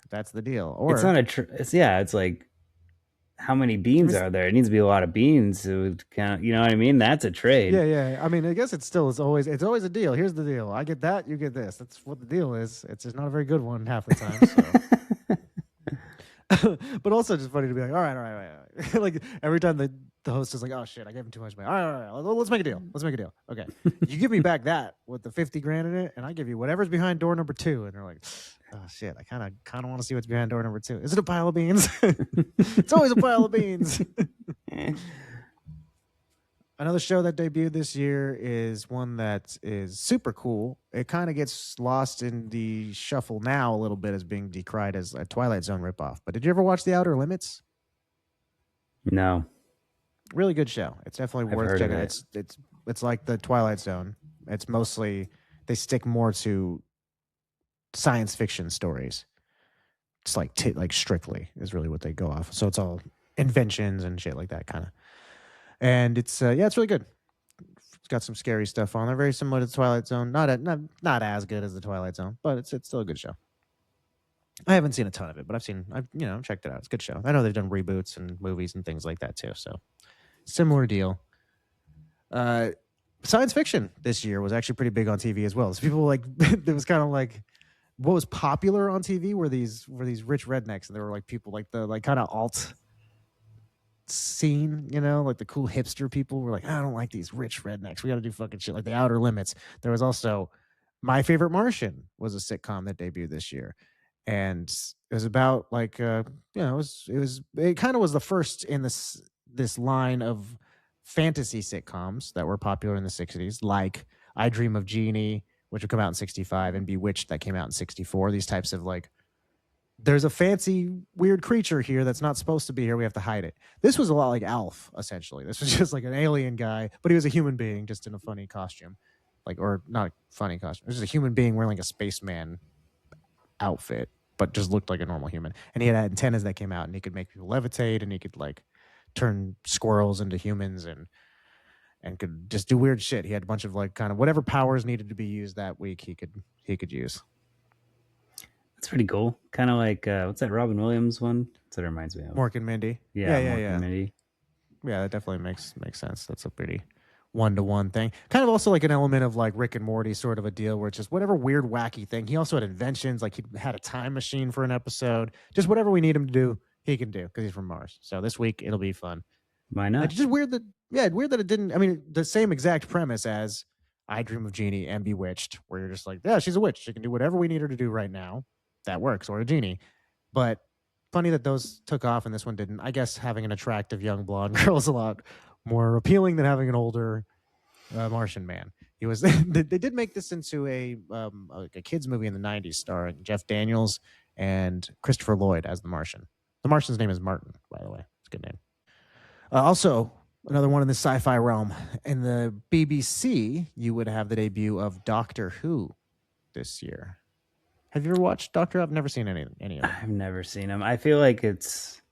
That's the deal. Or it's not it's like, how many beans are there? It needs to be a lot of beans to count. You know what I mean? That's a trade. Yeah. I mean, I guess it's always a deal. Here's the deal. I get that, you get this. That's what the deal is. It's just not a very good one half the time. So. But also just funny to be like, all right. Like every time the host is like, oh shit, I gave him too much money. All right. Let's make a deal. Okay. You give me back that with the 50 grand in it, and I give you whatever's behind door number 2. And they're like, oh shit, I kind of want to see what's behind door number 2. Is it a pile of beans? It's always a pile of beans. Another show that debuted this year is one that is super cool. It kind of gets lost in the shuffle now a little bit as being decried as a Twilight Zone ripoff. But did you ever watch The Outer Limits? No, Really good show. It's definitely I've worth heard of checking out. it. It's like the Twilight Zone. It's mostly they stick more to science fiction stories. It's like like strictly is really what they go off. So it's all inventions and shit like that kind of. And it's yeah, it's really good. It's got some scary stuff on there, very similar to the Twilight Zone. Not as good as the Twilight Zone, but it's still a good show. I haven't seen a ton of it, but I've checked it out. It's a good show. I know they've done reboots and movies and things like that too. So similar deal. Uh, Science fiction this year was actually pretty big on TV as well. So people like it was kind of like what was popular on TV were these rich rednecks, and there were like people like the like kind of alt scene, like the cool hipster people were like, I don't like these rich rednecks. We got to do fucking shit like The Outer Limits. There was also My Favorite Martian was a sitcom that debuted this year, and it was about like it kind of was the first in this line of fantasy sitcoms that were popular in the 60s, like I Dream of Jeannie, which would come out in 65, and Bewitched that came out in 64. These types of like there's a fancy weird creature here that's not supposed to be here, we have to hide it. This was a lot like Alf, essentially. This was just like an alien guy, but he was a human being just in a funny costume, like, or not a funny costume, it was just a human being wearing like a spaceman outfit, but just looked like a normal human. And he had antennas that came out, and he could make people levitate, and he could like turn squirrels into humans, and could just do weird shit. He had a bunch of like kind of whatever powers needed to be used that week he could use. That's pretty cool. Kind of like what's that Robin Williams one? That's what it reminds me of. Mork and Mindy. Yeah, Mork and Mindy. Yeah, that definitely makes sense. That's a pretty one-to-one thing. Kind of also like an element of like Rick and Morty sort of a deal where it's just whatever weird wacky thing. He also had inventions, like he had a time machine for an episode. Just whatever we need him to do, he can do because he's from Mars. So this week it'll be fun. Why not? It's just weird that it didn't. I mean, the same exact premise as I Dream of Jeannie and Bewitched, where you're just like, yeah, she's a witch. She can do whatever we need her to do right now. That works, or a genie. But funny that those took off and this one didn't. I guess having an attractive young blonde girl is a lot more appealing than having an older Martian man. He was. They did make this into a kids movie in the '90s, starring Jeff Daniels and Christopher Lloyd as the Martian. The Martian's name is Martin, by the way. It's a good name. Also, another one in the sci-fi realm. In the BBC, you would have the debut of Doctor Who this year. Have you ever watched Doctor Who? I've never seen any of it. I've never seen him. I feel like it's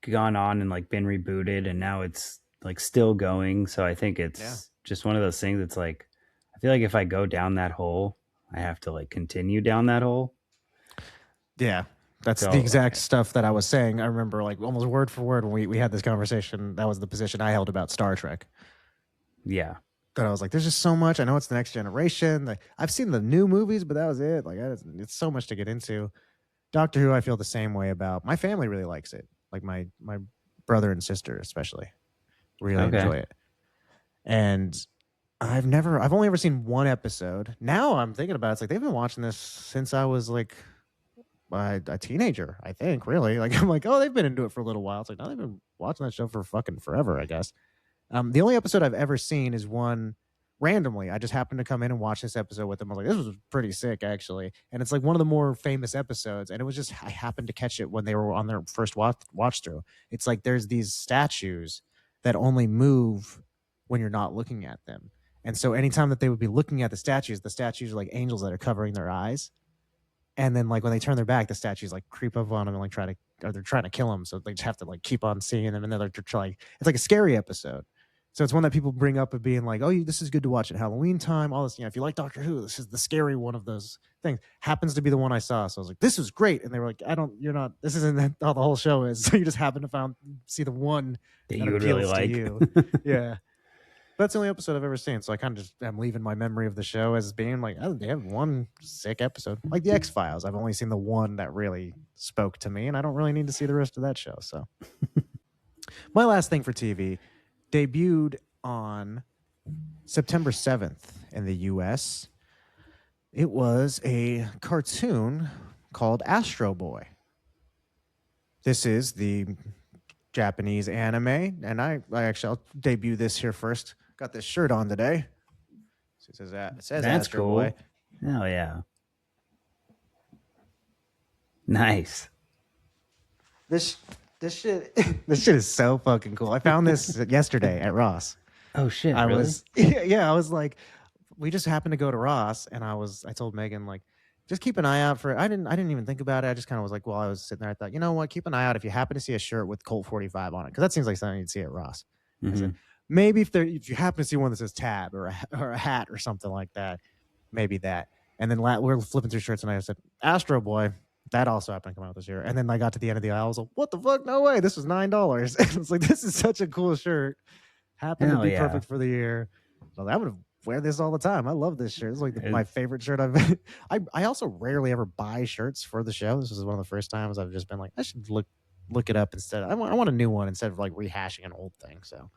gone on and like been rebooted, and now it's like still going. So I think it's just one of those things that's like, I feel like if I go down that hole, I have to like continue down that hole. Yeah. That's the exact stuff that I was saying. I remember like almost word for word when we had this conversation. That was the position I held about Star Trek. Yeah. That I was like, there's just so much. I know it's the next generation. Like, I've seen the new movies, but that was it. Like, it's so much to get into. Doctor Who, I feel the same way about. My family really likes it. Like my brother and sister especially really enjoy it. And I've only ever seen one episode. Now I'm thinking about it. It's like they've been watching this since I was like a teenager, I think, really. Like, I'm like, oh, they've been into it for a little while. It's like, no, they've been watching that show for fucking forever, I guess. The only episode I've ever seen is one randomly. I just happened to come in and watch this episode with them. I was like, this was pretty sick, actually. And it's like one of the more famous episodes. And it was just, I happened to catch it when they were on their first watch through. It's like there's these statues that only move when you're not looking at them. And so anytime that they would be looking at the statues are like angels that are covering their eyes. And then like when they turn their back, the statues like creep up on them and like they're trying to kill them. So they just have to like keep on seeing them. And then they're trying, it's like a scary episode. So it's one that people bring up of being like, oh, this is good to watch at Halloween time. All this, if you like Doctor Who, this is the scary one of those things. Happens to be the one I saw. So I was like, this is great. And they were like, this isn't how the whole show is. So you just happen to see the one that you would really like. You. Yeah. That's the only episode I've ever seen. So I kind of just am leaving my memory of the show as being like, oh, they have one sick episode. Like the X-Files. I've only seen the one that really spoke to me, and I don't really need to see the rest of that show. So my last thing for TV debuted on September 7th in the US. It was a cartoon called Astro Boy. This is the Japanese anime, and I'll debut this here first. Got this shirt on today. It says That's Astro cool. Boy. Oh yeah. Nice. This shit this shit is so fucking cool. I found this yesterday at Ross. Oh shit, I really? was I was like, we just happened to go to Ross, and I told Megan, like, just keep an eye out for it. I didn't even think about it. I just kind of was like, while I was sitting there, I thought, you know what, keep an eye out if you happen to see a shirt with Colt 45 on it, because that seems like something you'd see at Ross. I said, maybe if you happen to see one that says Tab or a hat or something like that, maybe that. And then we're flipping through shirts, and I said, Astro Boy. That also happened to come out this year. And then I got to the end of the aisle. I was like, what the fuck? No way. This was $9. And it's like, this is such a cool shirt. Happened to be perfect for the year. So I would wear this all the time. I love this shirt. It's like my favorite shirt I've I also rarely ever buy shirts for the show. This is one of the first times I've just been like, I should look it up instead. I want a new one instead of like rehashing an old thing. So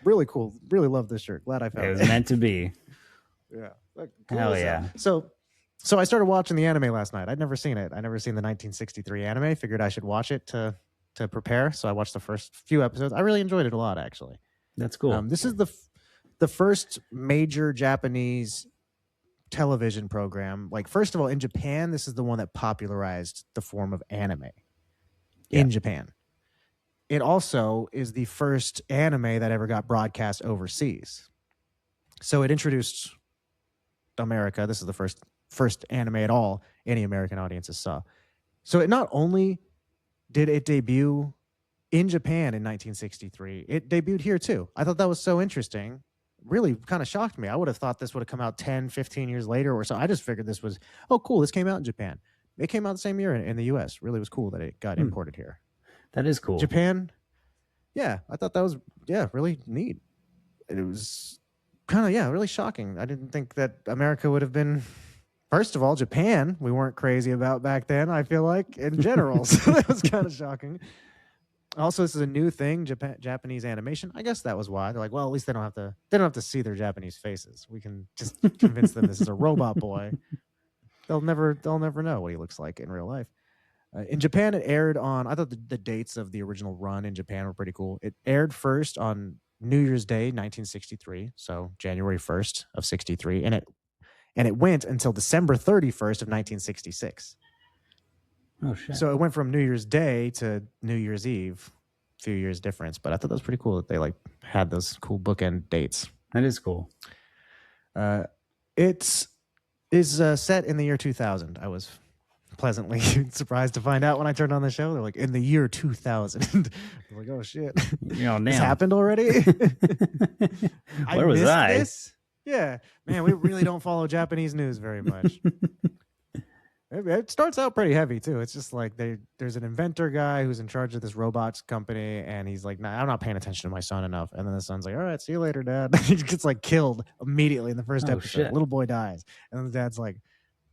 really cool. Really love this shirt. Glad I found it. It was meant to be. Yeah. Cool. Hell yeah. So I started watching the anime last night. I'd never seen it. I'd never seen the 1963 anime. Figured I should watch it to prepare. So I watched the first few episodes. I really enjoyed it a lot, actually. That's cool. This is the first major Japanese television program. Like, first of all, in Japan, this is the one that popularized the form of anime in Japan. It also is the first anime that ever got broadcast overseas. So it introduced America. This is the first anime at all any American audiences saw. So it not only did it debut in Japan in 1963, it debuted here too. I thought that was so interesting. Really kind of shocked me. I would have thought this would have come out 10, 15 years later or so. I just figured this was, oh, cool, this came out in Japan. It came out the same year in the US. Really was cool that it got imported here. That is cool. Japan, yeah, I thought that was, really neat. It was kind of, really shocking. I didn't think that America would have been... First of all, Japan, we weren't crazy about back then, I feel like, in general. So that was kind of shocking. Also, this is a new thing, Japanese animation. I guess that was why. They're like, well, at least they don't have to see their Japanese faces. We can just convince them this is a robot boy. They'll never know what he looks like in real life. In Japan, it aired on, I thought the dates of the original run in Japan were pretty cool. It aired first on New Year's Day, 1963, so January 1st of 63, and it went until December 31st of 1966. Oh, shit. So it went from New Year's Day to New Year's Eve, a few years difference. But I thought that was pretty cool that they had those cool bookend dates. That is cool. It is set in the year 2000. I was pleasantly surprised to find out when I turned on the show. They're like, in the year 2000. I'm like, oh, shit. This happened already? Where was I? This? Yeah, man, we really don't follow Japanese news very much. It starts out pretty heavy too. It's just like there's an inventor guy who's in charge of this robots company, and he's like, "Nah, I'm not paying attention to my son enough." And then the son's like, "All right, see you later, Dad." He gets killed immediately in the first episode. Shit. Little boy dies, and then the dad's like,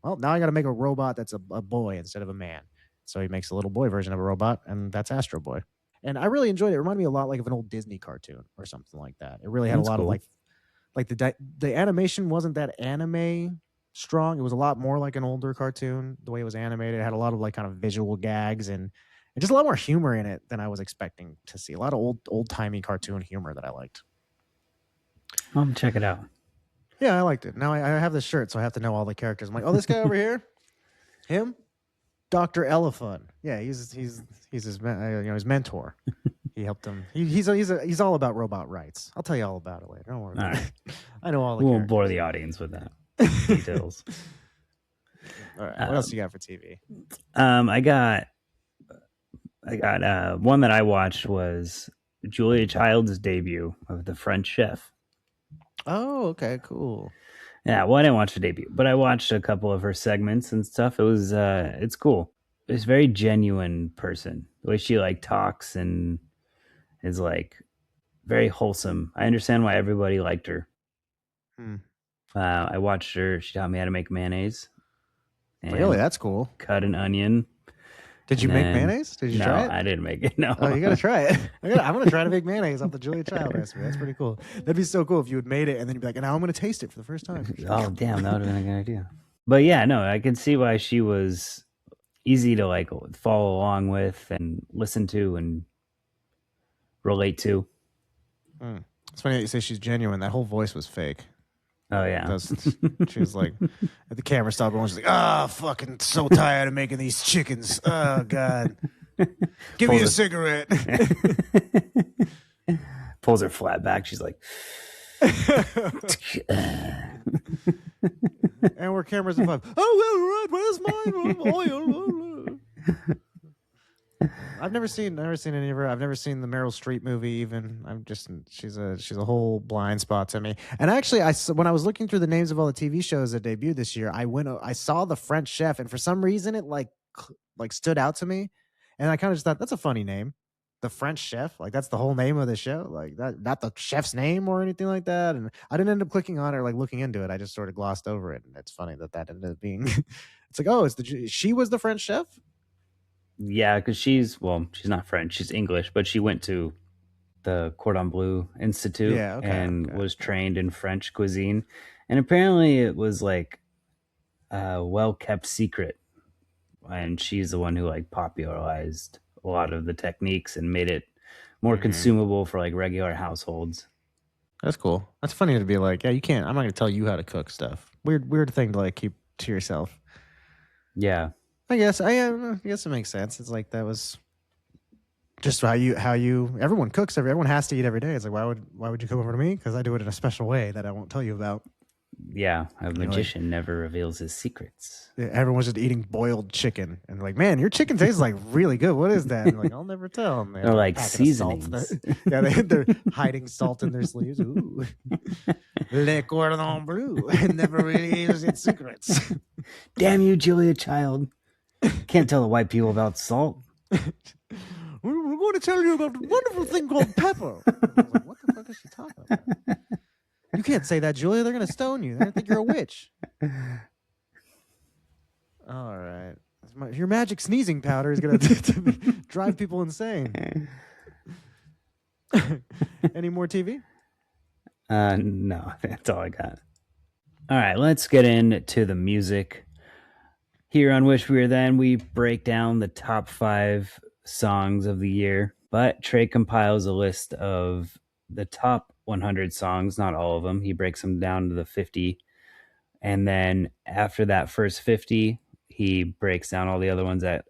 "Well, now I got to make a robot that's a boy instead of a man." So he makes a little boy version of a robot, and that's Astro Boy. And I really enjoyed it. It reminded me a lot of an old Disney cartoon or something like that. It really had a lot of the animation wasn't that anime strong. It was a lot more like an older cartoon. The way it was animated, it had a lot of kind of visual gags and just a lot more humor in it than I was expecting to see. A lot of old timey cartoon humor that I liked. I'll check it out. Yeah, I liked it. Now I have this shirt, so I have to know all the characters. I'm like, oh, this guy over here, him, Dr. Elephant. Yeah, he's his his mentor. He helped him. He's all about robot rights. I'll tell you all about it later. Don't worry. All right. I know all the. We characters. won't bore the audience with that details. All right. What else you got for TV? I got one that I watched was Julia Child's debut of The French Chef. Oh, okay, cool. Yeah, well, I didn't watch the debut, but I watched a couple of her segments and stuff. It was it's cool. It's a very genuine person. The way she talks and is very wholesome. I understand why everybody liked her. I watched her. She taught me how to make mayonnaise. Really? That's cool. Cut an onion. Did you make mayonnaise? Did you try it? No, I didn't make it. No. Oh, you got to try it. I'm going to try to make mayonnaise off the Julia Child recipe. That's pretty cool. That'd be so cool if you had made it and then you'd be like, and now I'm going to taste it for the first time. Oh, damn. That would have been a good idea. But yeah, no, I can see why she was easy to follow along with and listen to. And relate to. It's funny that you say she's genuine. That whole voice was fake. Oh yeah. She was like, at the camera stopped going, she's like, fucking so tired of making these chickens. Oh God. Give me a cigarette. Pulls her flat back. She's like, and we're cameras at 5. Oh, well, right. Where's my oil? I've never seen any of her. I've never seen the Meryl Streep movie. Even she's a whole blind spot to me. And actually, when I was looking through the names of all the TV shows that debuted this year, I saw The French Chef, and for some reason it like stood out to me, and I kind of just thought that's a funny name, The French Chef. Like that's the whole name of the show, like that, not the chef's name or anything like that. And I didn't end up clicking on it or like looking into it. I just sort of glossed over it, and it's funny that ended up being. It's like, oh, she was the French chef. Yeah, because she's not French, she's English, but she went to the Cordon Bleu Institute and was trained in French cuisine. And apparently it was like a well-kept secret. And she's the one who like popularized a lot of the techniques and made it more consumable for like regular households. That's cool. That's funny to be like, yeah, you can't. I'm not gonna tell you how to cook stuff. Weird thing to like keep to yourself. Yeah. I guess it makes sense. It's like that was just how you everyone cooks everyone has to eat every day. It's like why would you come over to me? Because I do it in a special way that I won't tell you about. Yeah, a magician never reveals his secrets. Everyone's just eating boiled chicken and like, man, your chicken tastes like really good. What is that? And like, I'll never tell. And they're like seasonings. They're hiding salt in their sleeves. Ooh, Le Cordon Bleu never reveals its secrets. Damn you, Julia Child! Can't tell the white people about salt. We're going to tell you about a wonderful thing called pepper. I was like, what the fuck is she talking about? You can't say that, Julia. They're going to stone you. They're going to think you're a witch. All right. Your magic sneezing powder is going to drive people insane. Any more TV? No, that's all I got. All right, let's get into the music. Here on Wish We Were Then, we break down the top 5 songs of the year, but Trey compiles a list of the top 100 songs, not all of them. He breaks them down to the 50. And then after that first 50, he breaks down all the other ones that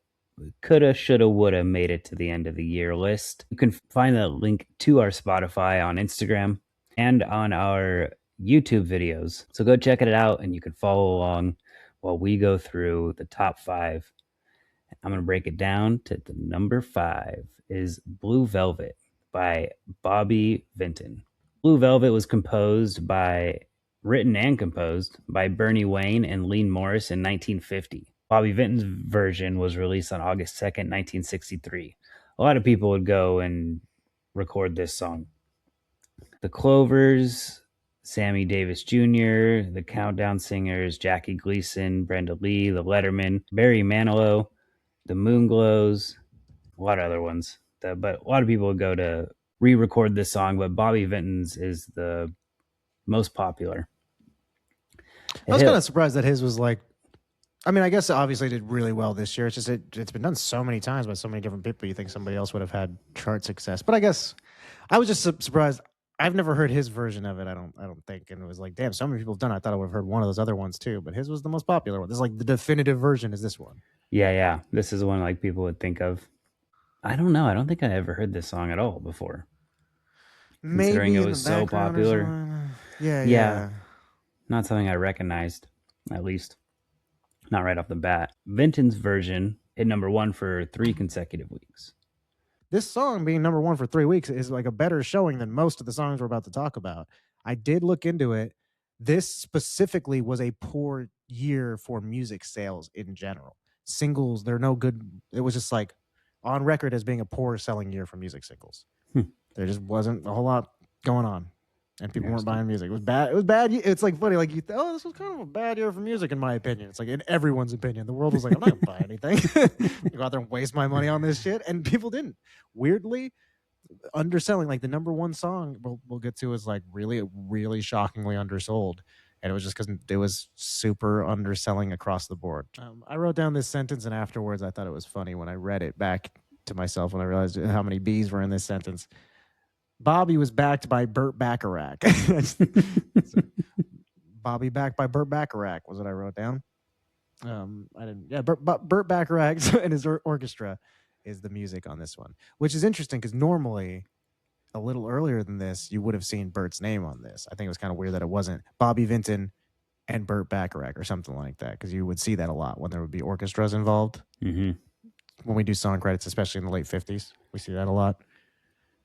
coulda, shoulda, woulda made it to the end of the year list. You can find the link to our Spotify on Instagram and on our YouTube videos. So go check it out and you can follow along while we go through the top 5. I'm going to break it down to the number 5 is Blue Velvet by Bobby Vinton. Blue Velvet was written and composed by Bernie Wayne and Lean Morris in 1950. Bobby Vinton's version was released on August 2nd, 1963. A lot of people would go and record this song. The Clovers, Sammy Davis Jr., the Countdown Singers, Jackie Gleason, Brenda Lee, the Letterman, Barry Manilow, the Moonglows, a lot of other ones. But a lot of people would go to re-record this song, but Bobby Vinton's is the most popular. I was kind of surprised that his was like, I mean, I guess it obviously did really well this year. It's just it's been done so many times by so many different people. You think somebody else would have had chart success, but I guess I was just surprised. I've never heard his version of it. I don't think, and it was like, damn, so many people have done it. I thought I would have heard one of those other ones too, but his was the most popular one. This is like the definitive version. Is this one? Yeah. This is the one like people would think of. I don't know. I don't think I ever heard this song at all before. Considering it was so popular. Yeah. Not something I recognized, at least. Not right off the bat. Vinton's version hit number 1 for 3 consecutive weeks. This song being number 1 for 3 weeks is like a better showing than most of the songs we're about to talk about. I did look into it. This specifically was a poor year for music sales in general. Singles, they're no good. It was just like on record as being a poor selling year for music singles. There just wasn't a whole lot going on. And people weren't buying music. It was bad. It was bad. It's like funny. Like this was kind of a bad year for music, in my opinion. It's like in everyone's opinion. The world was like, I'm not gonna buy anything. Go out there and waste my money on this shit, and people didn't. Weirdly, underselling. Like the number 1 song we'll get to is like really, really shockingly undersold, and it was just because it was super underselling across the board. I wrote down this sentence, and afterwards, I thought it was funny when I read it back to myself when I realized how many B's were in this sentence. Bobby was backed by Burt Bacharach. Bobby backed by Burt Bacharach was what I wrote down. I didn't. Yeah, Burt Bacharach and his orchestra is the music on this one, which is interesting because normally a little earlier than this, you would have seen Burt's name on this. I think it was kind of weird that it wasn't Bobby Vinton and Burt Bacharach or something like that, because you would see that a lot when there would be orchestras involved. Mm-hmm. When we do song credits, especially in the late 50s, we see that a lot.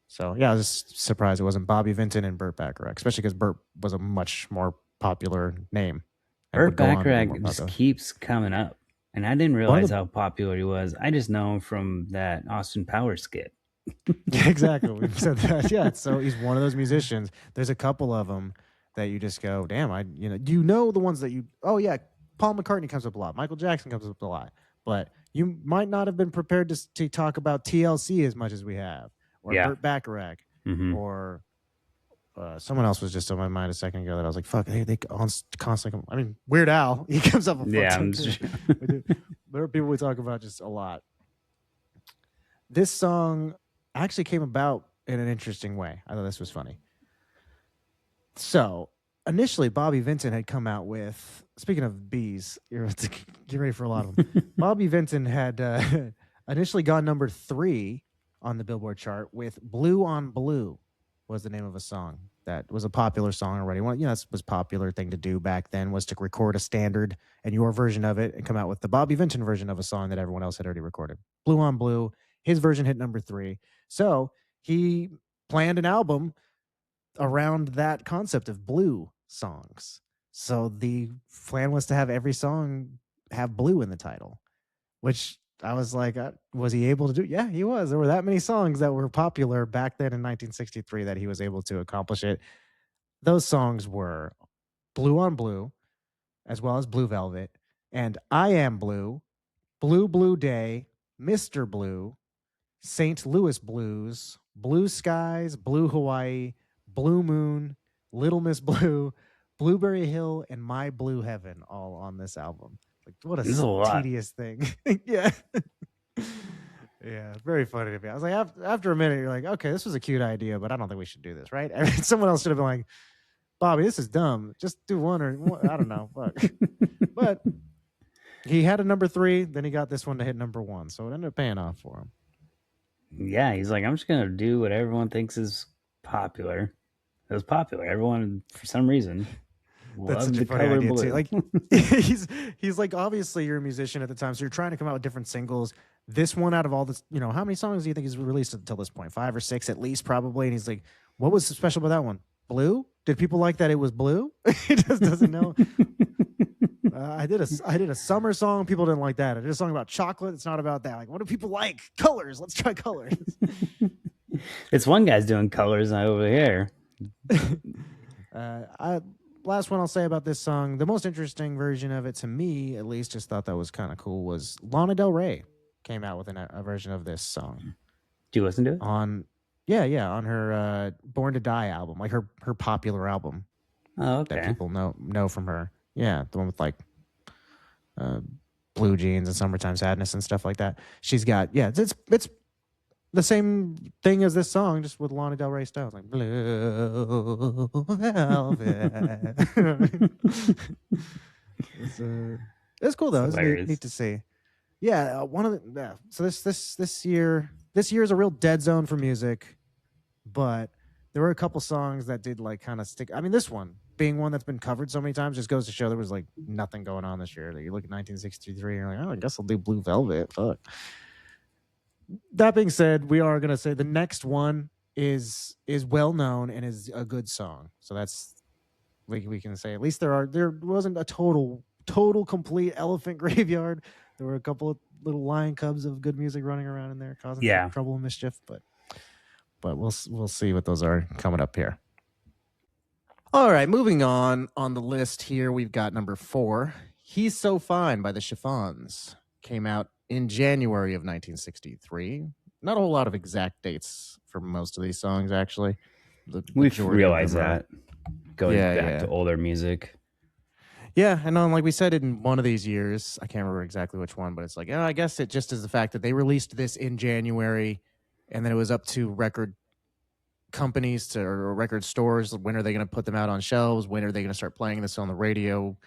So yeah, I was just surprised it wasn't Bobby Vinton and Burt Bacharach, especially because Burt was a much more popular name. Burt Bacharach just keeps coming up, and I didn't realize how popular he was. I just know him from that Austin Powers skit. Yeah, exactly. We've said that. Yeah, so he's one of those musicians. There's a couple of them that you just go, damn, you know the ones that you. Oh yeah, Paul McCartney comes up a lot. Michael Jackson comes up a lot, but you might not have been prepared to talk about TLC as much as we have, or Burt Bacharach, or. Someone else was just on my mind a second ago that I was like, fuck, they constantly. I mean, Weird Al, he comes up. Yeah, there are people we talk about just a lot. This song actually came about in an interesting way. I thought this was funny. So initially, Bobby Vinton had come out with. Speaking of bees, get ready for a lot of them. Bobby Vinton had initially gone number 3 on the Billboard chart with "Blue on Blue." Was the name of a song that was a popular song already. Well, that was a popular thing to do back then, was to record a standard and your version of it and come out with the Bobby Vinton version of a song that everyone else had already recorded. Blue on Blue, his version hit number 3. So he planned an album around that concept of blue songs. So the plan was to have every song have blue in the title, which I was like, was he able to do? Yeah, he was. There were that many songs that were popular back then in 1963 that he was able to accomplish it. Those songs were Blue on Blue, as well as Blue Velvet, and I Am Blue, Blue Blue Day, Mr. Blue, St. Louis Blues, Blue Skies, Blue Hawaii, Blue Moon, Little Miss Blue, Blueberry Hill, and My Blue Heaven, all on this album. Like, what a tedious thing. Yeah. Yeah, very funny to me. I was like, after a minute, you're like, okay, this was a cute idea, but I don't think we should do this, right? Someone else should have been like, Bobby, this is dumb. Just do one I don't know. But he had a number 3, then he got this one to hit number 1, so it ended up paying off for him. Yeah, he's like, I'm just going to do what everyone thinks is popular. It was popular. Everyone, for some reason... That's such a funny idea too. Like he's like, obviously you're a musician at the time, so you're trying to come out with different singles. This one out of all this, how many songs do you think he's released until this point? 5 or 6 at least, probably. And he's like, what was special about that one? Blue? Did people like that it was blue? He just doesn't know. I did a summer song. People didn't like that. I did a song about chocolate. It's not about that. Like, what do people like? Colors. Let's try colors. It's one guy's doing colors over here. Last one I'll say about this song, the most interesting version of it, to me at least, just thought that was kind of cool, was Lana Del Rey came out with a version of this song. Do you listen to it? On her Born to Die album, like her popular album. Oh, okay. That people know from her. Yeah, the one with like Blue Jeans and Summertime Sadness and stuff like that. She's got, it's the same thing as this song, just with Lana Del Rey style. It's like Blue Velvet. It's cool though. It's neat to see. Yeah, so this year is a real dead zone for music, but there were a couple songs that did like kind of stick. I mean, this one being one that's been covered so many times just goes to show there was like nothing going on this year. Like, you look at 1963, and you're like, oh, I guess I'll do Blue Velvet. Fuck. That being said, we are gonna say the next one is well known and is a good song. So that's we can say at least there wasn't a total complete elephant graveyard. There were a couple of little lion cubs of good music running around in there causing some trouble and mischief, but we'll see what those are coming up here. All right, moving on the list here, we've got number 4, He's So Fine by the Chiffons. Came out in January of 1963. Not a whole lot of exact dates for most of these songs, actually. We've realized that going back to older music. Yeah, and like we said in one of these years, I can't remember exactly which one, but it's like, I guess it just is the fact that they released this in January, and then it was up to record companies or record stores. When are they going to put them out on shelves? When are they going to start playing this on the radio?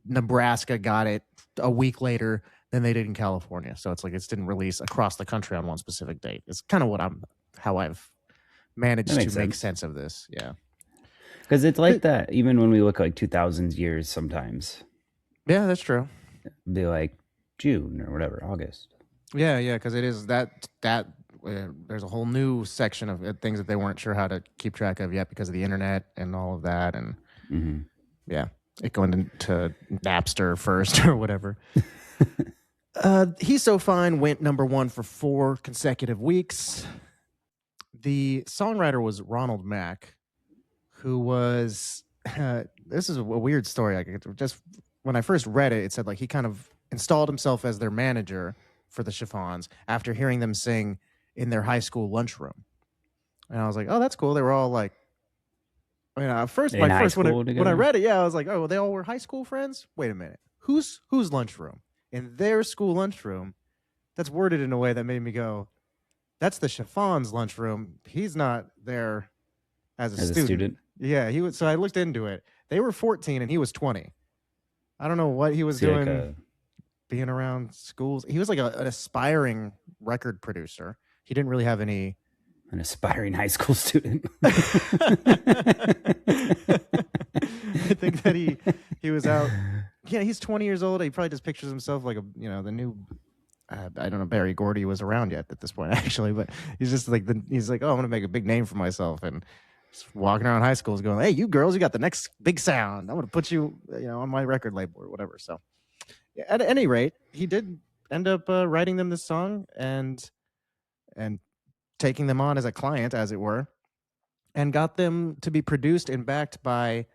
Nebraska got it a week later than they did in California. So it's like it didn't release across the country on one specific date. It's kind of how I've managed to make sense of this. Yeah. Because it's like that even when we look like 2000s years sometimes. Yeah, that's true. Be like June or whatever, August. Yeah, because it is that there's a whole new section of things that they weren't sure how to keep track of yet because of the internet and all of that. And yeah, it going into Napster first or whatever. He's So Fine went number 1 for 4 consecutive weeks. The songwriter was Ronald Mack, who was this is a weird story. Like, just when I first read it, it said like he kind of installed himself as their manager for the Chiffons after hearing them sing in their high school lunchroom. And I was like, oh, that's cool. They were all like, when I read it, I was like, oh, they all were high school friends? Wait a minute. Whose lunchroom? In their school lunchroom. That's worded in a way that made me go, that's the Chiffons lunchroom. He's not there as a student. Yeah, he was. So I looked into it. They were 14 and he was 20. I don't know what he was doing. Like being around schools. He was like an aspiring record producer. He didn't really have an aspiring high school student. I think that he was out. Yeah, he's 20 years old. He probably just pictures himself like the new. I don't know, Barry Gordy was around yet at this point actually, but he's just like he's like, oh, I'm gonna make a big name for myself, and just walking around high schools going, hey, you girls, you got the next big sound. I'm gonna put you on my record label or whatever. So at any rate, he did end up writing them this song and taking them on as a client, as it were, and got them to be produced and backed by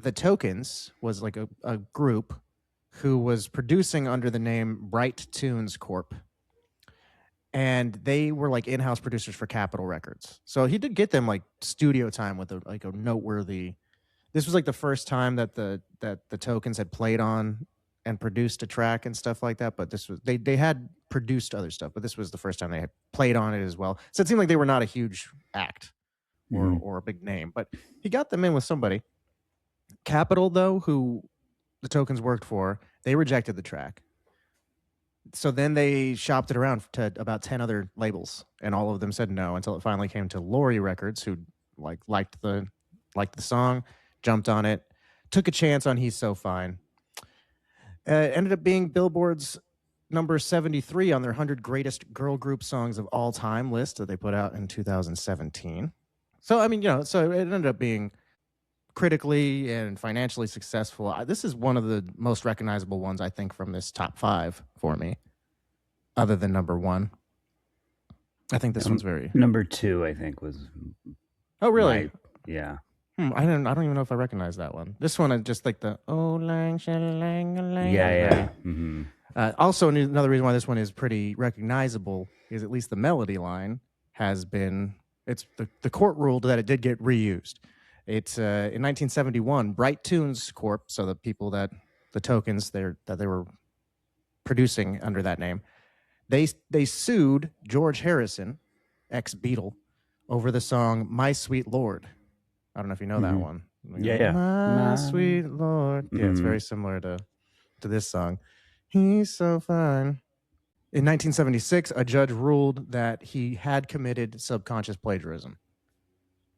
The Tokens, was like a group who was producing under the name Bright Tunes Corp. And they were like in-house producers for Capitol Records. So he did get them like studio time with a noteworthy. This was like the first time that the Tokens had played on and produced a track and stuff like that. But this was they had produced other stuff, but this was the first time they had played on it as well. So it seemed like they were not a huge act or a big name, but he got them in with somebody. Capitol, though, who the Tokens worked for, they rejected the track. So then they shopped it around to about 10 other labels, and all of them said no until it finally came to Lorry Records, who liked the song, jumped on it, took a chance on He's So Fine. It ended up being Billboard's number 73 on their 100 greatest girl group songs of all time list that they put out in 2017. So I mean, so it ended up being critically and financially successful. This is one of the most recognizable ones, I think, from this top 5 for me, other than number 1. I think this one's very... Number 2, I think, was... Oh, really? Yeah. I don't even know if I recognize that one. This one, I just like the... Oh, lang, shalang, yeah. Mm-hmm. Also, another reason why this one is pretty recognizable is at least the melody line has been... It's the court ruled that it did get reused. It's in 1971, Bright Tunes Corp. So the people the Tokens that they were producing under that name, they sued George Harrison, ex-Beatle, over the song "My Sweet Lord." I don't know if you know that one. Yeah. My Sweet Lord. Yeah, it's very similar to this song. He's so fine. In 1976, a judge ruled that he had committed subconscious plagiarism.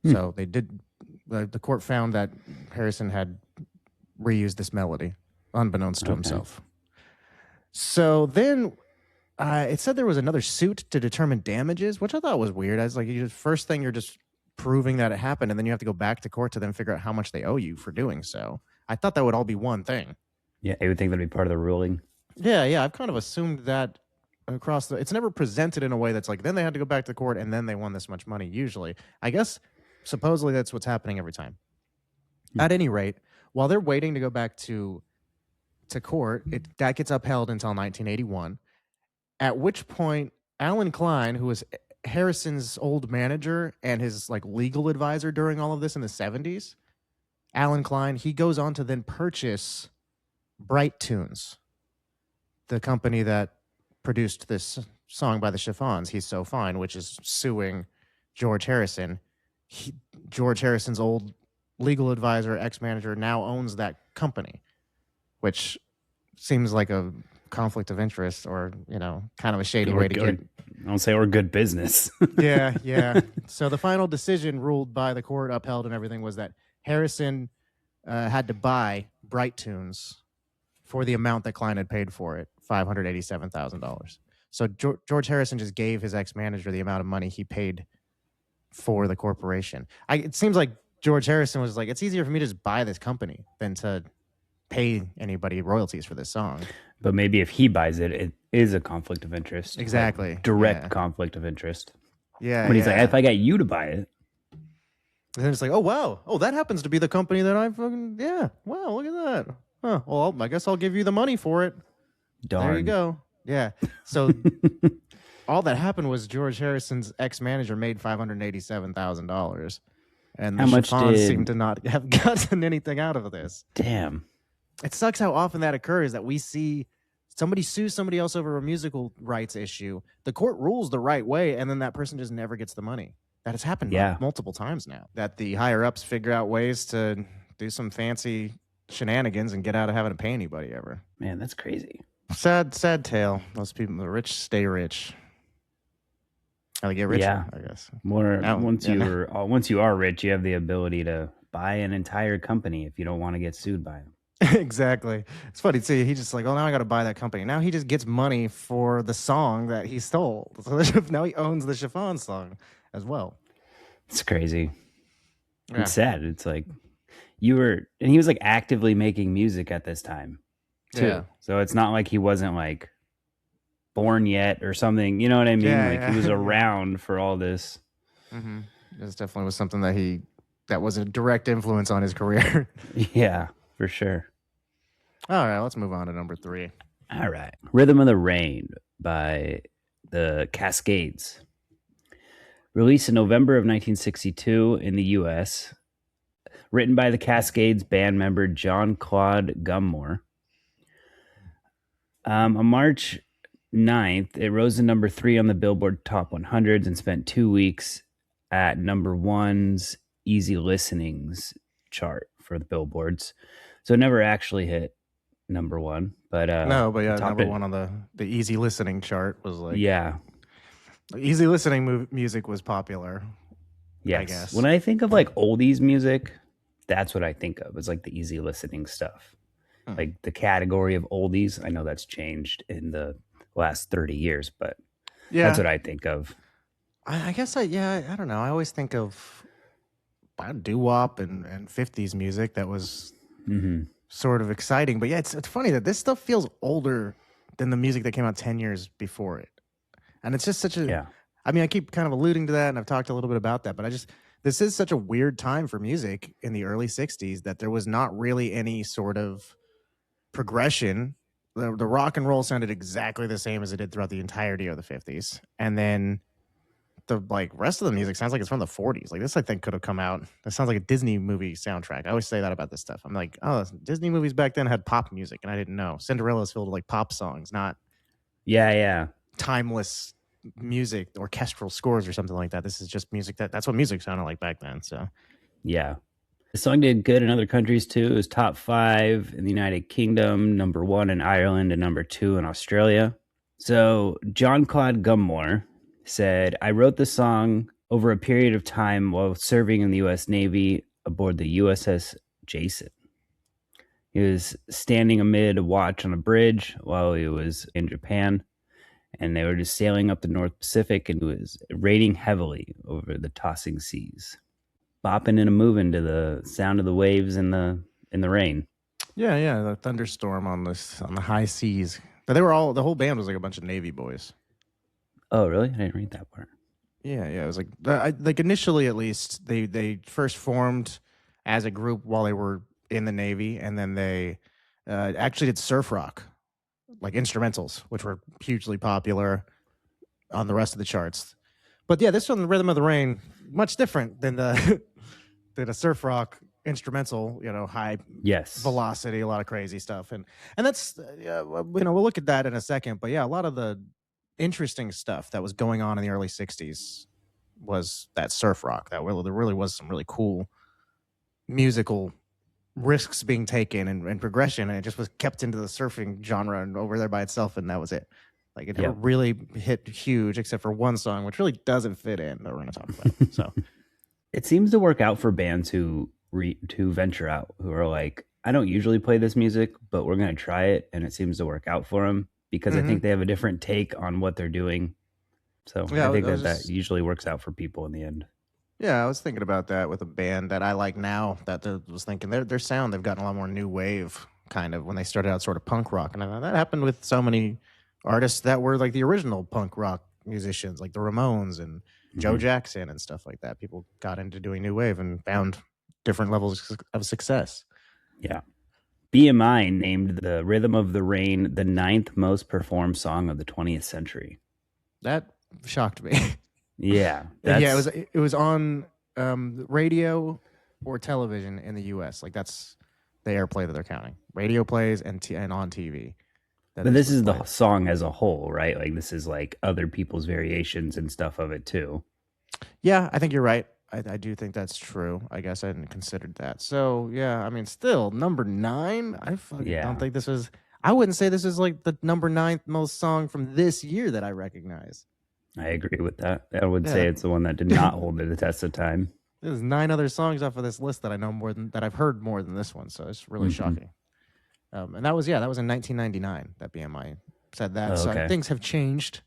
So they did. The court found that Harrison had reused this melody, unbeknownst to himself. So then it said there was another suit to determine damages, which I thought was weird. I was like, first thing, you're just proving that it happened, and then you have to go back to court to then figure out how much they owe you for doing so. I thought that would all be one thing. Yeah, I would think that'd be part of the ruling. Yeah. I've kind of assumed that across it's never presented in a way that's like, then they had to go back to court, and then they won this much money, usually. I guess... Supposedly that's what's happening every time. At any rate, while they're waiting to go back to court, that gets upheld until 1981, at which point Alan Klein, who was Harrison's old manager and his legal advisor during all of this in the 70s, Alan Klein, he goes on to then purchase Bright Tunes, the company that produced this song by the Chiffons, He's So Fine, which is suing George Harrison. George Harrison's old legal advisor, ex-manager, now owns that company, which seems like a conflict of interest, or kind of a shady way to get. I don't say or good business. Yeah. So the final decision ruled by the court, upheld and everything, was that Harrison had to buy Bright Tunes for the amount that Klein had paid for it, $587,000. So George Harrison just gave his ex-manager the amount of money he paid for the corporation. It seems like George Harrison was like, it's easier for me to just buy this company than to pay anybody royalties for this song. But maybe if he buys it, it is a conflict of interest. Exactly. Like direct conflict of interest. Yeah. But he's like, if I got you to buy it. And then it's like, oh, wow. Oh, that happens to be the company that I fucking, yeah. Wow, look at that. Huh. Well, I guess I'll give you the money for it. Darn. There you go. Yeah. So all that happened was George Harrison's ex-manager made $587,000. And the Chiffons seem to not have gotten anything out of this. Damn. It sucks how often that occurs, that we see somebody sue somebody else over a musical rights issue. The court rules the right way, and then that person just never gets the money. That has happened multiple times now. That the higher-ups figure out ways to do some fancy shenanigans and get out of having to pay anybody ever. Man, that's crazy. Sad tale. Those people, the rich stay rich. How they get richer, I guess. Once you are rich, you have the ability to buy an entire company if you don't want to get sued by them. Exactly. It's funny too. He just like, oh, now I got to buy that company. Now he just gets money for the song that he stole. So now he owns the Chiffon song as well. It's crazy. Yeah. It's sad. It's like he was like actively making music at this time too. Yeah. So it's not like he wasn't like born yet or something. You know what I mean? Yeah, he was around for all this. Mm-hmm. This definitely was something that was a direct influence on his career. Yeah, for sure. All right, let's move on to number 3. All right. Rhythm of the Rain by the Cascades. Released in November of 1962 in the U.S. Written by the Cascades band member John Claude Gummore. On March 9th, it rose to number 3 on the Billboard Top 100s and spent 2 weeks at number 1's Easy Listenings chart for the Billboards. So it never actually hit number 1, but number 1 on the Easy Listening chart was like, easy listening music was popular. Yes. I guess when I think of like oldies music, that's what I think of. It's like the easy listening stuff. Like the category of oldies. I know that's changed in the last 30 years, but that's what I think of. I guess I don't know. I always think of doo-wop and 50s music that was sort of exciting. But yeah, it's funny that this stuff feels older than the music that came out 10 years before it. And it's just such a, I mean, I keep kind of alluding to that, and I've talked a little bit about that, but this is such a weird time for music in the early 60s that there was not really any sort of progression. The rock and roll sounded exactly the same as it did throughout the entirety of the 50s. And then the rest of the music sounds like it's from the 40s. Like this, I think, could have come out. That sounds like a Disney movie soundtrack. I always say that about this stuff. I'm like, oh, Disney movies back then had pop music, and I didn't know. Cinderella's filled with like pop songs, not timeless music, orchestral scores or something like that. This is just music that's what music sounded like back then. So yeah, the song did good in other countries too. It was top 5 in the United Kingdom, number 1 in Ireland, and number 2 in Australia. So John Claude Gummore said, I wrote the song over a period of time while serving in the U.S. Navy aboard the USS Jason. He was standing amid a watch on a bridge while he was in Japan, and they were just sailing up the North Pacific, and it was raining heavily over the tossing seas, bopping and moving to the sound of the waves in the rain. Yeah, the thunderstorm on the high seas. But the whole band was like a bunch of Navy boys. Oh, really? I didn't read that part. Yeah, it was like initially, at least, they first formed as a group while they were in the Navy, and then they actually did surf rock, like instrumentals, which were hugely popular on the rest of the charts. But yeah, this one, the Rhythm of the Rain, much different than the surf rock instrumental. High velocity, a lot of crazy stuff, and that's we'll look at that in a second. But yeah, a lot of the interesting stuff that was going on in the early 60s was that surf rock. There really was some really cool musical risks being taken and progression, and it just was kept into the surfing genre and over there by itself, and that was it. Like it never really hit huge, except for one song, which really doesn't fit in that we're going to talk about. So it seems to work out for bands who venture out, who are like, I don't usually play this music, but we're going to try it, and it seems to work out for them because I think they have a different take on what they're doing. So I think that usually works out for people in the end. Yeah, I was thinking about that with a band that I like now. That was thinking their sound, they've gotten a lot more new wave kind of when they started out sort of punk rock, and that happened with so many artists that were like the original punk rock musicians, like the Ramones and Joe Jackson and stuff like that. People got into doing new wave and found different levels of success. Yeah. BMI named the Rhythm of the Rain the 9th most performed song of the 20th century. That shocked me. Yeah. It was on radio or television in the U.S. Like that's the airplay that they're counting. Radio plays and on TV. But this is the song as a whole, right? Like this is like other people's variations and stuff of it too. Yeah, I think you're right. I do think that's true. I guess I hadn't considered that. So yeah, I mean, still number 9. I don't think this was. I wouldn't say this is like the number 9th most song from this year that I recognize. I agree with that. I would say it's the one that did not hold the test of time. There's 9 other songs off of this list that I know that I've heard more than this one. So it's really shocking. And that was in 1999 that BMI said that. So things have changed,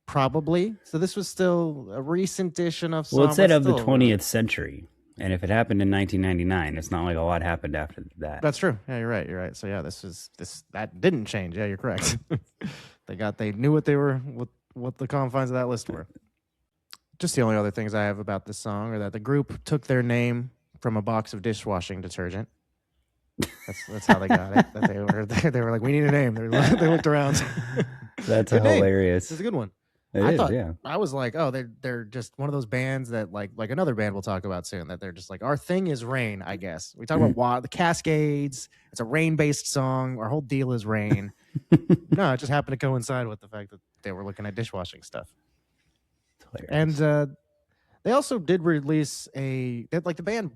probably. So this was still a recent-ish enough song. Well, it said of the 20th century. And if it happened in 1999, it's not like a lot happened after that. That's true. Yeah, you're right. So yeah, that didn't change. Yeah, you're correct. They knew what the confines of that list were. Just the only other things I have about this song are that the group took their name from a box of dishwashing detergent. That's how they got it. That they were like, we need a name. They looked around. That's hilarious. This is a good one. I was like, oh, they're just one of those bands that like another band we'll talk about soon, that they're just like, our thing is rain, I guess. We talk about the Cascades. It's a rain-based song. Our whole deal is rain. No, it just happened to coincide with the fact that they were looking at dishwashing stuff. And they also did release the band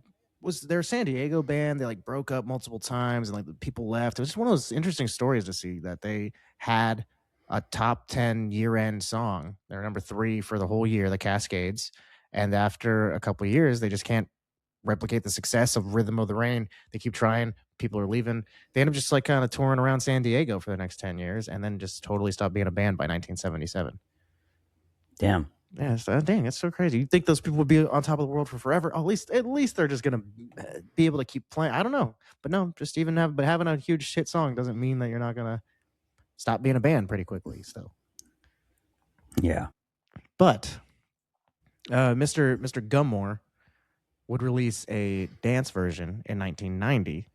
they're a San Diego band. They like broke up multiple times and like the people left. It was just one of those interesting stories to see that they had a top 10 year-end song. They're number 3 for the whole year, the Cascades. And after a couple of years, they just can't replicate the success of Rhythm of the Rain. They keep trying. People are leaving. They end up just like kind of touring around San Diego for the next 10 years and then just totally stop being a band by 1977. Damn. Yeah, dang, that's so crazy. You'd think those people would be on top of the world for forever. At least they're just gonna be able to keep playing. I don't know, but no, just having a huge hit song doesn't mean that you're not gonna stop being a band pretty quickly. Still, yeah. But Mr. Gummore would release a dance version in 1990,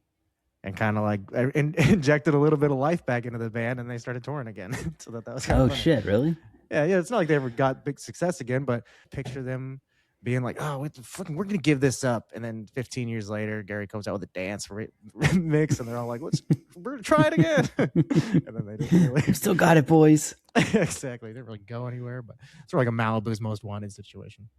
and kind of like injected a little bit of life back into the band, and they started touring again. So that was kind of funny. Shit, really? Yeah, it's not like they ever got big success again, but picture them being like, oh, we're going to give this up. And then 15 years later, Gary comes out with a dance mix, and they're all like, we're going to try it again. And then they didn't really. Still got it, boys. Exactly. They didn't really go anywhere, but it's sort of like a Malibu's Most Wanted situation.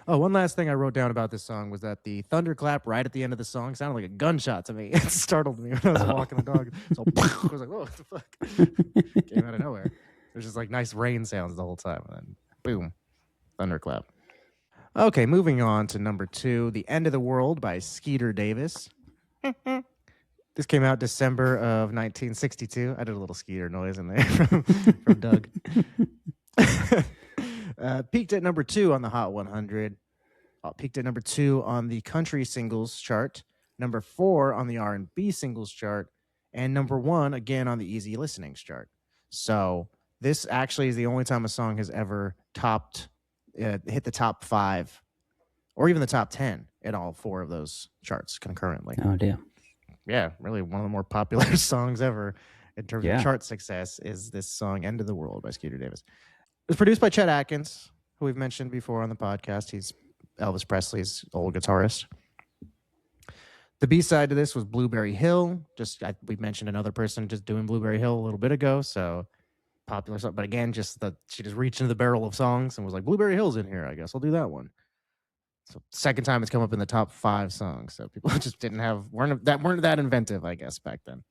Oh, one last thing I wrote down about this song was that the thunderclap right at the end of the song sounded like a gunshot to me. It startled me when I was walking the dog. So I was like, whoa, what the fuck? Came out of nowhere. There's just like nice rain sounds the whole time. And then boom, thunderclap. Okay, moving on to number 2, The End of the World by Skeeter Davis. This came out December of 1962. I did a little Skeeter noise in there from Doug. Peaked at number 2 on the Hot 100. Peaked at number 2 on the Country Singles chart. Number 4 on the R&B Singles chart. And number 1 again on the Easy Listenings chart. So this actually is the only time a song has ever hit the top 5 or even the top 10 in all 4 of those charts concurrently. Oh, damn. Yeah, really one of the more popular songs ever in terms of chart success is this song, End of the World by Skeeter Davis. It was produced by Chet Atkins, who we've mentioned before on the podcast. He's Elvis Presley's old guitarist. The B-side to this was Blueberry Hill. We mentioned another person just doing Blueberry Hill a little bit ago, so popular song. But again, she just reached into the barrel of songs and was like, Blueberry Hill's in here. I guess I'll do that one. So second time it's come up in the top 5 songs. So people just weren't that inventive, I guess, back then.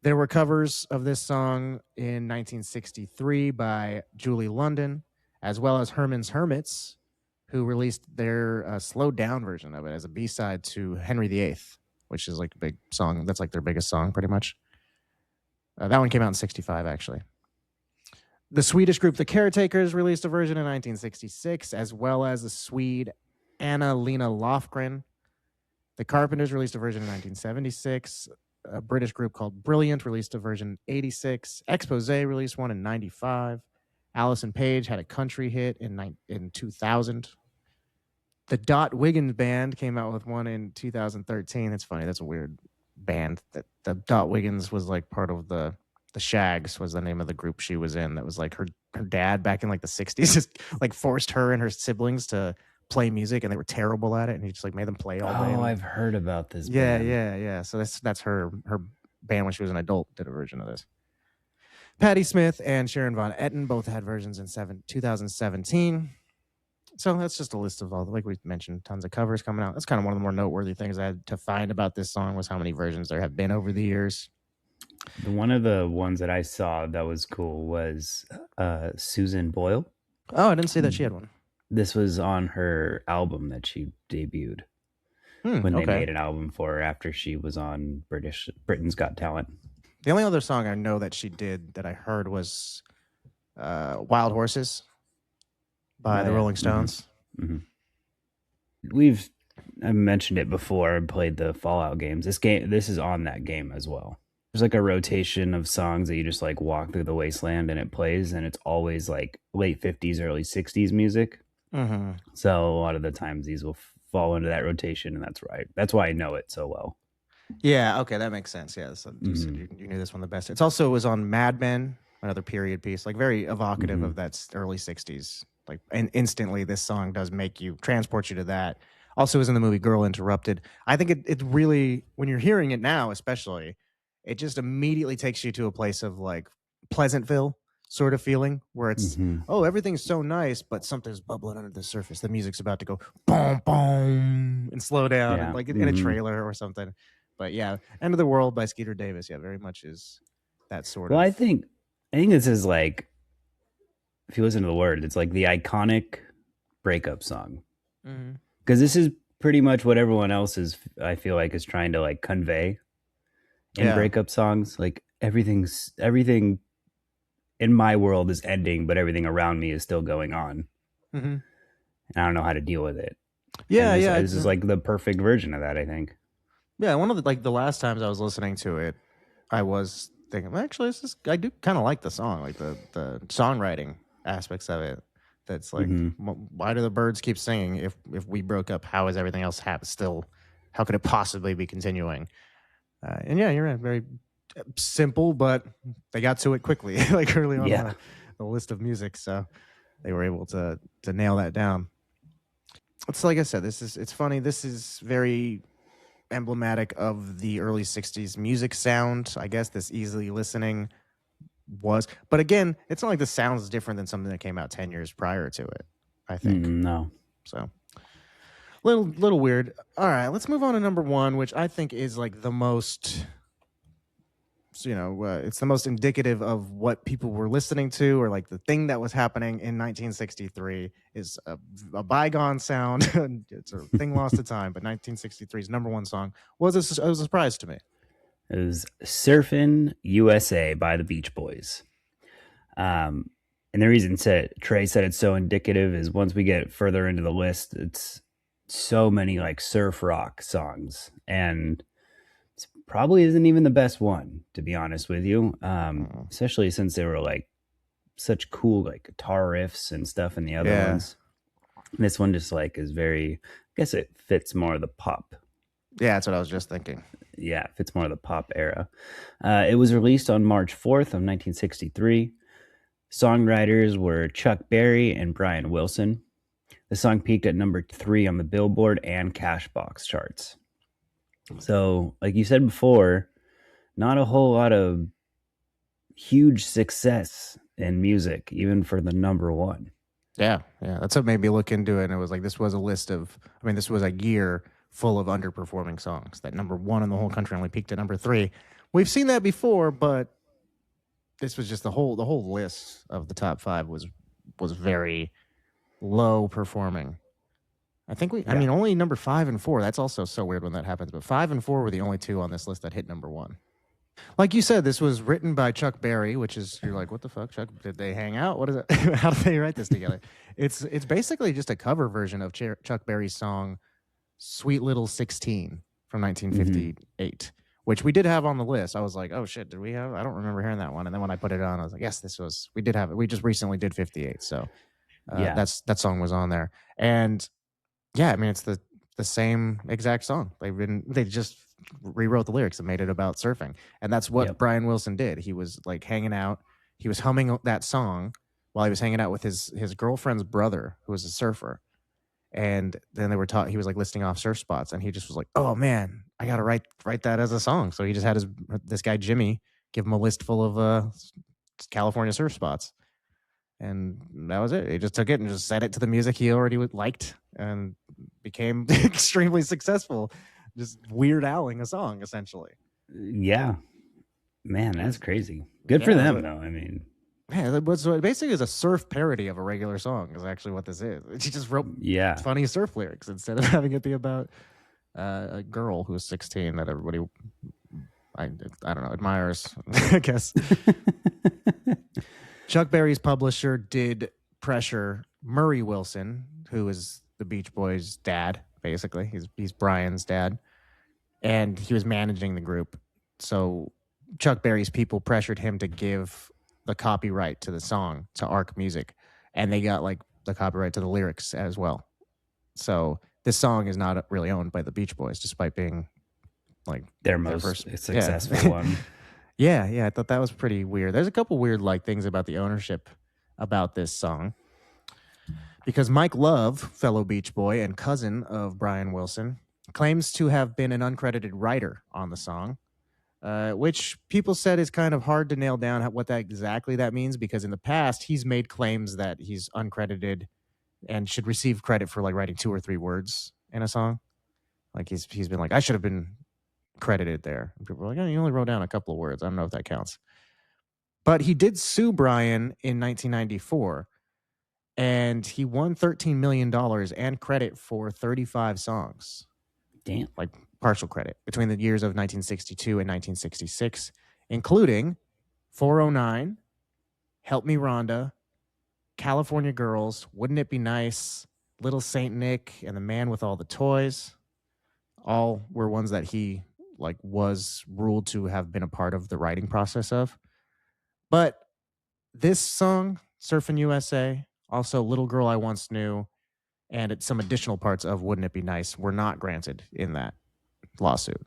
There were covers of this song in 1963 by Julie London, as well as Herman's Hermits, who released their slowed down version of it as a B-side to Henry VIII, which is like a big song. That's like their biggest song, pretty much. That one came out in 65, actually. The Swedish group The Caretakers released a version in 1966, as well as the Swede Anna-Lena Lofgren. The Carpenters released a version in 1976. A British group called Brilliant released a version in 86. Expose released one in 95. Allison Page had a country hit in 2000. The Dot Wiggins Band came out with one in 2013. It's funny. That's a weird band. That the Dot Wiggins was like part of the Shags was the name of the group she was in. That was like her dad back in like the 60s just like forced her and her siblings to play music, and they were terrible at it, and he just like made them play all day. Oh, I've heard about this Yeah, band. yeah. So that's her band when she was an adult did a version of this. Patti Smith and Sharon Von Etten both had versions in 2017. So that's just a list of all, like we mentioned, tons of covers coming out. That's kind of one of the more noteworthy things I had to find about this song was how many versions there have been over the years. One of the ones that I saw that was cool was Susan Boyle. Oh, I didn't see that she had one. This was on her album that she debuted when they made an album for her after she was on Britain's Got Talent. The only other song I know that she did that I heard was Wild Horses by the Rolling Stones. Mm-hmm. I've mentioned it before and played the Fallout games. This is on that game as well. There's like a rotation of songs that you just like walk through the wasteland and it plays, and it's always like late 50s, early 60s music. Mm-hmm. So a lot of the times these will fall into that rotation, and that's why I know it so well. Yeah, okay, that makes sense. Yeah, so you knew this one the best. It was on Mad Men, another period piece, like very evocative of that early 60s. Like, and instantly this song does transport you to that. Also was in the movie Girl Interrupted. I think it really, when you're hearing it now especially, it just immediately takes you to a place of like Pleasantville sort of feeling where it's, oh, everything's so nice, but something's bubbling under the surface. The music's about to go boom, boom, and slow down, and like in a trailer or something. But yeah, End of the World by Skeeter Davis, yeah, very much is that sort of. Well, I think this is like, if you listen to the word, it's like the iconic breakup song. Because this is pretty much what everyone else is, I feel like, is trying to like convey in breakup songs. Like everything in my world is ending, but everything around me is still going on. And I don't know how to deal with it. This is like the perfect version of that, I think. Yeah, one of the last times I was listening to it, I was thinking, well, actually, I do kind of like the song, like the songwriting aspects of it. That's like, why do the birds keep singing? If we broke up, how is everything else still? How could it possibly be continuing? And yeah, you're right. Very simple, but they got to it quickly, like early on the list of music, so they were able to nail that down. It's like I said, it's funny. This is very emblematic of the early 60s music sound, I guess. This easily listening was, but again, it's not like the sound is different than something that came out 10 years prior to it, I think. No. So little weird. All right, let's move on to number 1, which I think is like the most, it's the most indicative of what people were listening to, or like the thing that was happening in 1963 is a bygone sound. It's a thing lost to time, but 1963's number 1 song was a surprise to me. It was Surfin' USA by the Beach Boys. And the reason Trey said it's so indicative is once we get further into the list, it's so many like surf rock songs, and it probably isn't even the best one, to be honest with you. Especially since they were like such cool like guitar riffs and stuff in the other ones. This one just like is very, I guess it fits more of the pop. Yeah, that's what I was just thinking. Yeah, it fits more of the pop era. It was released on March 4th of 1963. Songwriters were Chuck Berry and Brian Wilson. The song peaked at number 3 on the Billboard and Cashbox charts. So, like you said before, not a whole lot of huge success in music, even for the number one. Yeah, that's what made me look into it. And it was like this was a list of, I mean, this was a year full of underperforming songs. That number one in the whole country only peaked at number three. We've seen that before, but this was just the whole list of the top five was very low performing. I think I mean, only number 5 and 4. That's also so weird when that happens. But 5 and 4 were the only two on this list that hit number one. Like you said, this was written by Chuck Berry, which is, you're like, what the fuck, Chuck? Did they hang out? What is it? How did they write this together? It's basically just a cover version of Chuck Berry's song "Sweet Little 16" from 1958, which we did have on the list. I was like, oh shit, did we have? I don't remember hearing that one. And then when I put it on, I was like, yes, we did have it. We just recently did 58, so that song was on there. And yeah, I mean, it's the same exact song. They just rewrote the lyrics and made it about surfing. And that's what Brian Wilson did. He was like hanging out. He was humming that song while he was hanging out with his girlfriend's brother, who was a surfer. And then he was like listing off surf spots, and he just was like, oh man, I got to write that as a song. So he just had this guy, Jimmy, give him a list full of California surf spots. And that was it. He just took it and just set it to the music he already liked and became extremely successul, just Weird Al-ing a song, essentially. Yeah. Man, that's crazy. Good for them, though. I mean, yeah, so it basically is a surf parody of a regular song is actually what this is. He just wrote funny surf lyrics instead of having it be about a girl who was 16 that everybody, I don't know, admires, I guess. Chuck Berry's publisher did pressure Murray Wilson, who is the Beach Boys' dad, basically. He's Brian's dad. And he was managing the group. So Chuck Berry's people pressured him to give the copyright to the song to Arc Music. And they got like the copyright to the lyrics as well. So this song is not really owned by the Beach Boys, despite being like their most successful one. Yeah, I thought that was pretty weird. There's a couple weird like things about the ownership about this song. Because Mike Love, fellow Beach Boy and cousin of Brian Wilson, claims to have been an uncredited writer on the song, which people said is kind of hard to nail down what exactly that means, because in the past he's made claims that he's uncredited and should receive credit for like writing 2 or 3 words in a song. Like he's been like, I should have been credited there. And people were like, oh, you only wrote down a couple of words. I don't know if that counts. But he did sue Brian in 1994, and he won $13 million and credit for 35 songs. Damn. Like partial credit between the years of 1962 and 1966, including 409, Help Me Rhonda, California Girls, Wouldn't It Be Nice, Little Saint Nick, and The Man with All the Toys. All were ones that he was ruled to have been a part of the writing process of. But this song, Surfin' USA, also Little Girl I Once Knew, and some additional parts of Wouldn't It Be Nice were not granted in that lawsuit.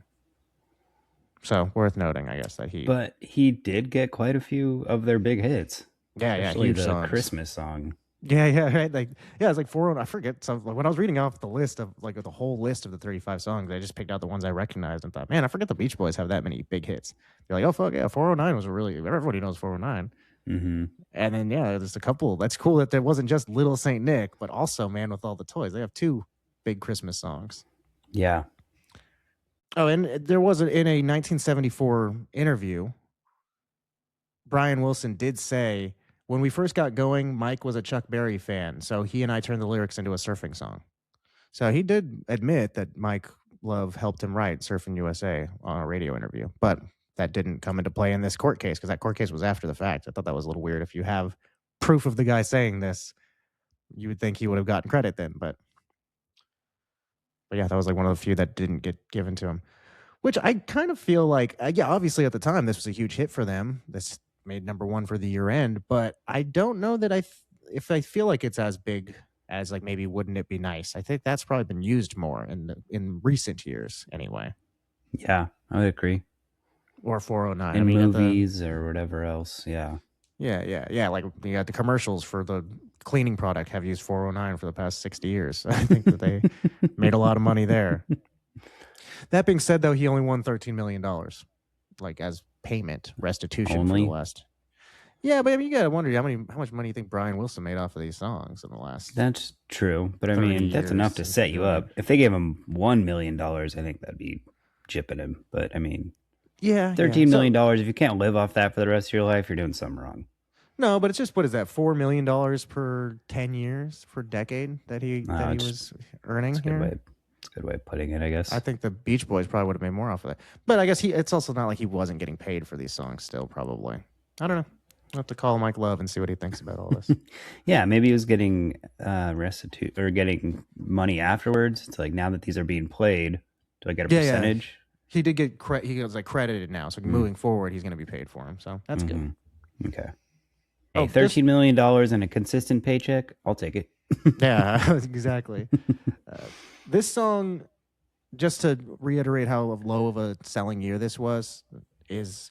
So worth noting, I guess, that But he did get quite a few of their big hits. Yeah, huge the songs. Christmas song. Yeah, right. It's like 409. I forget. So when I was reading off the list of the whole list of the 35 songs, I just picked out the ones I recognized and thought, man, I forget the Beach Boys have that many big hits. You're like, oh fuck yeah, 409 was everybody knows 409. Mm-hmm. And then there's a couple. That's cool that there wasn't just Little Saint Nick, but also Man with All the Toys. They have 2 big Christmas songs. Yeah. Oh, and there was in a 1974 interview, Brian Wilson did say, when we first got going, Mike was a Chuck Berry fan, so he and I turned the lyrics into a surfing song. So he did admit that Mike Love helped him write Surfin' USA on a radio interview, but that didn't come into play in this court case, because that court case was after the fact. I thought that was a little weird. If you have proof of the guy saying this, you would think he would have gotten credit then, but yeah, that was like one of the few that didn't get given to him, which I kind of feel like, obviously at the time, this was a huge hit for them. This made number 1 for the year end, but I don't know that if I feel like it's as big as like maybe Wouldn't It Be Nice. I think that's probably been used more in recent years anyway. Yeah, I would agree. Or 409. In movies or whatever else, yeah. Yeah. Like you got the commercials for the cleaning product have used 409 for the past 60 years. I think that they made a lot of money there. That being said, though, he only won $13 million, like as payment restitution for the last. Yeah, but I mean, you gotta wonder how much money you think Brian Wilson made off of these songs in the last That's true, but I 30 mean, that's enough years to he's been set you doing it. up. If they gave him $1 million, I think that'd be jipping him. But I mean, Yeah, yeah. $13 million. If you can't live off that for the rest of your life, you're doing something wrong. No, but it's just what is that? $4 million per 10 years per decade that he It's was earning a good here. way. It's a good way of putting it, I guess. I think the Beach Boys probably would have made more off of that. But I guess it's also not like he wasn't getting paid for these songs still, probably. I don't know. I'll have to call Mike Love and see what he thinks about all this. Yeah, maybe he was getting restitute or getting money afterwards. It's like now that these are being played, do I get a percentage? He did get he was like credited now, so moving forward, he's going to be paid for him. So that's good. Okay. Hey, $13 million and a consistent paycheck, I'll take it. Yeah, exactly. This song, just to reiterate how low of a selling year this was, is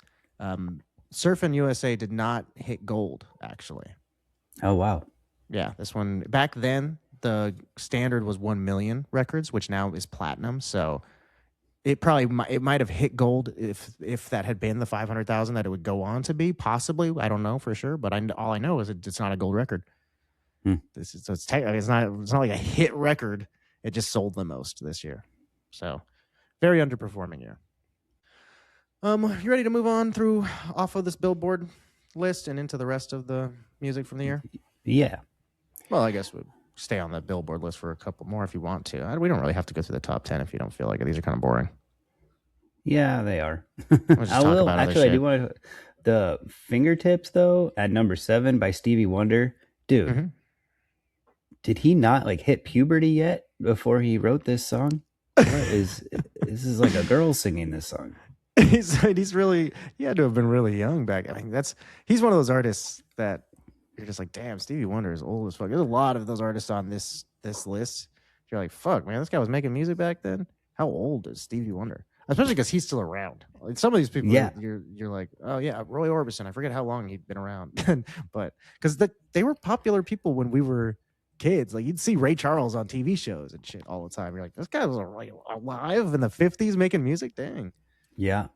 Surfin' USA did not hit gold, actually. Oh, wow. Yeah, this one, back then, the standard was 1 million records, which now is platinum. So it might have hit gold if that had been the 500,000 that it would go on to be, possibly. I don't know for sure, but all I know is it's not a gold record. It's not like a hit record. It just sold the most this year. So very underperforming year. You ready to move on off of this Billboard list and into the rest of the music from the year? Yeah. Well, I guess we'll stay on that Billboard list for a couple more if you want to. We don't really have to go through the top 10 if you don't feel like it. These are kind of boring. Yeah, they are. I will. Actually, I do want to. The Fingertips, though, at number 7 by Stevie Wonder. Dude, did he not hit puberty yet before he wrote this song? This is like a girl singing this song. He's really, he had to have been really young back. I mean, he's one of those artists that you're just like, damn, Stevie Wonder is old as fuck. There's a lot of those artists on this list. You're like, fuck, man, this guy was making music back then. How old is Stevie Wonder? Especially because he's still around. Like some of these people, you're like, oh yeah, Roy Orbison. I forget how long he'd been around, but because they were popular people when we were kids. Like you'd see Ray Charles on TV shows and shit all the time. You're like, this guy was alive in the 50s making music. Dang. Yeah.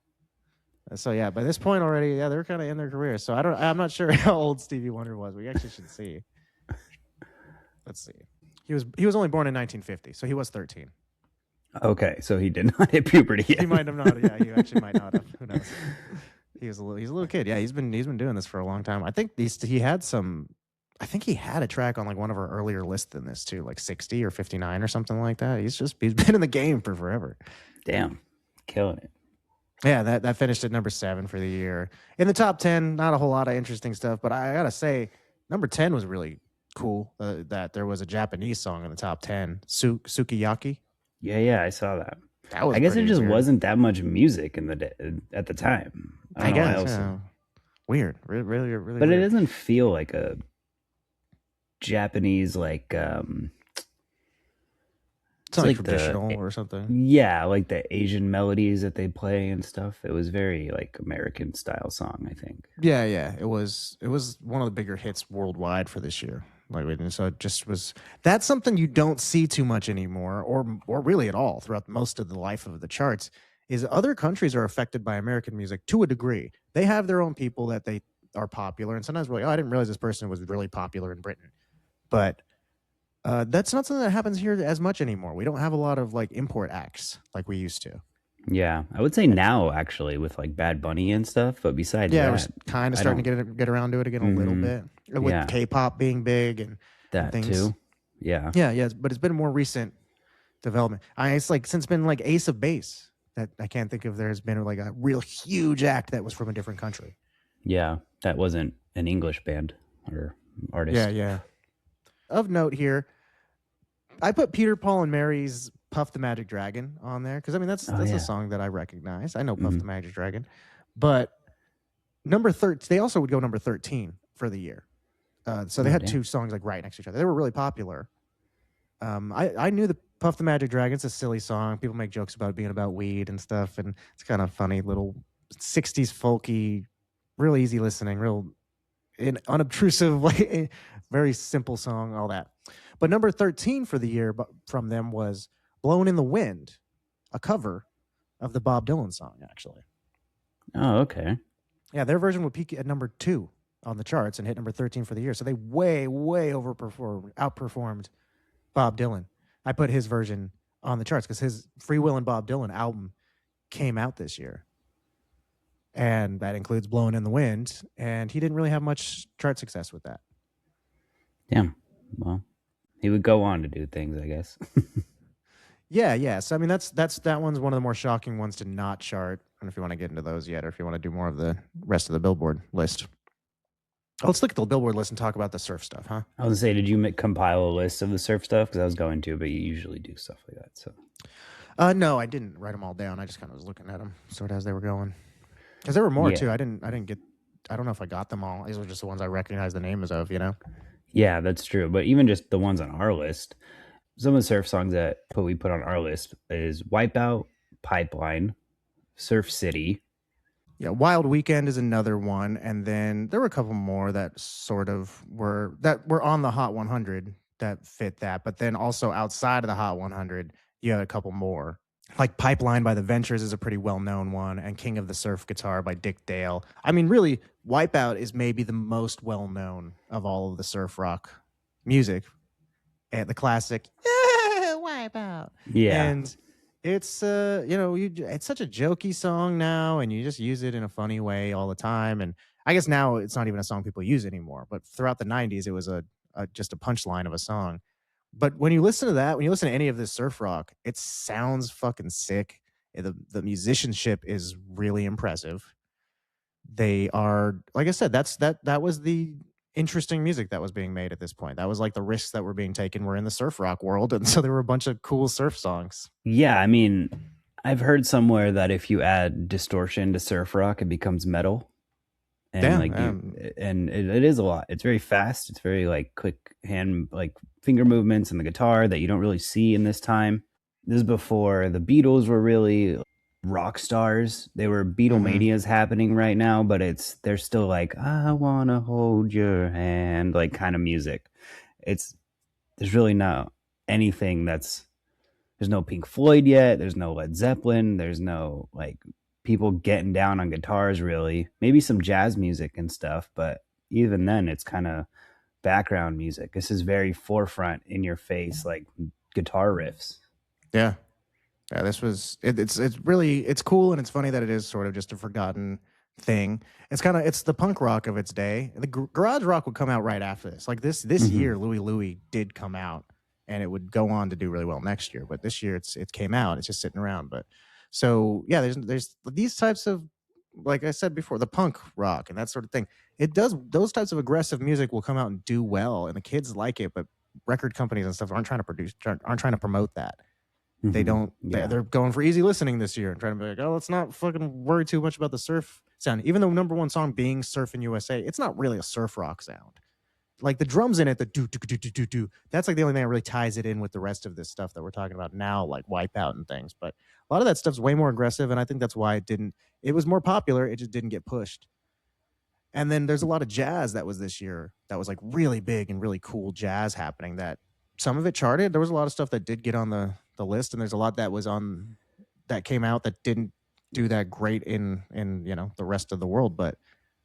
So yeah, by this point already, yeah, they're kind of in their career. So I'm not sure how old Stevie Wonder was. We actually should see. Let's see. He was only born in 1950, so he was 13. Okay, so he did not hit puberty yet. He might have not. Yeah, he actually might not have. Who knows? He's a little kid. Yeah, he's been doing this for a long time. I think he had a track on one of our earlier lists than this too, like 60 or 59 or something like that. He's been in the game for forever. Damn, killing it. Yeah, that finished at number 7 for the year. In the top 10, not a whole lot of interesting stuff, but I gotta say, number 10 was really cool. That there was a Japanese song in the top 10, Sukiyaki. Yeah, I saw that. I guess there just wasn't that much music at the time. I guess. Yeah. Weird, really, really. But weird. It doesn't feel like a Japanese It's not like traditional or something. Yeah, like the Asian melodies that they play and stuff. It was very American style song, I think. Yeah. It was one of the bigger hits worldwide for this year. So it just was. That's something you don't see too much anymore, or really at all throughout most of the life of the charts. Is other countries are affected by American music to a degree. They have their own people that they are popular, and sometimes we're like, oh, I didn't realize this person was really popular in Britain, but. That's not something that happens here as much anymore. We don't have a lot of import acts like we used to. Yeah, I would say now actually with Bad Bunny and stuff. But besides that, we're kind of starting to get around to it again a little bit with K-pop being big and that things. Too. Yeah. But it's been a more recent development. It's since been Ace of Base that I can't think of. There's been a real huge act that was from a different country. Yeah, that wasn't an English band or artist. Yeah. Of note here, I put Peter, Paul, and Mary's Puff the Magic Dragon on there because that's a song that I recognize. I know Puff the Magic Dragon, but number 13, they also would go number 13 for the year. So they had 2 songs right next to each other. They were really popular. I knew the Puff the Magic Dragon. It's a silly song. People make jokes about it being about weed and stuff, and it's kind of funny, little 60s folky, real easy listening, real unobtrusive, very simple song, all that. But number 13 for the year from them was Blowin' in the Wind, a cover of the Bob Dylan song, actually. Oh, okay. Yeah, their version would peak at number 2 on the charts and hit number 13 for the year. So they way outperformed Bob Dylan. I put his version on the charts because his Free Will and Bob Dylan album came out this year. And that includes Blowing in the Wind. And he didn't really have much chart success with that. Yeah. Well, he would go on to do things, I guess. Yeah. So I mean, that one's one of the more shocking ones to not chart. I don't know if you want to get into those yet, or if you want to do more of the rest of the Billboard list. Let's look at the Billboard list and talk about the surf stuff, huh? I was gonna say, did you compile a list of the surf stuff? Because I was going to, but you usually do stuff like that. So, no, I didn't write them all down. I just kind of was looking at them sort of as they were going, because there were more too. I didn't get. I don't know if I got them all. These were just the ones I recognized the names of, you know. Yeah, that's true. But even just the ones on our list, some of the surf songs that we put on our list is Wipeout, Pipeline, Surf City. Yeah, Wild Weekend is another one, and then there were a couple more that sort of were on the Hot 100 that fit that, but then also outside of the Hot 100, you had a couple more. Like Pipeline by the Ventures is a pretty well-known one, and King of the Surf Guitar by Dick Dale. I mean, really, Wipeout is maybe the most well-known of all of the surf rock music. And the classic, Wipeout. Yeah. And it's it's such a jokey song now, and you just use it in a funny way all the time. And I guess now it's not even a song people use anymore. But throughout the 90s, it was just a punchline of a song. But when you listen to that, when you listen to any of this surf rock, it sounds fucking sick. The musicianship is really impressive. They are, like I said, that was the interesting music that was being made at this point. That was like the risks that were being taken were in the surf rock world, and so there were a bunch of cool surf songs. Yeah, I mean, I've heard somewhere that if you add distortion to surf rock, it becomes metal. And it is a lot. It's very fast. It's very like quick hand, like finger movements and the guitar that you don't really see in this time. This is before the Beatles were really rock stars. They were Beatlemanias happening right now, but they're still like, I wanna hold your hand, like kind of music. There's really not anything there's no Pink Floyd yet. There's no Led Zeppelin. There's no like people getting down on guitars, really. Maybe some jazz music and stuff, but even then it's kind of background music. This is very forefront, in your face, like guitar riffs. Yeah, this was it's cool, and it's funny that it is sort of just a forgotten thing. It's the punk rock of its day. The garage rock would come out right after this. Like this year, Louie Louie did come out, and it would go on to do really well next year. But this year, it came out. It's just sitting around. But so yeah, there's these types of, like I said before, the punk rock and that sort of thing. Those types of aggressive music will come out and do well, and the kids like it. But record companies and stuff aren't trying to promote that. They don't. Yeah. They're going for easy listening this year and trying to be like, oh, let's not fucking worry too much about the surf sound. Even though number one song being "Surfin' USA," it's not really a surf rock sound. Like the drums in it, the do do do do do do. That's like the only thing that really ties it in with the rest of this stuff that we're talking about now, like Wipeout and things. But a lot of that stuff's way more aggressive, and I think that's why it was more popular. It just didn't get pushed. And then there's a lot of jazz that was this year that was like really big and really cool jazz happening. That some of it charted. There was a lot of stuff that did get on the list, and there's a lot that came out that didn't do that great in the rest of the world. But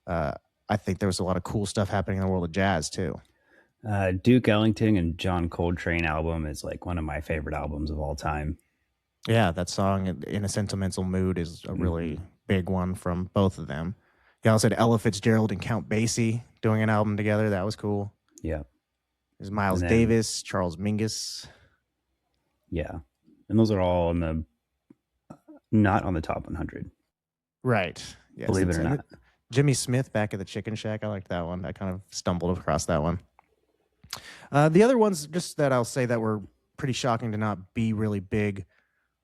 I think there was a lot of cool stuff happening in the world of jazz too. Duke Ellington and John Coltrane album is like one of my favorite albums of all time. Yeah, that song "In a Sentimental Mood" is a really big one from both of them. You also had Ella Fitzgerald and Count Basie doing an album together. That was cool. Yeah. There's Miles Davis, Charles Mingus. Yeah. And those are all not on the top 100. Right. Yes, believe it or not. Jimmy Smith back at the Chicken Shack. I liked that one. I kind of stumbled across that one. The other ones, just that I'll say that were pretty shocking to not be really big,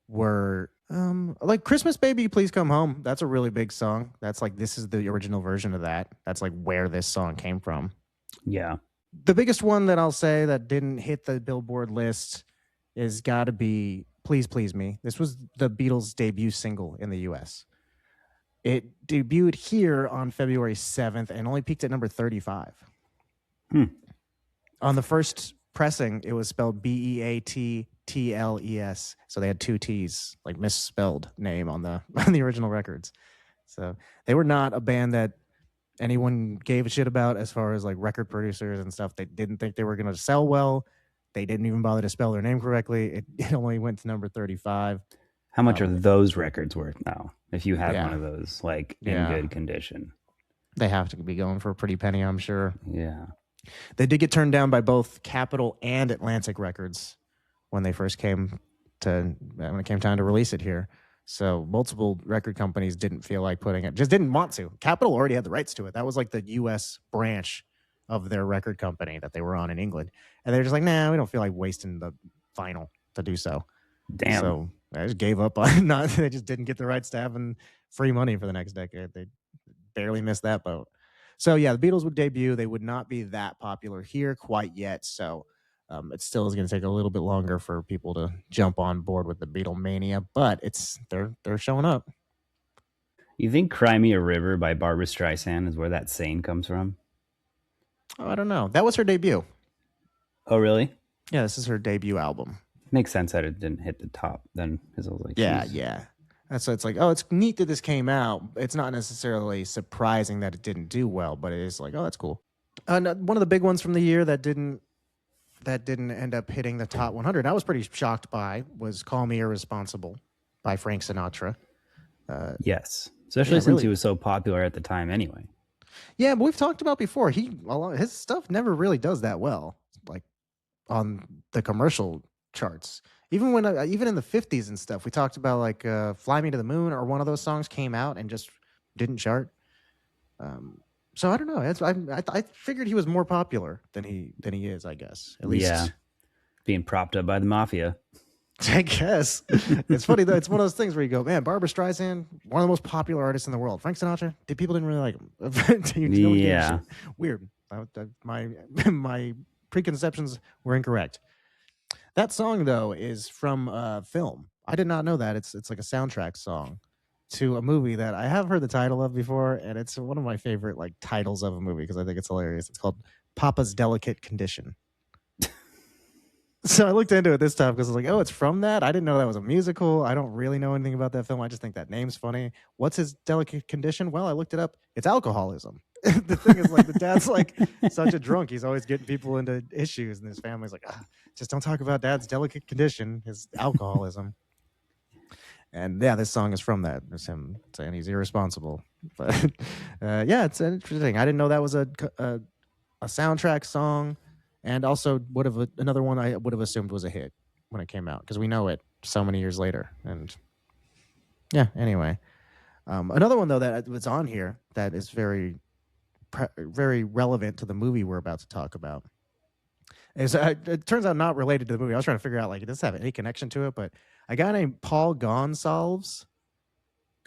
were like Christmas Baby, Please Come Home. That's a really big song. That's like, this is the original version of that. That's like where this song came from. Yeah. The biggest one that I'll say that didn't hit the Billboard list is got to be Please Please Me. This was the Beatles' debut single in the U.S. It debuted here on February 7th and only peaked at number 35. On the first pressing, it was spelled Beatles. So they had two T's, like misspelled name on the original records. So they were not a band that anyone gave a shit about as far as like record producers and stuff. They didn't think they were going to sell well. They didn't even bother to spell their name correctly. It only went to number 35. How much are those records worth now? If you had Yeah. one of those, like in Yeah. good condition, They have to be going for a pretty penny, I'm sure. yeah. They did get turned down by both Capitol and Atlantic Records when they first came to when it came time to release it here. So multiple record companies didn't feel like putting it, just didn't want to. Capitol already had the rights to it. That was like the U.S. branch of their record company that they were on in England, and they're just like, nah, we don't feel like wasting the vinyl to do so. Damn. So I just gave up on not. They just didn't get the rights to having free money for the next decade. They barely missed that boat. So yeah, the Beatles would debut. They would not be that popular here quite yet. So it still is going to take a little bit longer for people to jump on board with the Beatlemania, but they're showing up. You think "Cry Me a River" by Barbra Streisand is where that saying comes from? Oh, I don't know. That was her debut. Oh, really? Yeah, this is her debut album. Makes sense that it didn't hit the top then, because I was like, Yeah, geez. yeah. And so it's like, oh, it's neat that this came out. It's not necessarily surprising that it didn't do well, but it is like, oh, that's cool. One of the big ones from the year that didn't end up hitting the top 100, I was pretty shocked by, was "Call Me Irresponsible" by Frank Sinatra. Yes, especially since he was so popular at the time anyway. Yeah, but we've talked about before. His stuff never really does that well, like on the commercial charts. Even when even in the 50s and stuff, we talked about like "Fly Me to the Moon" or one of those songs came out and just didn't chart. So I don't know. I figured he was more popular than he is. I guess at least. Yeah, being propped up by the mafia. I guess it's funny though. It's one of those things where you go, man, Barbra Streisand, one of the most popular artists in the world. Frank Sinatra, people didn't really like him. Yeah, weird. My preconceptions were incorrect. That song though is from a film. I did not know that. It's like a soundtrack song to a movie that I have heard the title of before, and it's one of my favorite like titles of a movie because I think it's hilarious. It's called Papa's Delicate Condition. So I looked into it this time because I was like, oh, it's from that? I didn't know that was a musical. I don't really know anything about that film. I just think that name's funny. What's his delicate condition? Well, I looked it up. It's alcoholism. The thing is, like, the dad's like such a drunk. He's always getting people into issues, and his family's like, just don't talk about dad's delicate condition, his alcoholism. And yeah, this song is from that. It's him saying he's irresponsible. But yeah, it's interesting. I didn't know that was a soundtrack song. And also would have another one I would have assumed was a hit when it came out because we know it so many years later. And yeah, anyway, another one though that was on here that is very relevant to the movie we're about to talk about is it turns out not related to the movie. I was trying to figure out like, does this have any connection to it? But a guy named Paul Gonsalves,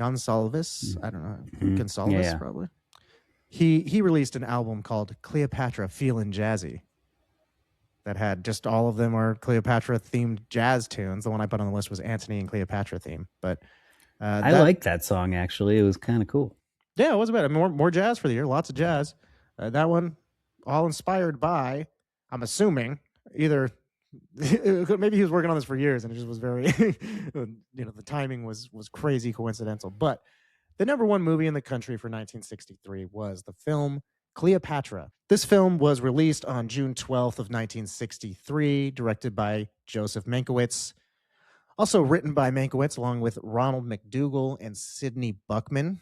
I don't know, Gonsalves yeah. probably. He released an album called Cleopatra Feelin' Jazzy. That had just all of them are Cleopatra themed jazz tunes. The one I put on the list was Antony and Cleopatra theme. But I liked that song actually. It was kind of cool. Yeah, it wasn't bad. More jazz for the year. Lots of jazz. That one, all inspired by, I'm assuming, either maybe he was working on this for years and it just was very, the timing was crazy coincidental. But the number one movie in the country for 1963 was the film Cleopatra. This film was released on June 12th of 1963, directed by Joseph Mankiewicz. Also written by Mankiewicz along with Ronald McDougall and Sidney Buckman.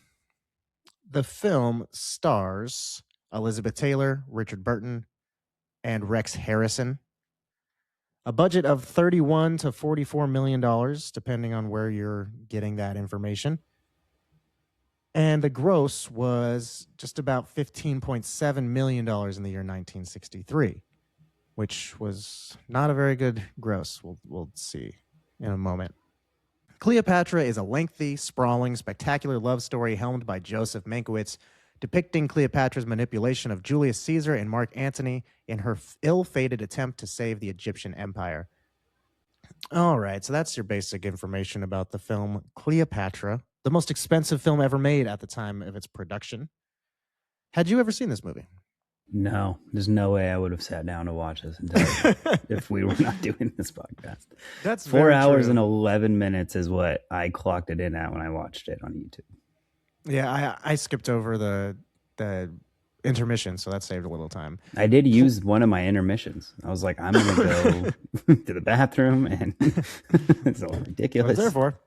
The film stars Elizabeth Taylor, Richard Burton, and Rex Harrison. A budget of $31 to $44 million, depending on where you're getting that information. And the gross was just about $15.7 million in the year 1963, which was not a very good gross. We'll see in a moment. Cleopatra is a lengthy, sprawling, spectacular love story helmed by Joseph Mankiewicz, depicting Cleopatra's manipulation of Julius Caesar and Mark Antony in her ill-fated attempt to save the Egyptian Empire. All right, so that's your basic information about the film Cleopatra, the most expensive film ever made at the time of its production. Had you ever seen this movie? No, there's no way I would have sat down to watch this if we were not doing this podcast. That's 4 hours and 11 minutes is what I clocked it in at when I watched it on YouTube. Yeah, I skipped over the the intermission, so that saved a little time. I did use one of my intermissions. I was like, I'm gonna go to the bathroom, and it's all What I was ridiculous. there for.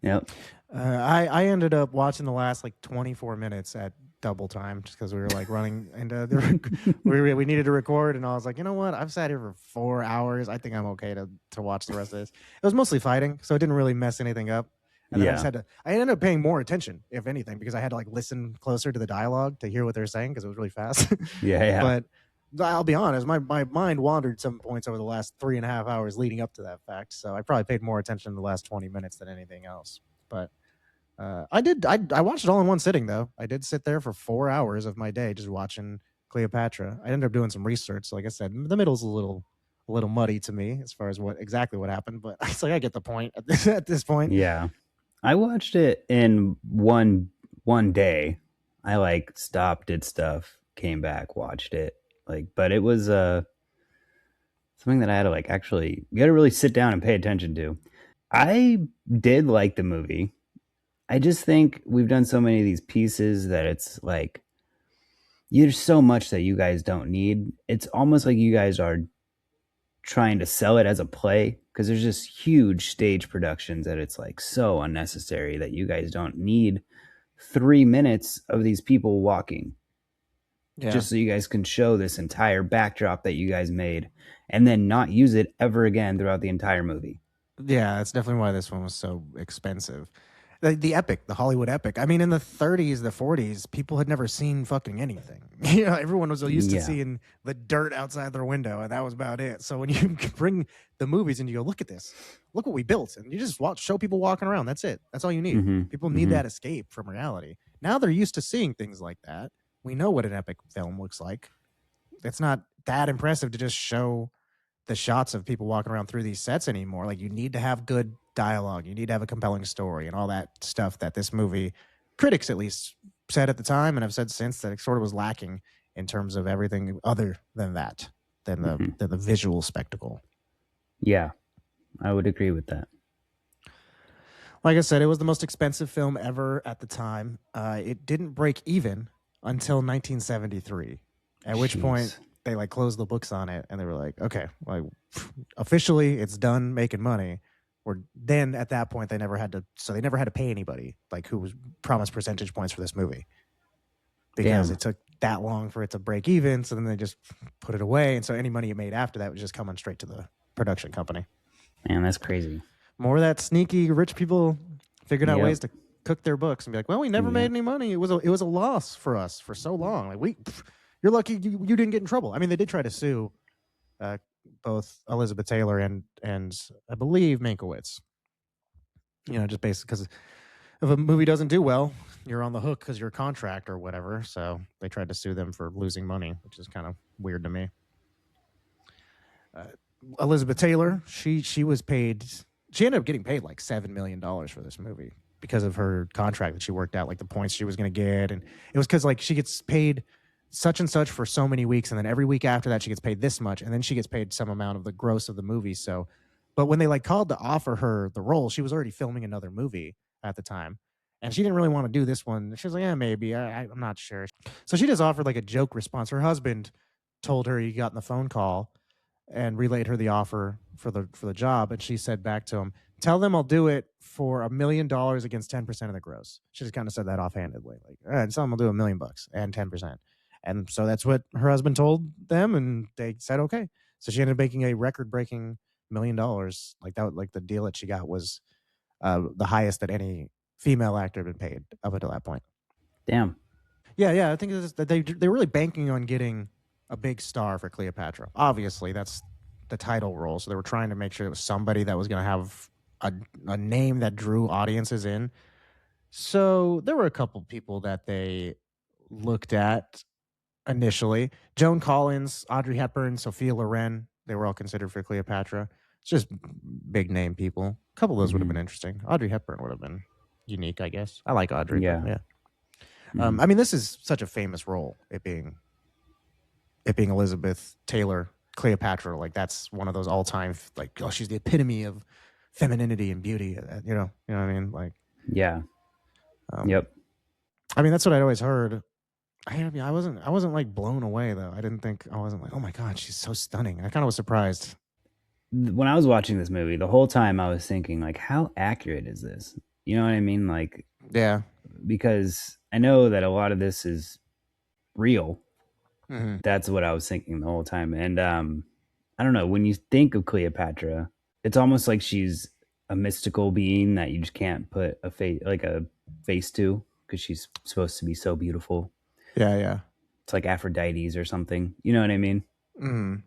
Yep. I ended up watching the last like 24 minutes at double time just because we were like running into we needed to record, and I was like, you know what? I've sat here for 4 hours. I think I'm okay to watch the rest of this. It was mostly fighting, so it didn't really mess anything up. And then I ended up paying more attention, if anything, because I had to like listen closer to the dialogue to hear what they're saying because it was really fast. Yeah. But I'll be honest, my mind wandered some points over the last 3.5 hours leading up to that fact. So I probably paid more attention in the last 20 minutes than anything else. But I watched it all in one sitting, though. I did sit there for 4 hours of my day just watching Cleopatra. I ended up doing some research. Like I said, the middle's a little muddy to me as far as what exactly happened, but it's like I get the point at this point. Yeah. I watched it in one day. I like stopped, did stuff, came back, watched it. Like, but it was something that I had to like actually, you got to really sit down and pay attention to. I did like the movie. I just think we've done so many of these pieces that it's like there's so much that you guys don't need. It's almost like you guys are trying to sell it as a play because there's just huge stage productions that it's like so unnecessary that you guys don't need 3 minutes of these people walking just so you guys can show this entire backdrop that you guys made and then not use it ever again throughout the entire movie. Yeah, that's definitely why this one was so expensive. The epic, the Hollywood epic. I mean, in the 30s, the 40s, people had never seen fucking anything. You know, everyone was used to seeing the dirt outside their window, and that was about it. So when you bring the movies and you go, look at this, look what we built, and you just show people walking around. That's it. That's all you need. Mm-hmm. People need that escape from reality. Now they're used to seeing things like that. We know what an epic film looks like. It's not that impressive to just show the shots of people walking around through these sets anymore. Like, you need to have good dialogue, you need to have a compelling story, and all that stuff that this movie, critics at least, said at the time and have said since, that it sort of was lacking in terms of everything other than that, than the visual spectacle. Yeah, I would agree with that. Like I said, it was the most expensive film ever at the time. It didn't break even until 1973, at which point they like closed the books on it and they were like, okay, like officially it's done making money. Or then at that point they never had to pay anybody like who was promised percentage points for this movie, because it took that long for it to break even. So then they just put it away, and so any money it made after that was just coming straight to the production company. Man, that's crazy. More of that sneaky rich people figured out ways to cook their books and be like, well, we never made any money. It was a loss for us for so long. Like you're lucky you didn't get in trouble. I mean, they did try to sue both Elizabeth Taylor and I believe Mankiewicz. You know, just basically because if a movie doesn't do well, you're on the hook because you're a contract or whatever. So they tried to sue them for losing money, which is kind of weird to me. Elizabeth Taylor, she was paid. She ended up getting paid like $7 million for this movie because of her contract that she worked out, like the points she was going to get, and it was because like she gets paid such and such for so many weeks, and then every week after that she gets paid this much, and then she gets paid some amount of the gross of the movie. So, but when they like called to offer her the role, she was already filming another movie at the time, and she didn't really want to do this one. She was like, yeah, maybe, I'm not sure. So she just offered like a joke response. Her husband told her he got in the phone call and relayed her the offer for the job, and she said back to him, tell them I'll do it for $1 million against 10% of the gross. She just kind of said that offhandedly, like, all right, tell them I'll do $1 million and 10%. And so that's what her husband told them, and they said okay. So she ended up making a record-breaking $1 million. Like that, like the deal that she got was the highest that any female actor had been paid up until that point. Damn. Yeah. I think it was that they were really banking on getting a big star for Cleopatra. Obviously, that's the title role, so they were trying to make sure it was somebody that was going to have a name that drew audiences in. So there were a couple people that they looked at initially. Joan Collins, Audrey Hepburn, Sophia Loren, they were all considered for Cleopatra. It's just big name people. A couple of those would have been interesting. Audrey Hepburn would have been unique, I guess. I like Audrey. Yeah. I mean, this is such a famous role, it being Elizabeth Taylor, Cleopatra. Like that's one of those all-time, like, oh, she's the epitome of femininity and beauty. You know what I mean? Like, yeah. Yep. I mean, that's what I'd always heard mean, I wasn't like blown away though. I wasn't like, oh my god, she's so stunning. I kind of was surprised. When I was watching this movie, the whole time I was thinking, like, how accurate is this? You know what I mean? Like, Yeah. because I know that a lot of this is real. Mm-hmm. That's what I was thinking the whole time. And I don't know, when you think of Cleopatra, it's almost like she's a mystical being that you just can't put a face to, because she's supposed to be so beautiful. Yeah, yeah. It's like Aphrodite's or something. You know what I mean? Mm.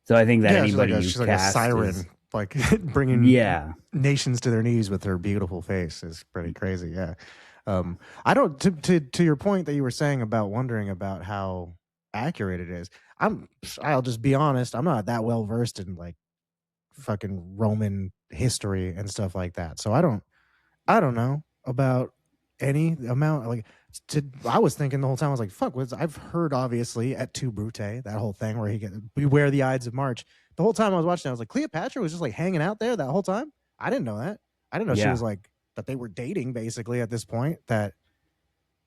So I think that Yeah, anybody you she's like a cast siren, is, like bringing yeah, nations to their knees with her beautiful face is pretty crazy. Yeah. I don't to your point that you were saying about wondering about how accurate it is. I'll just be honest, I'm not that well versed in like fucking Roman history and stuff like that. So I don't know about any amount. Like, I was thinking the whole time. I was like, "Fuck!" I've heard obviously at Tu Brute, that whole thing where beware the Ides of March. The whole time I was watching, I was like, Cleopatra was just like hanging out there that whole time. I didn't know that. I didn't know she yeah. was like that. They were dating basically at this point. That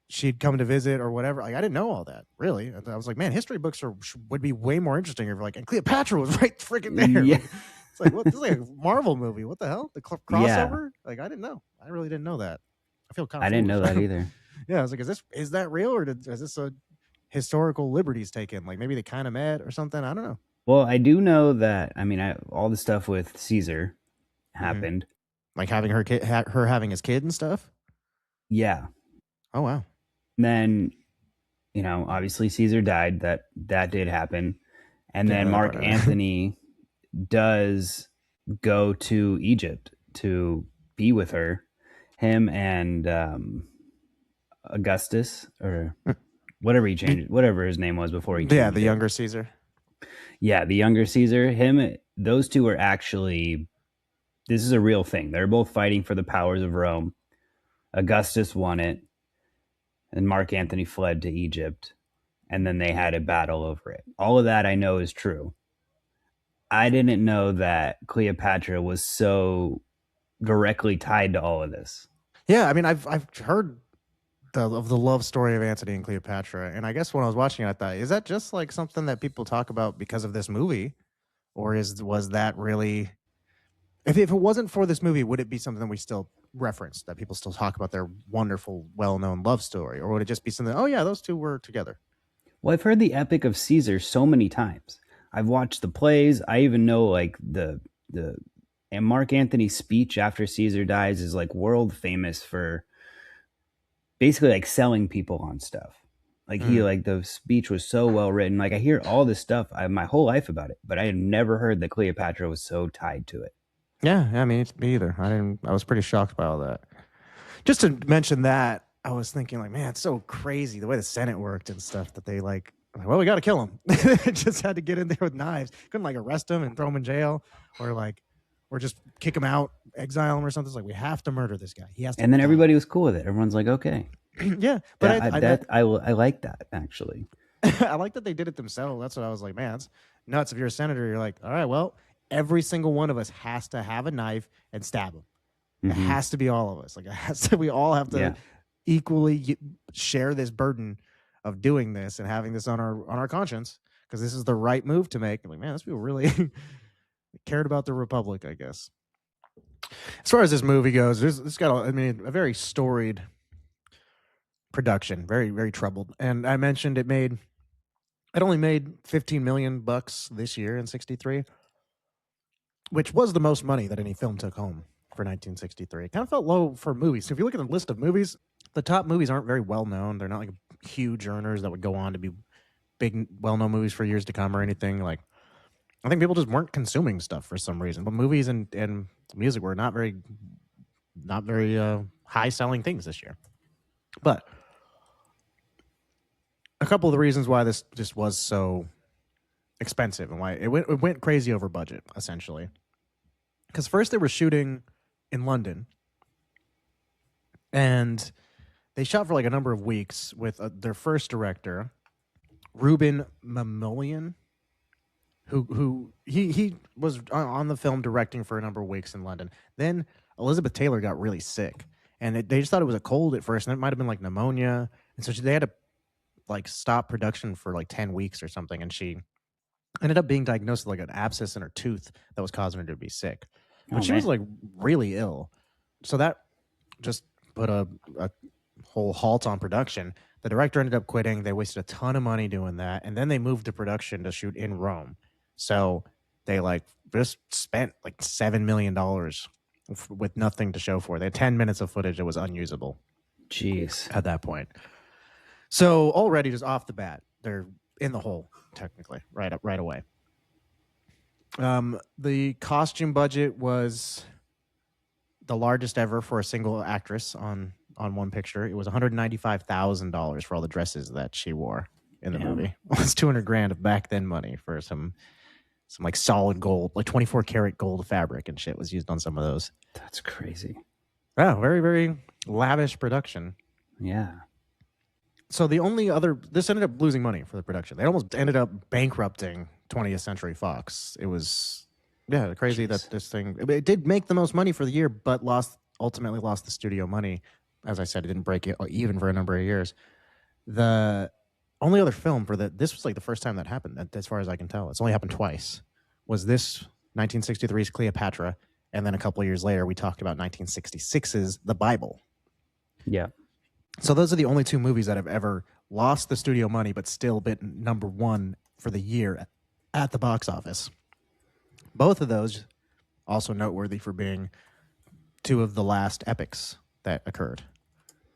she'd come to visit or whatever. Like, I didn't know all that really. I was like, man, history books would be way more interesting if like, and Cleopatra was right freaking there. Yeah. Like, it's like, what? This is like a Marvel movie. What the hell? The Yeah. crossover? Like, I didn't know. I really didn't know that. I feel kind I of didn't know foolish. that either. Yeah, I was like, is that real, or is this a historical liberties taken? Like maybe they kind of met or something. I don't know. Well, I do know that, I mean, all the stuff with Caesar Hmm. happened. Like having her kid, her having his kid and stuff. Yeah. Oh wow. Then, obviously Caesar died. That did happen. And Didn't then know that Mark part. Anthony does go to Egypt to be with her. Him and Augustus, or whatever he changed, whatever his name was before he changed Yeah, the it. younger Caesar. Yeah, the younger Caesar. Those two are actually, this is a real thing. They're both fighting for the powers of Rome. Augustus won it, and Mark Antony fled to Egypt, and then they had a battle over it. All of that I know is true. I didn't know that Cleopatra was so directly tied to all of this. Yeah, I mean, I've heard of the love story of Antony and Cleopatra, and I guess when I was watching it, I thought, is that just like something that people talk about because of this movie, or was that really? If it wasn't for this movie, would it be something that we still reference, that people still talk about their wonderful, well-known love story, or would it just be something? Oh yeah, those two were together. Well, I've heard the Epic of Caesar so many times. I've watched the plays. I even know like and Mark Antony's speech after Caesar dies is like world famous for basically like selling people on stuff. Like the speech was so well written. Like I hear all this stuff my whole life about it, but I had never heard that Cleopatra was so tied to it. Yeah, I mean, me either. I was pretty shocked by all that. Just to mention that, I was thinking like, man, it's so crazy the way the Senate worked and stuff that they like, well, we got to kill him. Just had to get in there with knives. Couldn't like arrest him and throw him in jail, or just kick him out, exile him or something. It's like, we have to murder this guy. He has to. And then die. everybody was cool with it. Everyone's like, okay. Yeah, but I like that actually. I like that they did it themselves. That's what I was like, man, it's nuts. If you're a senator, you're like, all right, well, every single one of us has to have a knife and stab him. It has to be all of us. Like, it has to. We all have to equally share this burden of doing this and having this on our conscience, because this is the right move to make. I'm like, man, these people really cared about the republic, I guess. As far as this movie goes, it's got a very storied production, very very troubled. And I mentioned it only made $15 million this year in '63, which was the most money that any film took home for 1963. It kind of felt low for movies. So if you look at the list of movies, the top movies aren't very well known. They're not like huge earners that would go on to be big, well known movies for years to come or anything. Like, I think people just weren't consuming stuff for some reason. But movies and music were not very high selling things this year. But a couple of the reasons why this just was so expensive and why it went crazy over budget, essentially. Because first they were shooting in London, and they shot for like a number of weeks with their first director, Ruben Mamoulian, who he was on the film directing for a number of weeks in London. Then Elizabeth Taylor got really sick, and they just thought it was a cold at first, and it might have been like pneumonia, and so they had to like stop production for like 10 weeks or something, and she ended up being diagnosed with like an abscess in her tooth that was causing her to be sick. But she was like really ill. So that just put a whole halt on production. The director ended up quitting. They wasted a ton of money doing that. And then they moved to production to shoot in Rome. So they like just spent like $7 million with nothing to show for it. They had 10 minutes of footage that was unusable. Jeez. At that point. So already just off the bat, they're in the hole, technically, right away. The costume budget was the largest ever for a single actress on one picture. It was $195,000 for all the dresses that she wore in the movie. It was $200,000 of back then money for some like solid gold, like 24 karat gold fabric and shit was used on some of those. That's crazy. Oh, very, very lavish production. Yeah. So the only other, this ended up losing money for the production. They almost ended up bankrupting 20th Century Fox. It was, crazy that this thing, it did make the most money for the year, but ultimately lost the studio money. As I said, it didn't break it even for a number of years. The only other film this was like the first time that happened, as far as I can tell. It's only happened twice. Was this 1963's Cleopatra, and then a couple of years later, we talked about 1966's The Bible. Yeah. So those are the only two movies that have ever lost the studio money, but still been number one for the year at the box office. Both of those also noteworthy for being two of the last epics that occurred.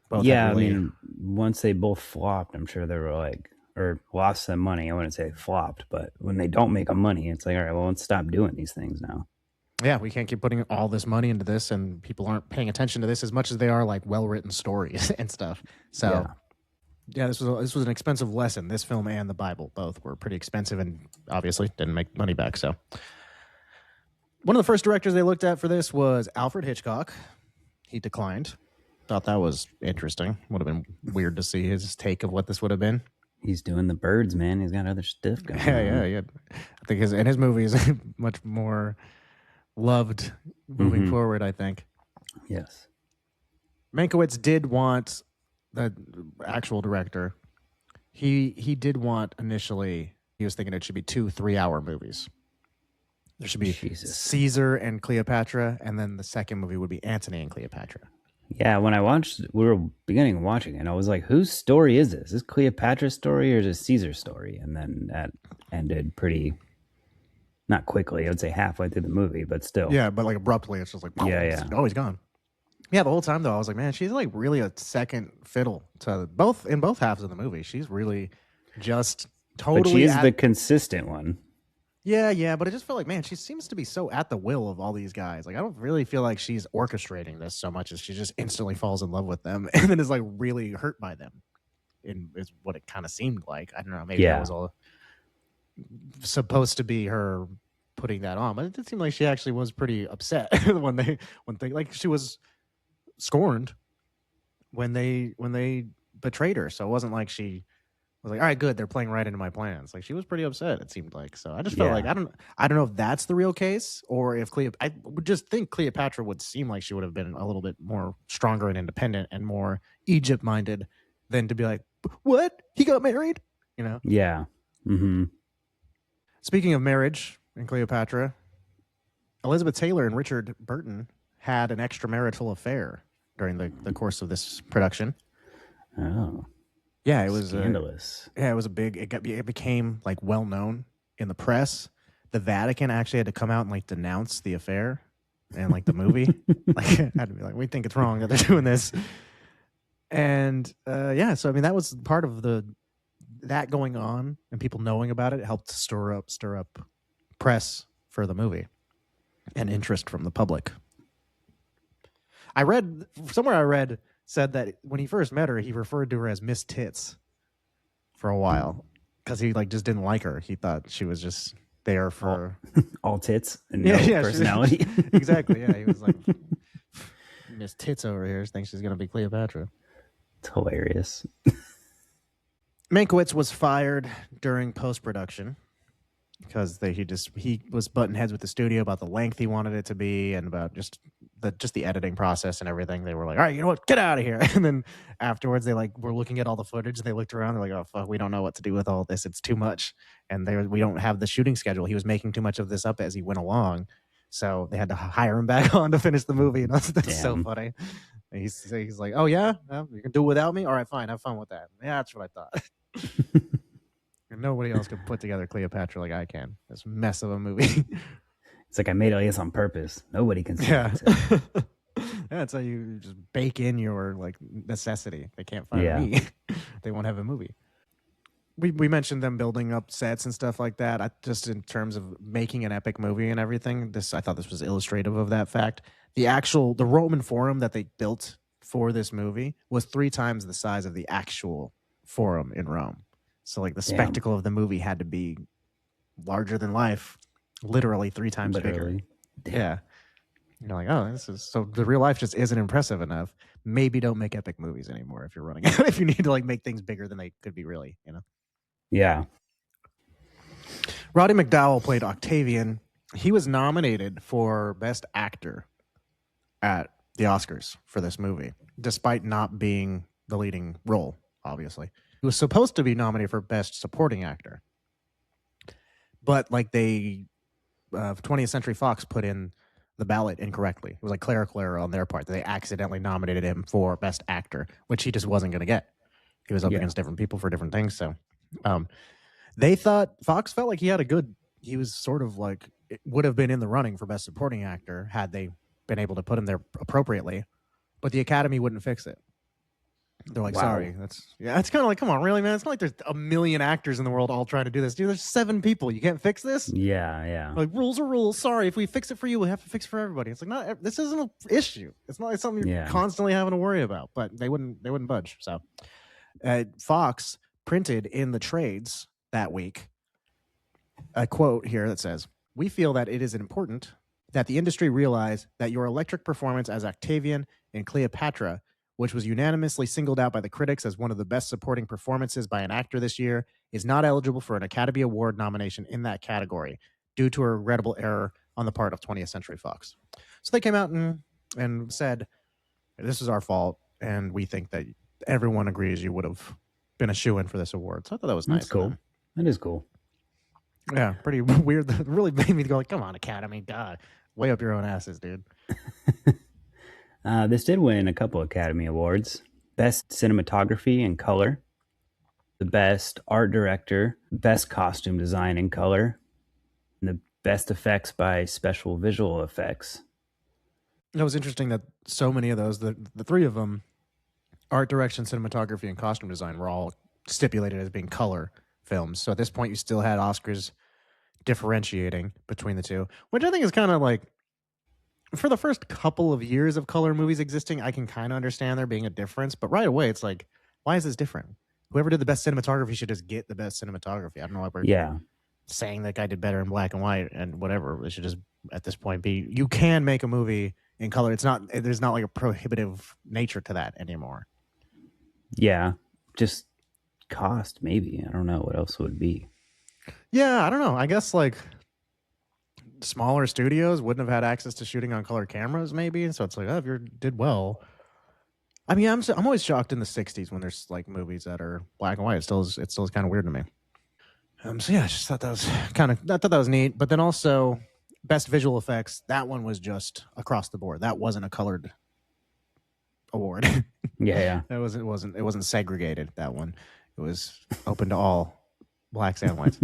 Both I mean, once they both flopped, I'm sure they were like, or lost some money. I wouldn't say flopped, but when they don't make money, it's like, all right, well, let's stop doing these things now. Yeah, we can't keep putting all this money into this, and people aren't paying attention to this as much as they are like well-written stories and stuff. So, this was an expensive lesson. This film and The Bible both were pretty expensive, and obviously didn't make money back. So, one of the first directors they looked at for this was Alfred Hitchcock. He declined. Thought that was interesting. Would have been weird to see his take of what this would have been. He's doing the birds, man. He's got other stuff going on. Yeah. I think his movie is much more loved moving forward, I think. Yes. Mankiewicz did want, the actual director, he did want initially, he was thinking it should be 2 3-hour movies. There should be Caesar and Cleopatra, and then the second movie would be Antony and Cleopatra. Yeah, when we were beginning watching it, I was like, whose story is this? Is this Cleopatra's story or is this Caesar's story? And then that ended pretty, not quickly, I would say halfway through the movie, but still. Yeah, but like abruptly, it's just like, he's gone. Yeah, the whole time though, I was like, man, she's like really a second fiddle to in both halves of the movie. She's really just totally. But she is the consistent one. Yeah, but it just felt like, man, she seems to be so at the will of all these guys. Like, I don't really feel like she's orchestrating this so much as she just instantly falls in love with them and then is like really hurt by them. Is what it kind of seemed like. I don't know, maybe that was all supposed to be her putting that on, but it did seem like she actually was pretty upset when like she was scorned when they betrayed her. So it wasn't like she was like, all right, good, they're playing right into my plans. Like, she was pretty upset, it seemed like. So I just felt like I don't know if that's the real case, or if I would just think Cleopatra would seem like she would have been a little bit more stronger and independent and more Egypt minded than to be like, what? He got married? You know? Yeah. Mm-hmm. Speaking of marriage and Cleopatra, Elizabeth Taylor and Richard Burton had an extramarital affair during the course of this production. Oh. Yeah, it was scandalous. It was a big. It became like well known in the press. The Vatican actually had to come out and like denounce the affair and like the movie. Like, had to be like, we think it's wrong that they're doing this. And so I mean that was part of that going on and people knowing about it helped stir up press for the movie and interest from the public. I read said that when he first met her, he referred to her as Miss Tits for a while because he like just didn't like her. He thought she was just there for all tits and no personality. Exactly. Yeah, he was like, Miss Tits over here thinks she's gonna be Cleopatra. It's hilarious. Mankiewicz was fired during post-production because he was butting heads with the studio about the length he wanted it to be and about just the editing process and everything. They were like, all right, you know what, get out of here. And then afterwards they like were looking at all the footage and they looked around. They're like, oh fuck, we don't know what to do with all this. It's too much, and we don't have the shooting schedule. He was making too much of this up as he went along, so they had to hire him back on to finish the movie. And that's so funny. And he's like, oh yeah, well, you can do it without me. All right, fine, have fun with that. Yeah, that's what I thought. Nobody else could put together Cleopatra like I can. This mess of a movie. It's like I made all this on purpose. Nobody can see it. Yeah, that's how you just bake in your like necessity. They can't find me. They won't have a movie. We mentioned them building up sets and stuff like that. Just in terms of making an epic movie and everything, I thought this was illustrative of that fact. The Roman Forum that they built for this movie was 3 times the size of the actual Forum in Rome. So like the spectacle of the movie had to be larger than life, literally 3 times bigger. Damn. Yeah. You're like, oh, so the real life just isn't impressive enough. Maybe don't make epic movies anymore if you're running out. If you need to like make things bigger than they could be, really, you know. Yeah. Roddy McDowall played Octavian. He was nominated for Best Actor at the Oscars for this movie, despite not being the leading role, obviously. He was supposed to be nominated for Best Supporting Actor. But like 20th Century Fox put in the ballot incorrectly. It was like clerical error on their part. They accidentally nominated him for Best Actor, which he just wasn't going to get. He was up against different people for different things. So Fox felt like he was sort of like, it would have been in the running for Best Supporting Actor had they been able to put him there appropriately, but the Academy wouldn't fix it. They're like, sorry. It's kind of like, come on, really, man? It's not like there's a million actors in the world all trying to do this. Dude, there's 7 people. You can't fix this? Yeah. Like, rules are rules. Sorry, if we fix it for you, we have to fix it for everybody. It's like, this isn't an issue. It's not like something you're constantly having to worry about. But they wouldn't budge. So Fox printed in the trades that week a quote here that says, "We feel that it is important that the industry realize that your electric performance as Octavian in Cleopatra, which was unanimously singled out by the critics as one of the best supporting performances by an actor this year, is not eligible for an Academy Award nomination in that category due to a regrettable error on the part of 20th Century Fox." So they came out and said, this is our fault, and we think that everyone agrees you would have been a shoo-in for this award. So I thought that was nice. That's cool. That is cool. Yeah, pretty weird. That really made me go like, come on, Academy, God, way up your own asses, dude. This did win a couple Academy Awards. Best Cinematography and Color, the Best Art Director, Best Costume Design and Color, and the Best Effects by Special Visual Effects. It was interesting that so many of those, the 3 of them, art direction, cinematography, and costume design, were all stipulated as being color films. So at this point, you still had Oscars differentiating between the two, which I think is kind of like, for the first couple of years of color movies existing, I can kind of understand there being a difference. But right away, it's like, why is this different? Whoever did the best cinematography should just get the best cinematography. I don't know why we're saying that guy did better in black and white and whatever. It should just, at this point, be, you can make a movie in color. There's not like a prohibitive nature to that anymore. Yeah, just cost, maybe. I don't know what else would be. Yeah, I don't know. I guess like smaller studios wouldn't have had access to shooting on color cameras, maybe. So it's like, oh, if you did well. I mean, I'm always shocked in the 60s when there's like movies that are black and white. It still is kind of weird to me. So yeah, I just thought that was neat. But then also, best visual effects, that one was just across the board. That wasn't a colored award. Yeah. It wasn't segregated, that one. It was open to all blacks and whites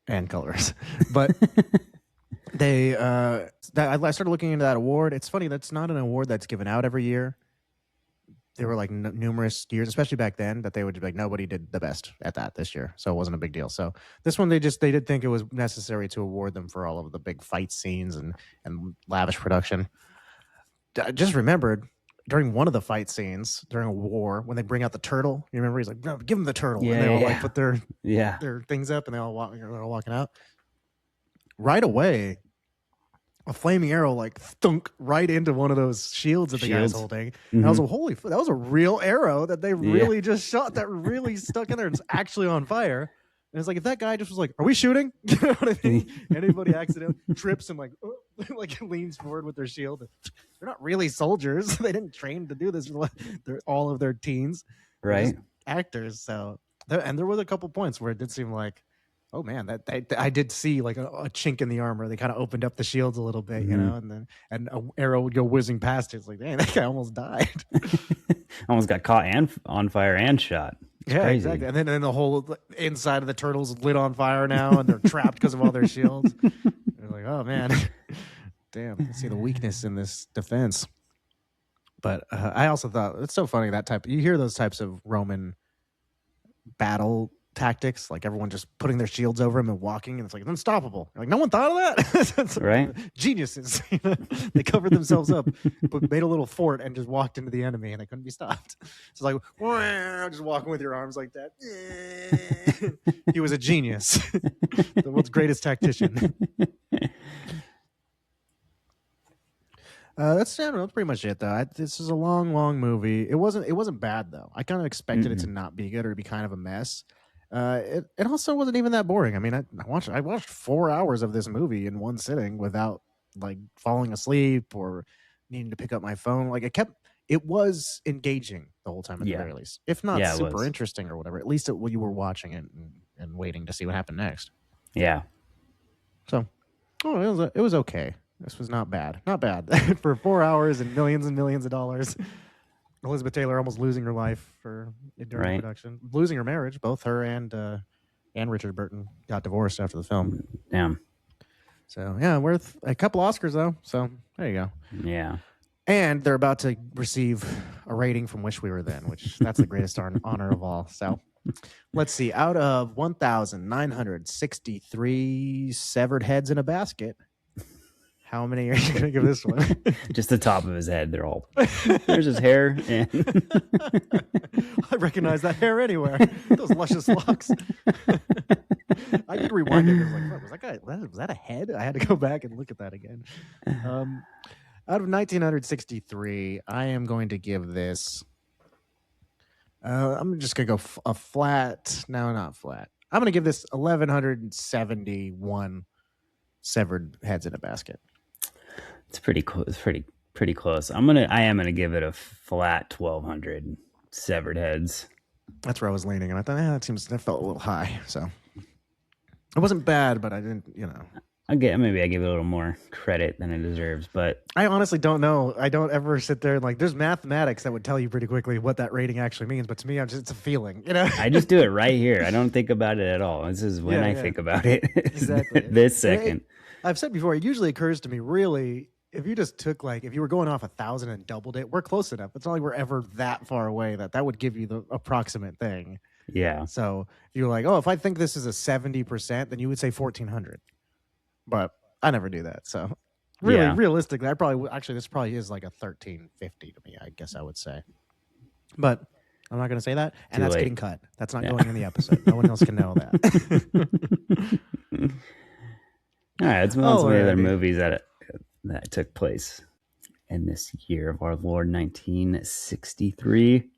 and colors. But I started looking into that award. It's funny, that's not an award that's given out every year. There were like numerous years, especially back then, that they would be like, nobody did the best at that this year, so it wasn't a big deal. So this one, they did think it was necessary to award them for all of the big fight scenes and lavish production. I just remembered during one of the fight scenes during a war, when they bring out the turtle, you remember he's like, no, give him the turtle, and they all like put their things up, and they're all walking out. Right away, a flaming arrow like thunk right into one of those shields that the guy's holding. Mm-hmm. And I was like, that was a real arrow that they really just shot, that really stuck in there and it's actually on fire. And it's like, if that guy just was like, are we shooting? You know what I mean? Anybody accidentally trips and like like leans forward with their shield. They're not really soldiers. They didn't train to do this. They're all of their teens. They're just Right. actors. So and there was a couple points where it did seem like, oh man, that I did see like a chink in the armor. They kind of opened up the shields a little bit, you know, and then an arrow would go whizzing past it. It's like, dang, that guy almost died. Almost got caught and on fire and shot. It's crazy. Exactly. And then the whole inside of the turtle's lit on fire now, and they're trapped because of all their shields. They're like, oh man, damn. I see the weakness in this defense. But I also thought it's so funny you hear those types of Roman battle tactics, like everyone just putting their shields over him and walking, and it's like unstoppable. You're like, no one thought of that. Right. Geniuses. They covered themselves up, but made a little fort and just walked into the enemy, and they couldn't be stopped. It's like just walking with your arms like that. He was a genius. The world's greatest tactician. That's pretty much it though. This is a long movie. It wasn't bad though. I kind of expected it to not be good or to be kind of a mess. It also wasn't even that boring. I mean, I watched 4 hours of this movie in one sitting without like falling asleep or needing to pick up my phone. Like it was engaging the whole time at the very least, if not super interesting or whatever. At least you were watching it and waiting to see what happened next. Yeah. So, it was okay. This was not bad. Not bad for 4 hours and millions of dollars. Elizabeth Taylor almost losing her life during production, losing her marriage. Both her and Richard Burton got divorced after the film. Damn. So yeah, worth a couple Oscars though. So there you go. Yeah. And they're about to receive a rating from Wish We Were Then, which that's the greatest honor of all. So let's see. Out of 1,963 severed heads in a basket, how many are you going to give this one? Just the top of his head. They're all. There's his hair. And I recognize that hair anywhere. Those luscious locks. I could rewind it. Was that a head? I had to go back and look at that again. Out of 1963, I am going to give this. I'm just going to go a flat. No, not flat. I'm going to give this 1,171 severed heads in a basket. It's pretty close. Pretty close. I am gonna give it a flat 1,200 severed heads. That's where I was leaning, and I thought that felt a little high. So it wasn't bad, but I didn't, Maybe I give it a little more credit than it deserves, but I honestly don't know. I don't ever sit there and like. There's mathematics that would tell you pretty quickly what that rating actually means, but to me, it's a feeling. I just do it right here. I don't think about it at all. This is when I think about it. Exactly. This second. I've said before. It usually occurs to me really. If you just took if you were going off 1,000 and doubled it, we're close enough. It's not like we're ever that far away that would give you the approximate thing. Yeah. So if you're like, oh, if I think this is a 70%, then you would say 1,400. But I never do that. So realistically, this probably is like a 1,350 to me, I guess I would say. But I'm not going to say that. And that's getting cut. That's not going in the episode. No one else can know that. All right. Let's move on to the other movies that took place in this year of our Lord 1963.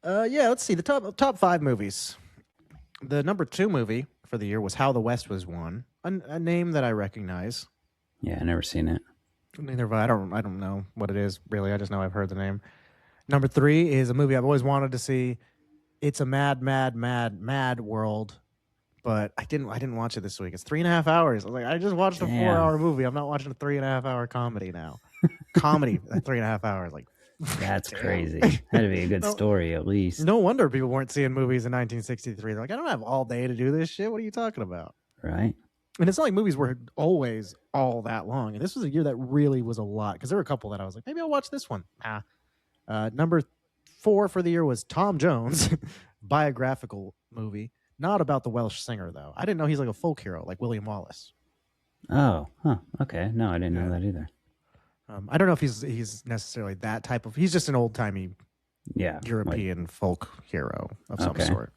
Let's see the top 5 movies. The number 2 movie for the year was How the West Was Won, a name that I recognize. Yeah, I never seen it. Neither have I. I don't know what it is really. I just know I've heard the name. Number 3 is a movie I've always wanted to see. It's a mad world. But I didn't watch it this week. It's 3.5 hours. I was like, I just watched a 4-hour movie. I'm not watching a 3.5-hour comedy now. Comedy at 3.5 hours. Like, that's crazy. That'd be a good story at least. No wonder people weren't seeing movies in 1963. They're like, I don't have all day to do this shit. What are you talking about? Right. And it's not like movies were always all that long. And this was a year that really was a lot. Because there were a couple that I was like, maybe I'll watch this one. Number 4 for the year was Tom Jones, biographical movie. Not about the Welsh singer, though. I didn't know he's like a folk hero, like William Wallace. Oh, okay. No, I didn't know that either. I don't know if he's necessarily that type of. He's just an old timey, European folk hero of some sort.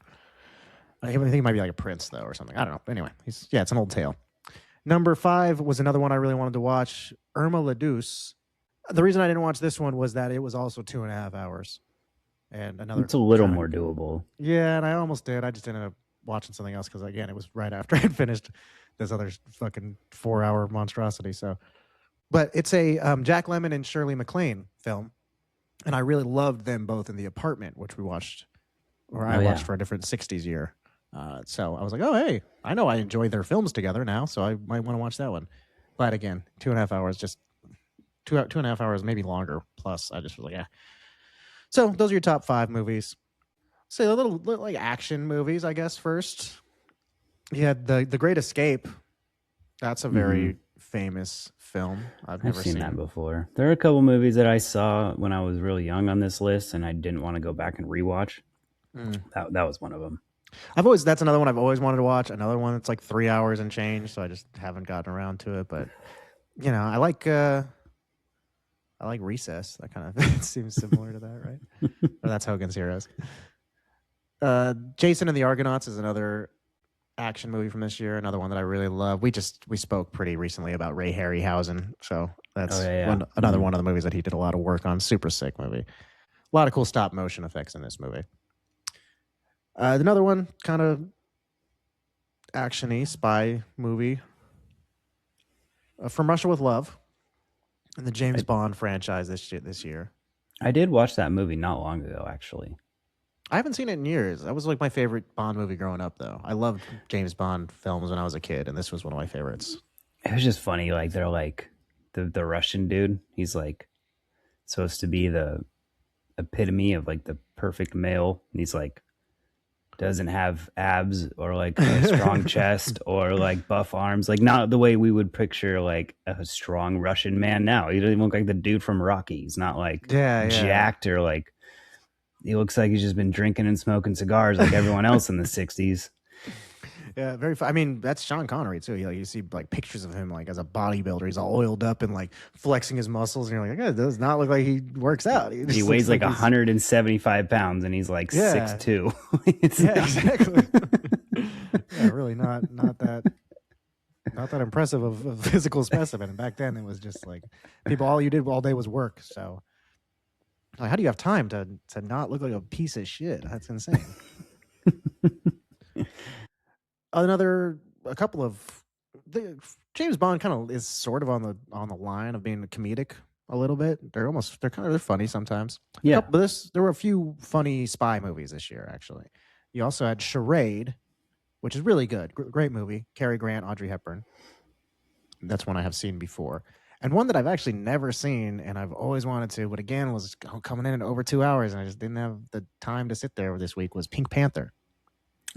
I think he might be like a prince though, or something. I don't know. Anyway, it's an old tale. Number 5 was another one I really wanted to watch, Irma la Douce. The reason I didn't watch this one was that it was also 2.5 hours, and another. It's a little more doable. Yeah, and I almost did. I just ended up watching something else because again, it was right after I had finished this other fucking 4-hour monstrosity. So, but it's a Jack Lemmon and Shirley MacLaine film, and I really loved them both in The Apartment, which we watched, or I watched for a different '60s year. So I was like, oh hey, I know I enjoy their films together now, so I might want to watch that one. But again, 2.5 hours, just 2.5 hours, maybe longer. Plus, I just was like, yeah. So those are your top 5 movies. So a little like action movies, I guess. First, you had the Great Escape. That's a very famous film. I've never seen that before. There are a couple movies that I saw when I was really young on this list, and I didn't want to go back and rewatch. That was one of them. That's another one I've always wanted to watch. Another one that's like 3 hours and change, so I just haven't gotten around to it. But you know, I like Recess. That kind of seems similar to that, right? Or that's Hogan's Heroes. Jason and the Argonauts is another action movie from this year. Another one that I really love. We spoke pretty recently about Ray Harryhausen, so that's another one of the movies that he did a lot of work on. Super sick movie. A lot of cool stop motion effects in this movie. Another one, kind of action-y spy movie, From Russia with Love, in the James Bond franchise this year. I did watch that movie not long ago, actually. I haven't seen it in years. That was like my favorite Bond movie growing up, though. I loved James Bond films when I was a kid, and this was one of my favorites. It was just funny. Like, they're like, the Russian dude, he's like supposed to be the epitome of like the perfect male. And he's like, doesn't have abs or like a strong chest or like buff arms, like not the way we would picture like a strong Russian man now. He doesn't even look like the dude from Rocky. He's not like jacked or like, he looks like he's just been drinking and smoking cigars like everyone else in the 60s. Yeah, very I mean, that's Sean Connery too. You see like pictures of him like as a bodybuilder. He's all oiled up and like flexing his muscles, and you're like, it does not look like he works out. He weighs like 175 pounds, and he's like 6'2". Yeah, exactly. Yeah, really not that impressive of a physical specimen. And back then, it was just like people. All you did all day was work. So, like, how do you have time to not look like a piece of shit? That's insane. A couple of James Bond kind of is sort of on the line of being comedic a little bit. They're funny sometimes. Yeah, but there were a few funny spy movies this year. Actually, you also had Charade, which is really good, great movie. Cary Grant, Audrey Hepburn. That's one I have seen before, and one that I've actually never seen, and I've always wanted to, but again was coming in at over 2 hours, and I just didn't have the time to sit there this week. Was Pink Panther.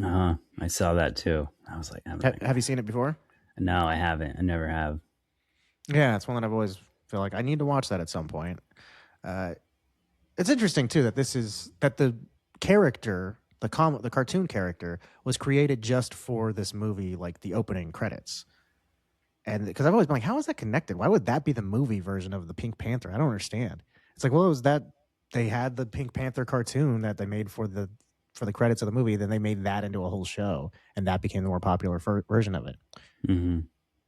I saw that too. I was like, have you seen it before? No, I haven't. I never have. Yeah, it's one that I've always feel like I need to watch that at some point. It's interesting too that the character, the cartoon character, was created just for this movie, like the opening credits. And because I've always been like, how is that connected? Why would that be the movie version of the Pink Panther? I don't understand. It's like, well, it was that they had the Pink Panther cartoon that they made for the credits of the movie, then they made that into a whole show, and that became the more popular version of it. Mm-hmm.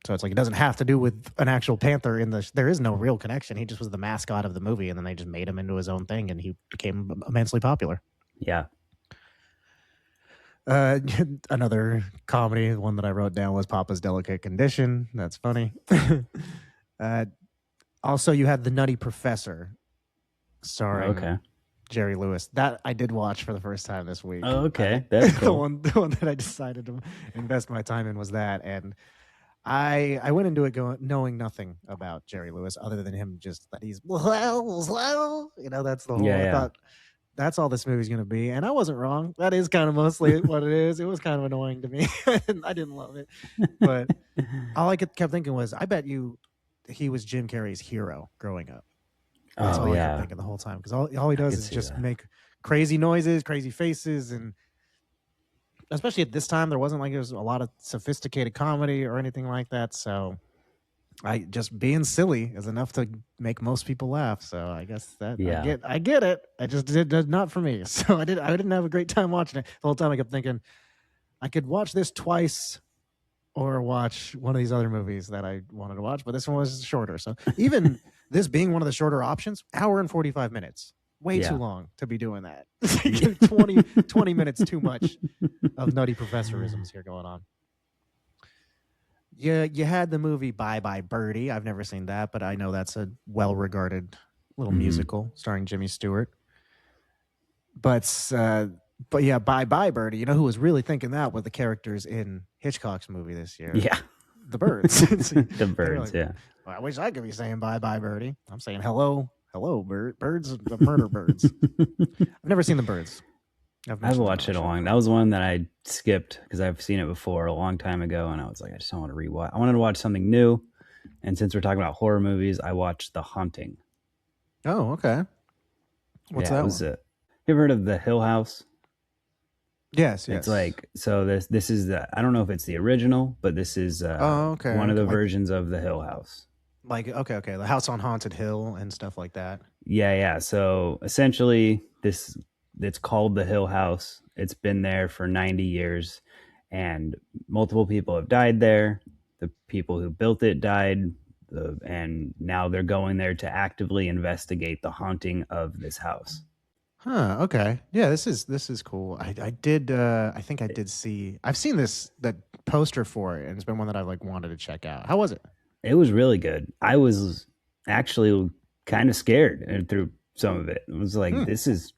So it's like it doesn't have to do with an actual panther there is no real connection. He just was the mascot of the movie, and then they just made him into his own thing, and he became immensely popular. Yeah. Another comedy, one that I wrote down was Papa's Delicate Condition. That's funny. Also, you had The Nutty Professor, starring Jerry Lewis. That I did watch for the first time this week. Oh, okay. That's cool. the one that I decided to invest my time in was that. And I went into it knowing nothing about Jerry Lewis other than him just that he's, that's the whole, I thought that's all this movie's going to be. And I wasn't wrong. That is kind of mostly what it is. It was kind of annoying to me. I didn't love it. But all I kept thinking was, I bet you he was Jim Carrey's hero growing up. That's all I kept thinking the whole time, because all he does is just make crazy noises, crazy faces, and especially at this time, there wasn't like a lot of sophisticated comedy or anything like that. So just being silly is enough to make most people laugh. So I guess that I get it. I just did not for me. So I didn't have a great time watching it. The whole time I kept thinking I could watch this twice or watch one of these other movies that I wanted to watch, but this one was shorter. So even this being one of the shorter options, hour and 45 minutes. Way too Yeah. long to be doing that. 20 minutes too much of nutty professorisms here going on. Yeah, you had the movie Bye Bye Birdie. I've never seen that, but I know that's a well-regarded little musical starring Jimmy Stewart. But yeah, Bye Bye Birdie. You know who was really thinking that were the characters in Hitchcock's movie this year? Yeah. The birds. The birds, like, yeah. well, I wish I could be saying Bye Bye Birdie. I'm saying hello, birds, the murder birds. I've never seen the birds. I've watched it along. That was one that I skipped because I've seen it before a long time ago, and I was like, I just don't want to rewatch. I wanted to watch something new, and since we're talking about horror movies, I watched The Haunting. Oh, okay. What's that one? You ever heard of The Hill House? Yes. It's like, so this is I don't know if it's the original, but this is one of the versions of The Hill House. Like, okay, the House on Haunted Hill and stuff like that. Yeah. So essentially, it's called The Hill House. It's been there for 90 years, and multiple people have died there. The people who built it died, and now they're going there to actively investigate the haunting of this house. Huh. Okay. Yeah. This is cool. I think I did see. I've seen that poster for it, and it's been one that I've wanted to check out. How was it? It was really good. I was actually kind of scared through some of it. It was like, this is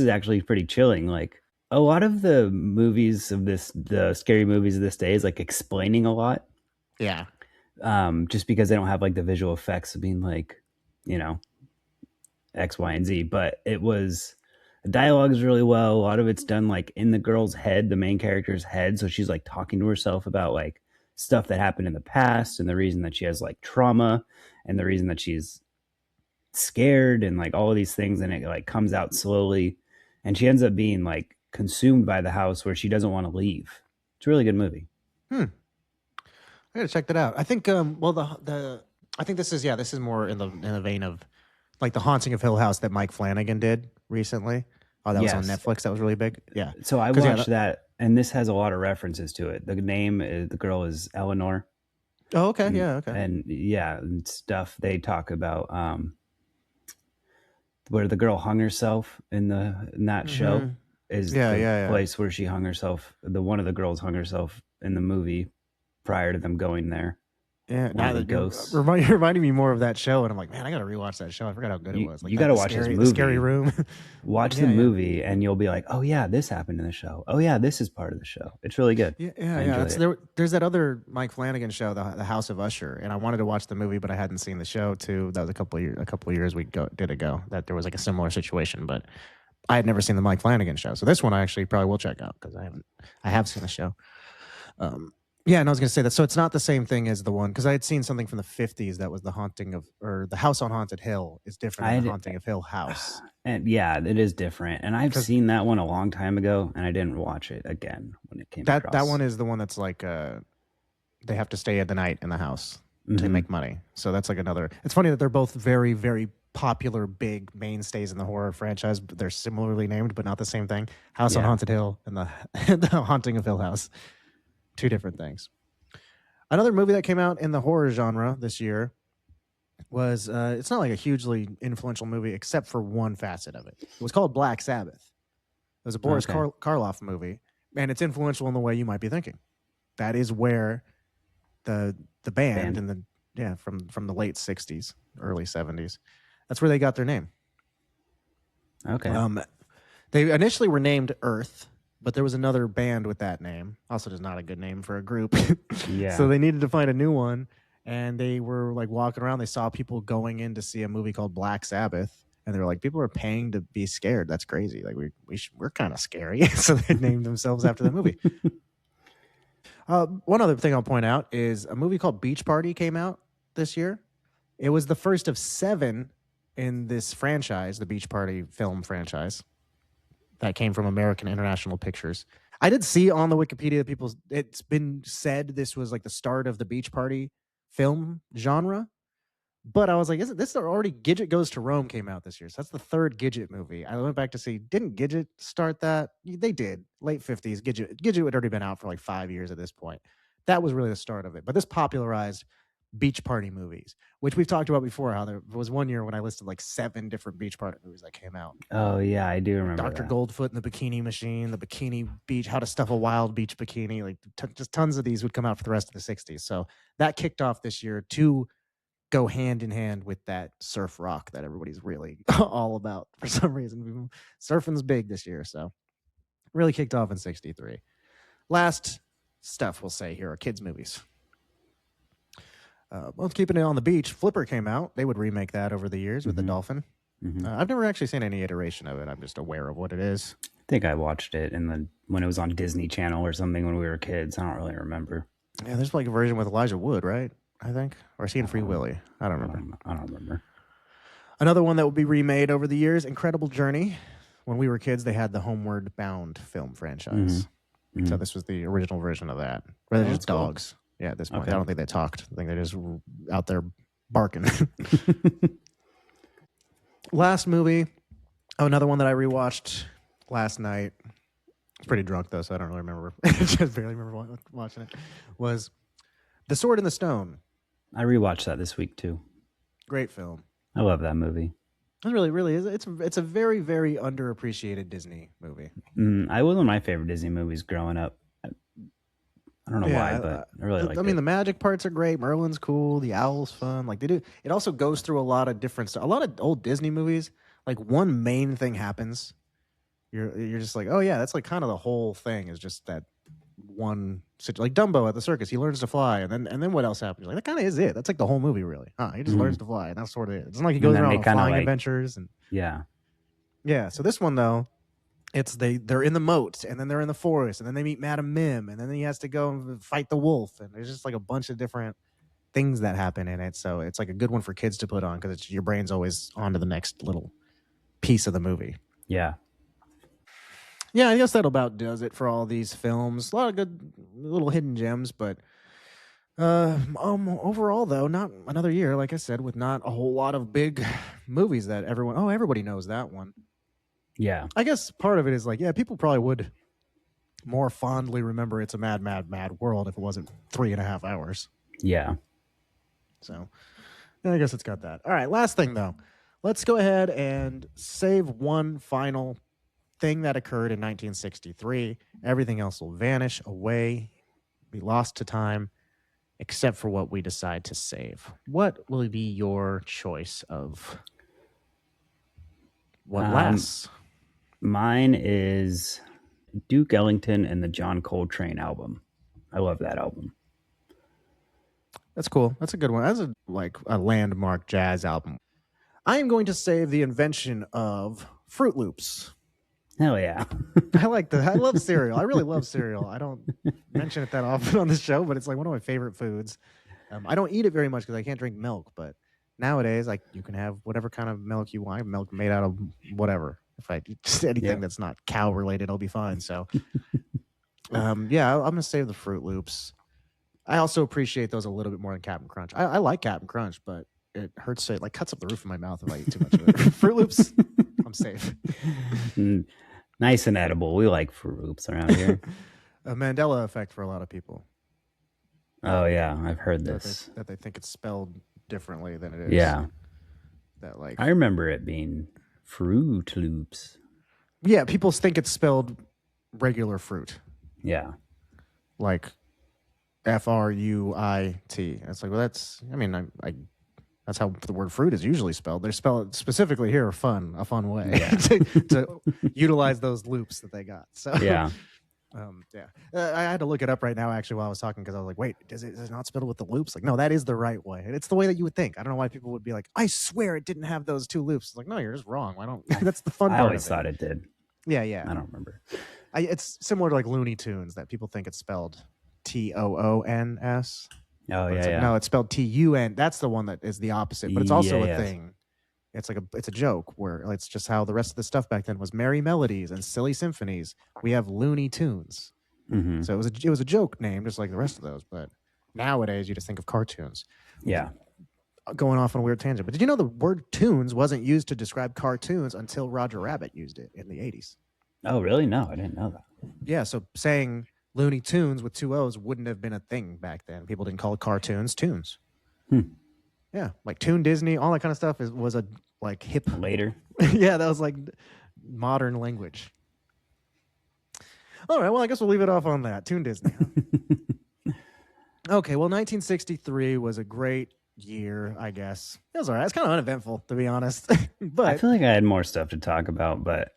actually pretty chilling. Like, a lot of the movies of the scary movies of this day is like explaining a lot. Yeah. Just because they don't have like the visual effects of being like, X, Y, and Z. But the dialogue is really well. A lot of it's done like in the girl's head, the main character's head. So she's like talking to herself about like stuff that happened in the past, and the reason that she has like trauma, and the reason that she's scared, and like all of these things. And it like comes out slowly, and she ends up being like consumed by the house where she doesn't want to leave. It's a really good movie. I gotta check that out. I think I think this is more in the vein of like The Haunting of Hill House that Mike Flanagan did recently. Oh, that was on Netflix. That was really big. Yeah. So I watched that, and this has a lot of references to it. The name the girl is Eleanor. Oh, okay. Yeah. Okay. And stuff they talk about where the girl hung herself in that show is the place where she hung herself. One of the girls hung herself in the movie prior to them going there. Yeah, now that ghosts reminding me more of that show, and I'm like, man, I gotta rewatch that show. I forgot how good it was. Like, you gotta watch this movie. The Scary Room. Watch the movie, and you'll be like, oh yeah, this happened in the show. Oh yeah, this is part of the show. It's really good. Yeah. There's that other Mike Flanagan show, the House of Usher, and I wanted to watch the movie, but I hadn't seen the show too. That was a couple of years ago that there was like a similar situation, but I had never seen the Mike Flanagan show. So this one I actually probably will check out because I have seen the show. Yeah, and I was going to say that. So it's not the same thing as the one, because I had seen something from the 50s that was the House on Haunted Hill is different than the Haunting of Hill House. And yeah, it is different. And I've seen that one a long time ago, and I didn't watch it again when it came across. That one is the one that's like they have to stay at the night in the house to make money. So that's like another. It's funny that they're both very, very popular, big mainstays in the horror franchise, but they're similarly named, but not the same thing. House on Haunted Hill and the Haunting of Hill House. Two different things. Another movie that came out in the horror genre this year was, it's not like a hugely influential movie except for one facet of it. It was called Black Sabbath. It was a Boris Karloff movie, and it's influential in the way you might be thinking. That is where the band from the late 60s, early 70s, that's where they got their name. Okay. They initially were named Earth, but there was another band with that name. Also, just not a good name for a group. Yeah. So they needed to find a new one, and they were like walking around. They saw people going in to see a movie called Black Sabbath, and they were like, "People are paying to be scared. That's crazy. Like we're kind of scary." So they named themselves after the movie. One other thing I'll point out is a movie called Beach Party came out this year. It was the first of 7 in this franchise, the Beach Party film franchise. That came from American International Pictures. I did see on the Wikipedia it's been said this was like the start of the Beach Party film genre. But I was like, isn't this already Gidget Goes to Rome came out this year? So that's the third Gidget movie. I went back to see, didn't Gidget start that? They did. Late 50s. Gidget had already been out for like 5 years at this point. That was really the start of it. But this popularized beach party movies, which we've talked about before. How there was one year when I listed like 7 different beach party movies that came out. Oh yeah, I do remember Dr. that. Goldfoot and the Bikini Machine, the Bikini Beach, How to Stuff a Wild Beach Bikini. Like just tons of these would come out for the rest of the 60s. So that kicked off this year to go hand in hand with that surf rock that everybody's really all about for some reason. Surfing's big this year, so really kicked off in 63. Last stuff we'll say here are kids movies. Well, keeping it on the beach, Flipper came out. They would remake that over the years with the dolphin. I've never actually seen any iteration of it. I'm just aware of what it is. I think I watched it when it was on Disney Channel or something when we were kids. I don't really remember. Yeah, there's like a version with Elijah Wood, right? I think, or is he in Free Willy? I don't remember. I don't remember. Another one that will be remade over the years, Incredible Journey. When we were kids, they had the Homeward Bound film franchise. So this was the original version of that. Where they're just dogs. Cool. Yeah, at this point. Okay. I don't think they talked. I think they're just out there barking. Last movie. Oh, another one that I rewatched last night. I was pretty drunk, though, so I don't really remember. Just barely remember watching it. Was The Sword in the Stone. I rewatched that this week, too. Great film. I love that movie. It really, really is. It's a very, very underappreciated Disney movie. I was one of my favorite Disney movies growing up. I don't know why, but I really liked it. I mean, the magic parts are great. Merlin's cool. The owl's fun. Like they do. It also goes through a lot of different stuff. A lot of old Disney movies, like one main thing happens. You're just like, oh yeah, that's like kind of the whole thing is just that one. Like Dumbo at the circus, he learns to fly, and then what else happens? You're like, that kind of is it. That's like the whole movie, really. He just learns to fly, and that's sort of it. It's not like he goes around on flying adventures and yeah. So this one though. It's they're in the moat, and then they're in the forest, and then they meet Madame Mim, and then he has to go and fight the wolf, and there's just like a bunch of different things that happen in it. So it's like a good one for kids to put on because your brain's always on to the next little piece of the movie. Yeah. Yeah, I guess that about does it for all these films. A lot of good little hidden gems, but overall though, not another year, like I said, with not a whole lot of big movies that everybody knows that one. Yeah. I guess part of it is like, yeah, people probably would more fondly remember It's a Mad, Mad, Mad World if it wasn't 3.5 hours. Yeah. So I guess it's got that. All right, last thing though. Let's go ahead and save one final thing that occurred in 1963. Everything else will vanish away, be lost to time, except for what we decide to save. What will be your choice of what lasts? Mine is Duke Ellington and the John Coltrane album. I love that album. That's cool. That's a good one. That's a landmark jazz album. I am going to save the invention of Froot Loops. Hell yeah. I like that. I love cereal. I really love cereal. I don't mention it that often on the show, but it's like one of my favorite foods. I don't eat it very much because I can't drink milk, but nowadays, like you can have whatever kind of milk you want. Milk made out of whatever. If I just anything that's not cow related, I'll be fine. So, I'm gonna save the Froot Loops. I also appreciate those a little bit more than Cap'n Crunch. I like Cap'n Crunch, but it hurts. It like cuts up the roof of my mouth if I eat too much of it. Froot Loops, I'm safe. Nice and edible. We like Froot Loops around here. A Mandela effect for a lot of people. Oh yeah, I've heard this. That they think it's spelled differently than it is. Yeah. That like I remember it being Froot Loops. Yeah, people think it's spelled regular fruit. Yeah. Like Fruit. It's like, well, that's. I mean, I that's how the word fruit is usually spelled. They're spelled specifically here a fun way to utilize those loops that they got. So yeah. I had to look it up right now actually while I was talking because I was like, wait, is it not spelled with the loops? Like, no, that is the right way. It's the way that you would think. I don't know why people would be like, I swear it didn't have those 2 loops. It's like, no, you're just wrong. Why don't? That's the fun part. I always thought it did. Yeah. I don't remember. It's similar to like Looney Tunes that people think it's spelled Toons. Oh yeah, like, no, it's spelled Tun. That's the one that is the opposite, but it's also a thing. It's like it's a joke where it's just how the rest of the stuff back then was merry melodies and silly symphonies. We have Looney Tunes, so it was a joke name just like the rest of those. But nowadays you just think of cartoons. Yeah, going off on a weird tangent. But did you know the word tunes wasn't used to describe cartoons until Roger Rabbit used it in the 80s? Oh really? No, I didn't know that. Yeah, so saying Looney Tunes with 2 O's wouldn't have been a thing back then. People didn't call cartoons tunes. Yeah, like Toon Disney, all that kind of stuff was a like hip. Later. Yeah, that was like modern language. All right, well, I guess we'll leave it off on that. Toon Disney. Huh? Okay, well, 1963 was a great year, I guess. It was all right. It's kind of uneventful, to be honest. But I feel like I had more stuff to talk about, but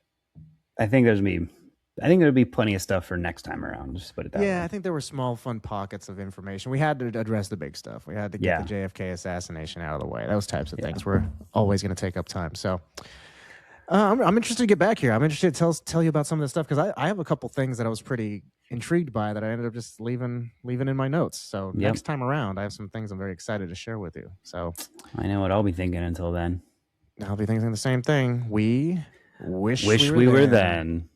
I think there'll be plenty of stuff for next time around. Just put it that way. yeah, I think there were small, fun pockets of information. We had to address the big stuff. We had to get Yeah. the JFK assassination out of the way. Those types of things were always going to take up time. So I'm interested to get back here. I'm interested to tell you about some of this stuff because I have a couple things that I was pretty intrigued by that I ended up just leaving in my notes. So next time around, I have some things I'm very excited to share with you. So I know what I'll be thinking until then. I'll be thinking the same thing. We wish we were then.